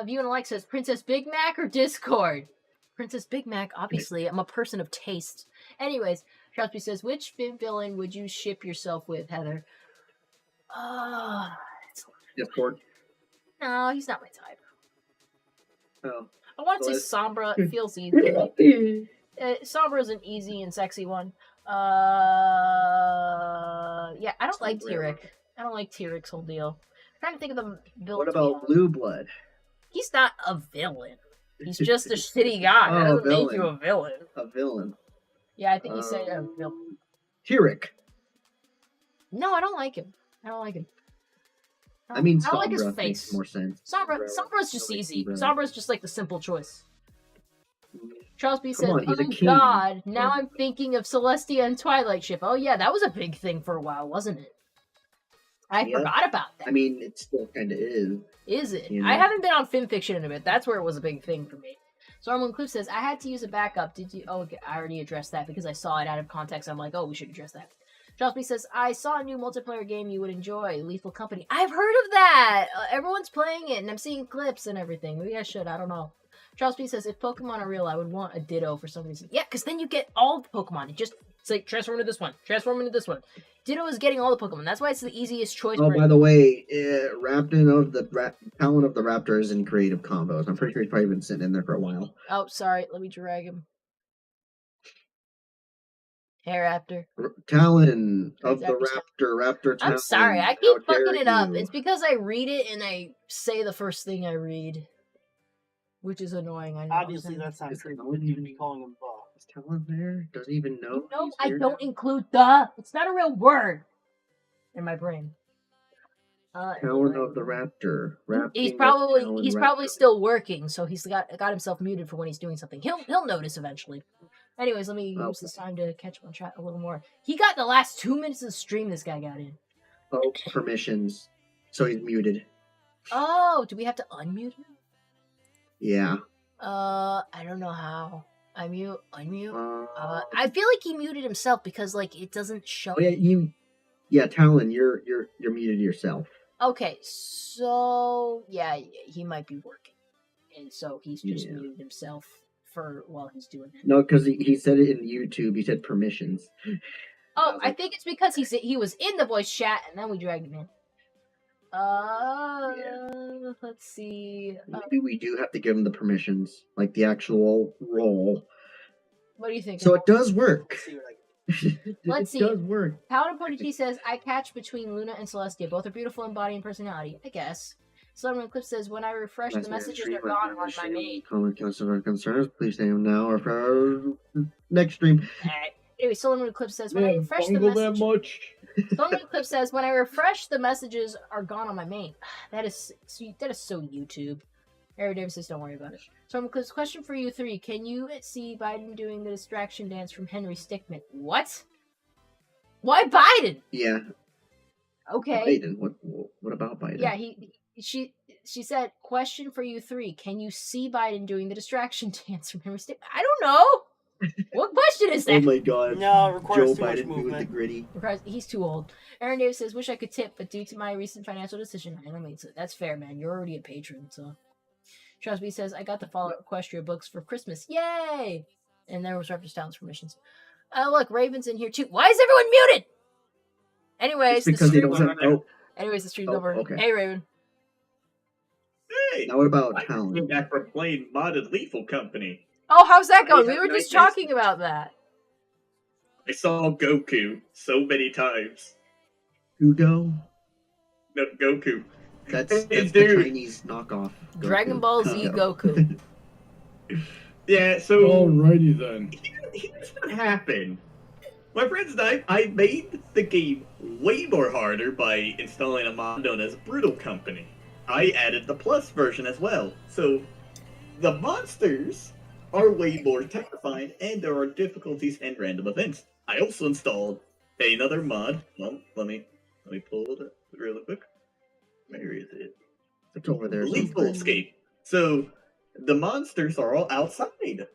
View and Like says, Princess Big Mac or Discord? Princess Big Mac, obviously. I'm a person of taste. Anyways, Charles B says, which villain would you ship yourself with, Heather? Discord. No, he's not my type. Oh. I want to say What? Sombra. It feels easy. Sombra's an easy and sexy one. Yeah, I don't like Tyrek. I don't like Tyrek's whole deal. I'm trying to think of the villain. What about Blue Blood? He's not a villain. He's just a shitty guy. That doesn't make you a villain. A villain. Yeah, I think you said a villain. Tyrek. No, I don't like him. I don't like him. I mean, I don't like his Sombra face. makes more sense. Sombra's just easy. Sombra. Sombra's just like the simple choice. Charles B Come said, on, he's a oh king. god, now I'm thinking of Celestia and Twilight ship. Oh yeah, that was a big thing for a while, wasn't it? I Yeah. forgot about that. I mean, it still kind of is. Is it? You know. I haven't been on FinFiction in a bit. That's where it was a big thing for me. Stormwind Cliff says, I had to use a backup. Did you? Oh, okay, I already addressed that because I saw it out of context. I'm like, oh, we should address that. Charles B says, I saw a new multiplayer game you would enjoy, Lethal Company. I've heard of that! Everyone's playing it, and I'm seeing clips and everything. Maybe I should, I don't know. Charles B says, if Pokemon are real, I would want a Ditto for some reason. Yeah, because then you get all the Pokemon. It's like, transform into this one, transform into this one. Ditto is getting all the Pokemon. That's why it's the easiest choice. Oh, by the way, Talon of the Raptor is in creative combos. I'm pretty sure he's probably been sitting in there for a while. Oh, sorry, let me drag him. Hey, Raptor. Talon of the Raptor. Raptor Talon. I'm sorry, I How keep dare fucking it up. you. It's because I read it and I say the first thing I read. Which is annoying, I know. Obviously, that's not Is true. You Talon wouldn't even even- be calling him Buff. Is Talon there? Doesn't even know. No, he's I here don't now? include the. It's not a real word in my brain. Talon of the Raptor. He's Rapting of probably Talon Raptor. still working, so he's got himself muted for when he's doing something. He'll notice eventually. Anyways, let me use this time to catch up on chat a little more. He got the last 2 minutes of the stream. This guy got in. Oh, permissions. So he's muted. Oh, do we have to unmute him? Yeah. I don't know how. Unmute. Uh, I feel like he muted himself because like it doesn't show. oh yeah, yeah, Talon, you're muted yourself. Okay, so yeah, he might be working, and so he's just Yeah. muted himself for while he's doing that. No, because he said it in YouTube. He said permissions. Oh, I think it's because he was in the voice chat, and then we dragged him in. Let's see. Maybe we do have to give him the permissions, like the actual role. What do you think? So it does work. Let's see what I Let's see. It does work. Paladin Porty T says, I catch between Luna and Celestia. Both are beautiful in body and personality. I guess. Slumber Clip says, when I refresh, the messages are gone on my main. Comment, customer concerns. Please stay now or for next stream. Alright. Anyway, Solomon Clip says, when I Man, refresh the bungle that message... much? Solomon Clip says, when I refresh, the messages are gone on my main. That is so YouTube. Eric Davis says, don't worry about it. Solomon Clip's question for you three. Can you see Biden doing the distraction dance from Henry Stickmin? What? Why Biden? Yeah. Okay. Biden. What about Biden? Yeah, she said, question for you three. Can you see Biden doing the distraction dance from Henry Stickmin? I don't know. What question is that? Oh my god. No, it requires Joe too much Biden doing the movement. gritty. He's too old. Aaron Davis says, wish I could tip, but due to my recent financial decision, I don't mean so. That's fair, man. You're already a patron, so. Charles B says, I got the Fallout Equestria books for Christmas. Yay! And there was Raptor Styles permissions. Look, Raven's in here too. Why is everyone muted? Anyways, It's because they don't have. Oh, Anyways, the stream's Oh, over. okay. Hey, Raven. Hey, now what about I Talon? came back from playing modded Lethal Company. Oh, how's that going? I We were have just nightmares. talking about that. I saw Goku so many times. Hugo? No, Goku. That's Dude. the Chinese knockoff. Goku. Dragon Ball Z Goku. Yeah, so Alrighty then. he didn't here's what happened. My friends and I made the game way more harder by installing a mod known as Brutal Company. I added the plus version as well, so the monsters are way more terrifying, and there are difficulties and random events. I also installed another mod. Well, let me pull it up really quick. Where is it? It's over there. Lethal somewhere. Escape. So the monsters are all outside,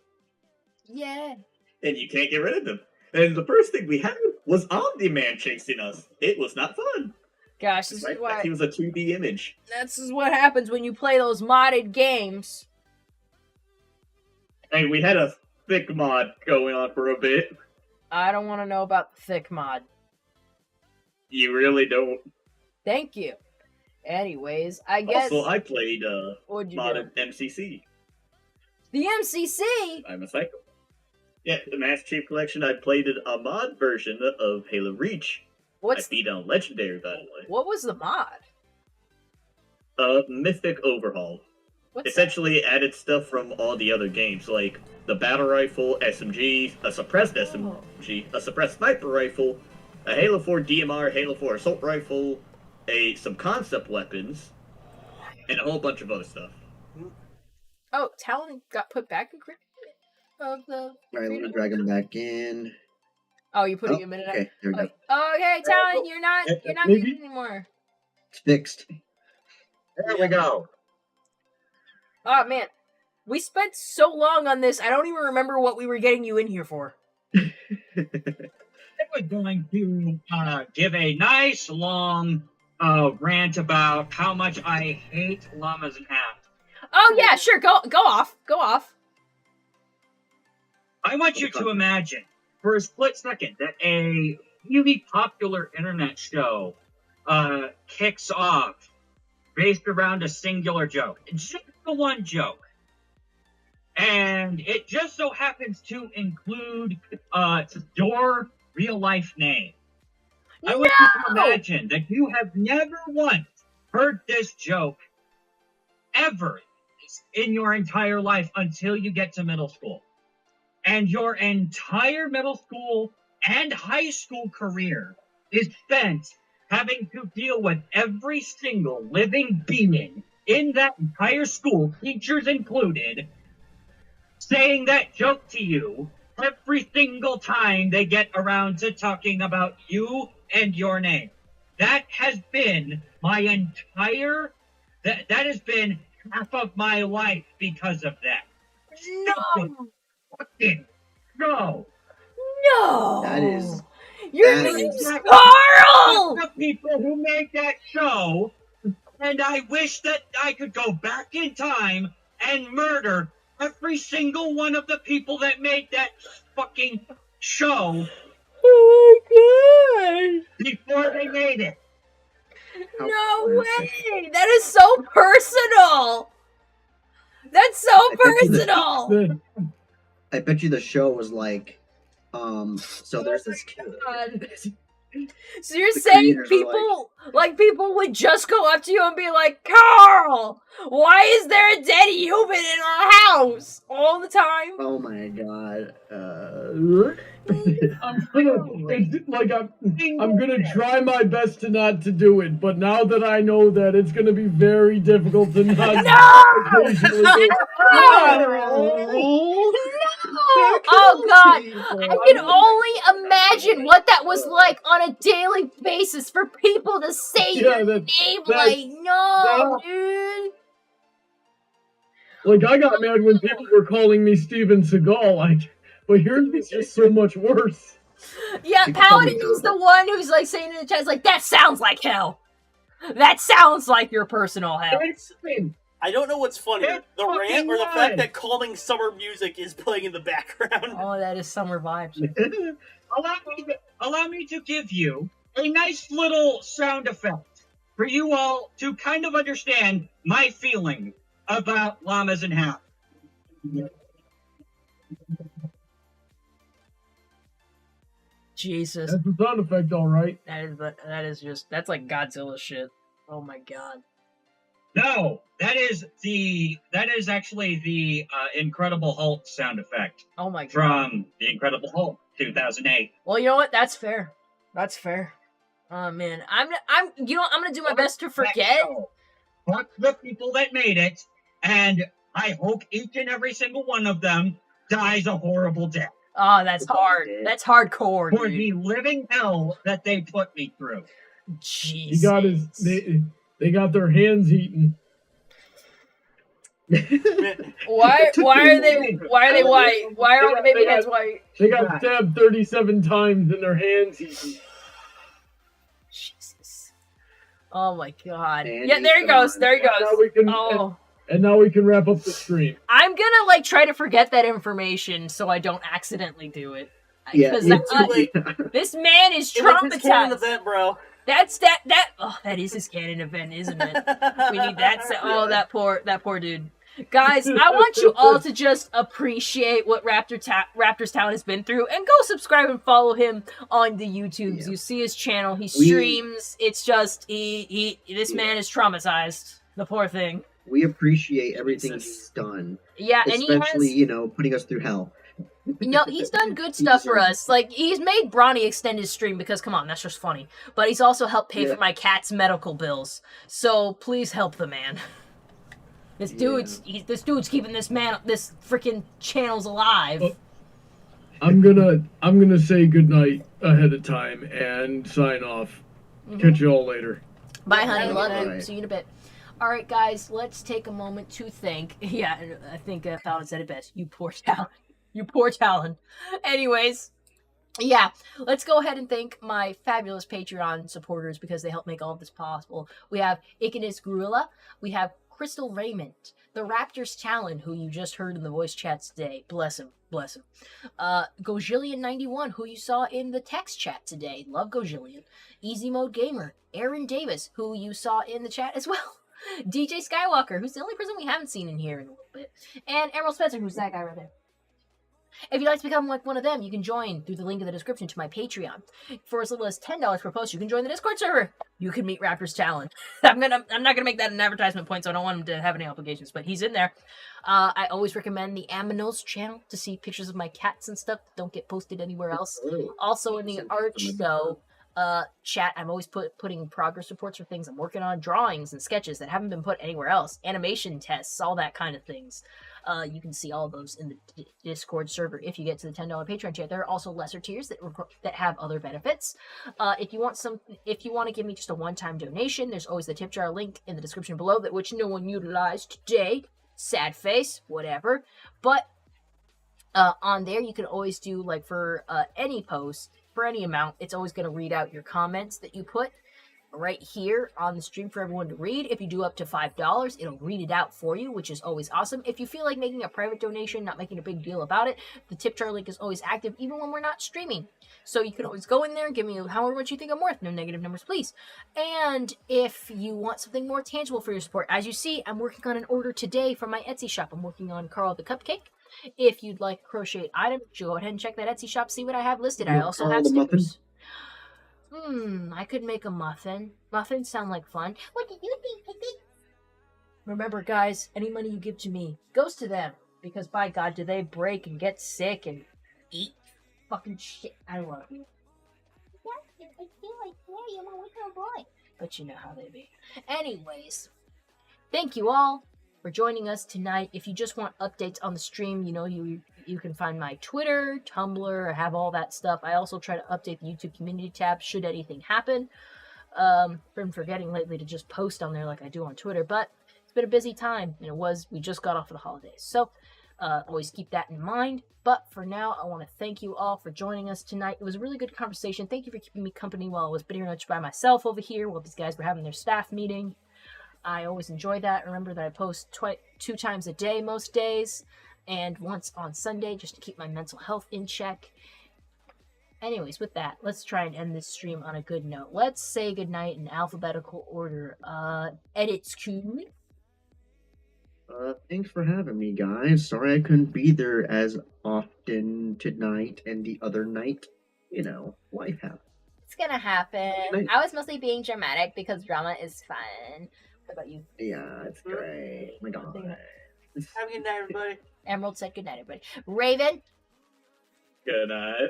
Yeah. and you can't get rid of them. And the first thing we had was Omni-Man chasing us. It was not fun. Gosh, this is why. He was a 2D image. This is what happens when you play those modded games. Hey, we had a thick mod going on for a bit. I don't want to know about the thick mod. You really don't. Thank you. Anyways, I guess. Also, I played What'd you do? modded MCC. The MCC. I'm a psycho. Yeah, the Master Chief Collection. I played a mod version of Halo Reach. What's I beat on Legendary, by the way. what was the mod? Mythic Overhaul. What's Essentially added stuff from all the other games, like the battle rifle, SMG, a suppressed SMG, a suppressed sniper rifle, a Halo 4 DMR, Halo 4 assault rifle, some concept weapons, and a whole bunch of other stuff. Oh, Talon got put back in creative of the. All right, let me creative? drag him back in. Oh, you put Oh, it a minute. okay, there we go. Okay, Talon, you're not maybe- muted anymore. It's fixed. There we go. Oh man, we spent so long on this. I don't even remember what we were getting you in here for. I was going to give a nice long rant about how much I hate llamas and hats. Oh yeah, sure. Go off. Go off. I want you to imagine for a split second that a really popular internet show kicks off based around a singular joke. It's just the one joke. And it just so happens to include your real life name. I want you to imagine that you have never once heard this joke ever in your entire life until you get to middle school. And your entire middle school and high school career is spent having to deal with every single living being in that entire school, teachers included, saying that joke to you every single time they get around to talking about you and your name. That has been my entire... That has been half of my life because of that. No. Fucking no. No. That is. Your that name's is- Carl. The people who made that show, and I wish that I could go back in time and murder every single one of the people that made that fucking show Oh my god. before they made it. How No classic. way! That is so personal! That's so bet you the- personal! I bet you the show was like, so there's this kid. God. So you're The saying creators are people, like people would just go up to you and be like, Carl, why is there a dead human in our house? All the time? Oh my god. I'm gonna try my best to not to do it, but now that I know that, it's gonna be very difficult to not No! occasionally No! Oh god! I can only imagine what that was like on a daily basis for people to say Yeah, your that- name that's- like, no, that- dude. Like, I got mad when people were calling me Steven Seagal, but here's it's just so much worse. Yeah, People call me Paladin is Gerbil. the one who's like saying in the chat, like, that sounds like hell. That sounds like your personal hell. I don't know what's funnier, That's the rant fucking or the right. fact that calming summer music is playing in the background. Oh, that is summer vibes. Allow me to give you a nice little sound effect for you all to kind of understand my feeling about llamas and hats. Jesus. That's the sound effect, all right. That is just, that's like Godzilla shit. Oh my god. No, that is actually the Incredible Hulk sound effect Oh my god. from the Incredible Hulk 2008. Well, you know what? That's fair. That's fair. Oh man, I'm gonna do my best to forget. Fuck the people that made it, and I hope each and every single one of them dies a horrible death Oh, that's hard. That's hardcore, for dude. the living hell that they put me through. He got his. They got their hands eaten. Why are they white? Why are the baby heads white? They got stabbed 37 times and their hands eaten. Jesus. Oh my god. And Yeah, there he goes. There he And now we goes. can, Oh. and now we can wrap up the stream. I'm gonna like try to forget that information so I don't accidentally do it. Yeah, Because this man is It was his canon traumatized. event, bro. That is his canon event, isn't it? We need that. That poor dude. Guys, I want you all to just appreciate what Raptor's Town has been through, and go subscribe and follow him on the YouTubes. Yeah. You see his channel. He streams. It's just this man is traumatized. The poor thing. We appreciate everything Jesus. he's done. Yeah, and Especially, he has. putting us through hell. He's done good stuff for us. Like, he's made Bronny extend his stream because, come on, that's just funny. But he's also helped pay for my cat's medical bills. So please help the man. This dude's keeping this freaking channels alive. I'm gonna say goodnight ahead of time and sign off. Catch you all later. Bye, honey. Love you. Bye. See you in a bit. All right, guys, let's take a moment to thank. Yeah, I think Fallon said it best. You poor Talon. You poor Talon. Anyways, yeah, let's go ahead and thank my fabulous Patreon supporters because they help make all of this possible. We have Icanus Gorilla. We have Crystal Raymond. The Raptor's Talon, who you just heard in the voice chats today. Bless him. Bless him. Gojillion91, who you saw in the text chat today. Love Gojillion. Easy Mode Gamer. Aaron Davis, who you saw in the chat as well. DJ Skywalker, who's the only person we haven't seen in here in a little bit. And Emerald Spencer, who's that guy right there. If you'd like to become like one of them, you can join through the link in the description to my Patreon. For as little as $10 per post, you can join the Discord server. You can meet Raptor's Talon. I'm not gonna make that an advertisement point, so I don't want him to have any obligations, but he's in there. I always recommend the Aminos channel to see pictures of my cats and stuff that don't get posted anywhere else. Also in the art show chat, I'm always putting progress reports for things I'm working on, drawings and sketches that haven't been put anywhere else, animation tests, all that kind of things. You can see all those in the Discord server if you get to the $10 Patreon tier. There are also lesser tiers that have other benefits. If you want to give me just a one-time donation, there's always the tip jar link in the description below, that which no one utilized today. Sad face, whatever. But on there, you can always do, like, for any post, for any amount, it's always going to read out your comments that you put right here on the stream for everyone to read. If you do up to $5, it'll read it out for you, which is always awesome. If you feel like making a private donation, not making a big deal about it, the tip jar link is always active even when we're not streaming. So you can always go in there and give me however much you think I'm worth. No negative numbers, please. And if you want something more tangible for your support, as you see, I'm working on an order today from my Etsy shop. I'm working on Carl the Cupcake. If you'd like a crocheted item, go ahead and check that Etsy shop, see what I have listed. I also have stickers. I could make a muffin. Muffins sound like fun. What do you think, Piggy? Remember, guys, any money you give to me goes to them. Because, by God, do they break and get sick and eat fucking shit. I don't want to. Yes, I feel like you're my little boy. But you know how they be. Anyways, thank you all for joining us tonight. If you just want updates on the stream, you can find my Twitter, Tumblr, I have all that stuff. I also try to update the YouTube community tab should anything happen. Been forgetting lately to just post on there like I do on Twitter, but it's been a busy time, and we just got off of the holidays. So always keep that in mind. But for now, I want to thank you all for joining us tonight. It was a really good conversation. Thank you for keeping me company while I was pretty much by myself over here while these guys were having their staff meeting. I always enjoy that. Remember that I post 2 times a day most days, and once on Sunday just to keep my mental health in check. Anyways, with that, let's try and end this stream on a good note. Let's say goodnight in alphabetical order. Edits Q. Thanks for having me, guys. Sorry I couldn't be there as often tonight and the other night. Life happens. It's gonna happen. Night. I was mostly being dramatic because drama is fun. How about you? Yeah, it's great. Oh my God. Have a good night, everybody. Emerald said good night, everybody. Raven, Good night.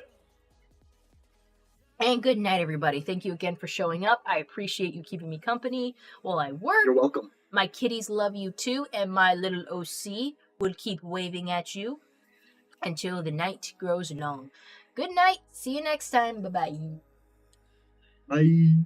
and good night, everybody. Thank you again for showing up. I appreciate you keeping me company while I work. You're welcome. My kitties love you too, and my little OC will keep waving at you until the night grows long. Good night. See you next time. Bye-bye. Bye.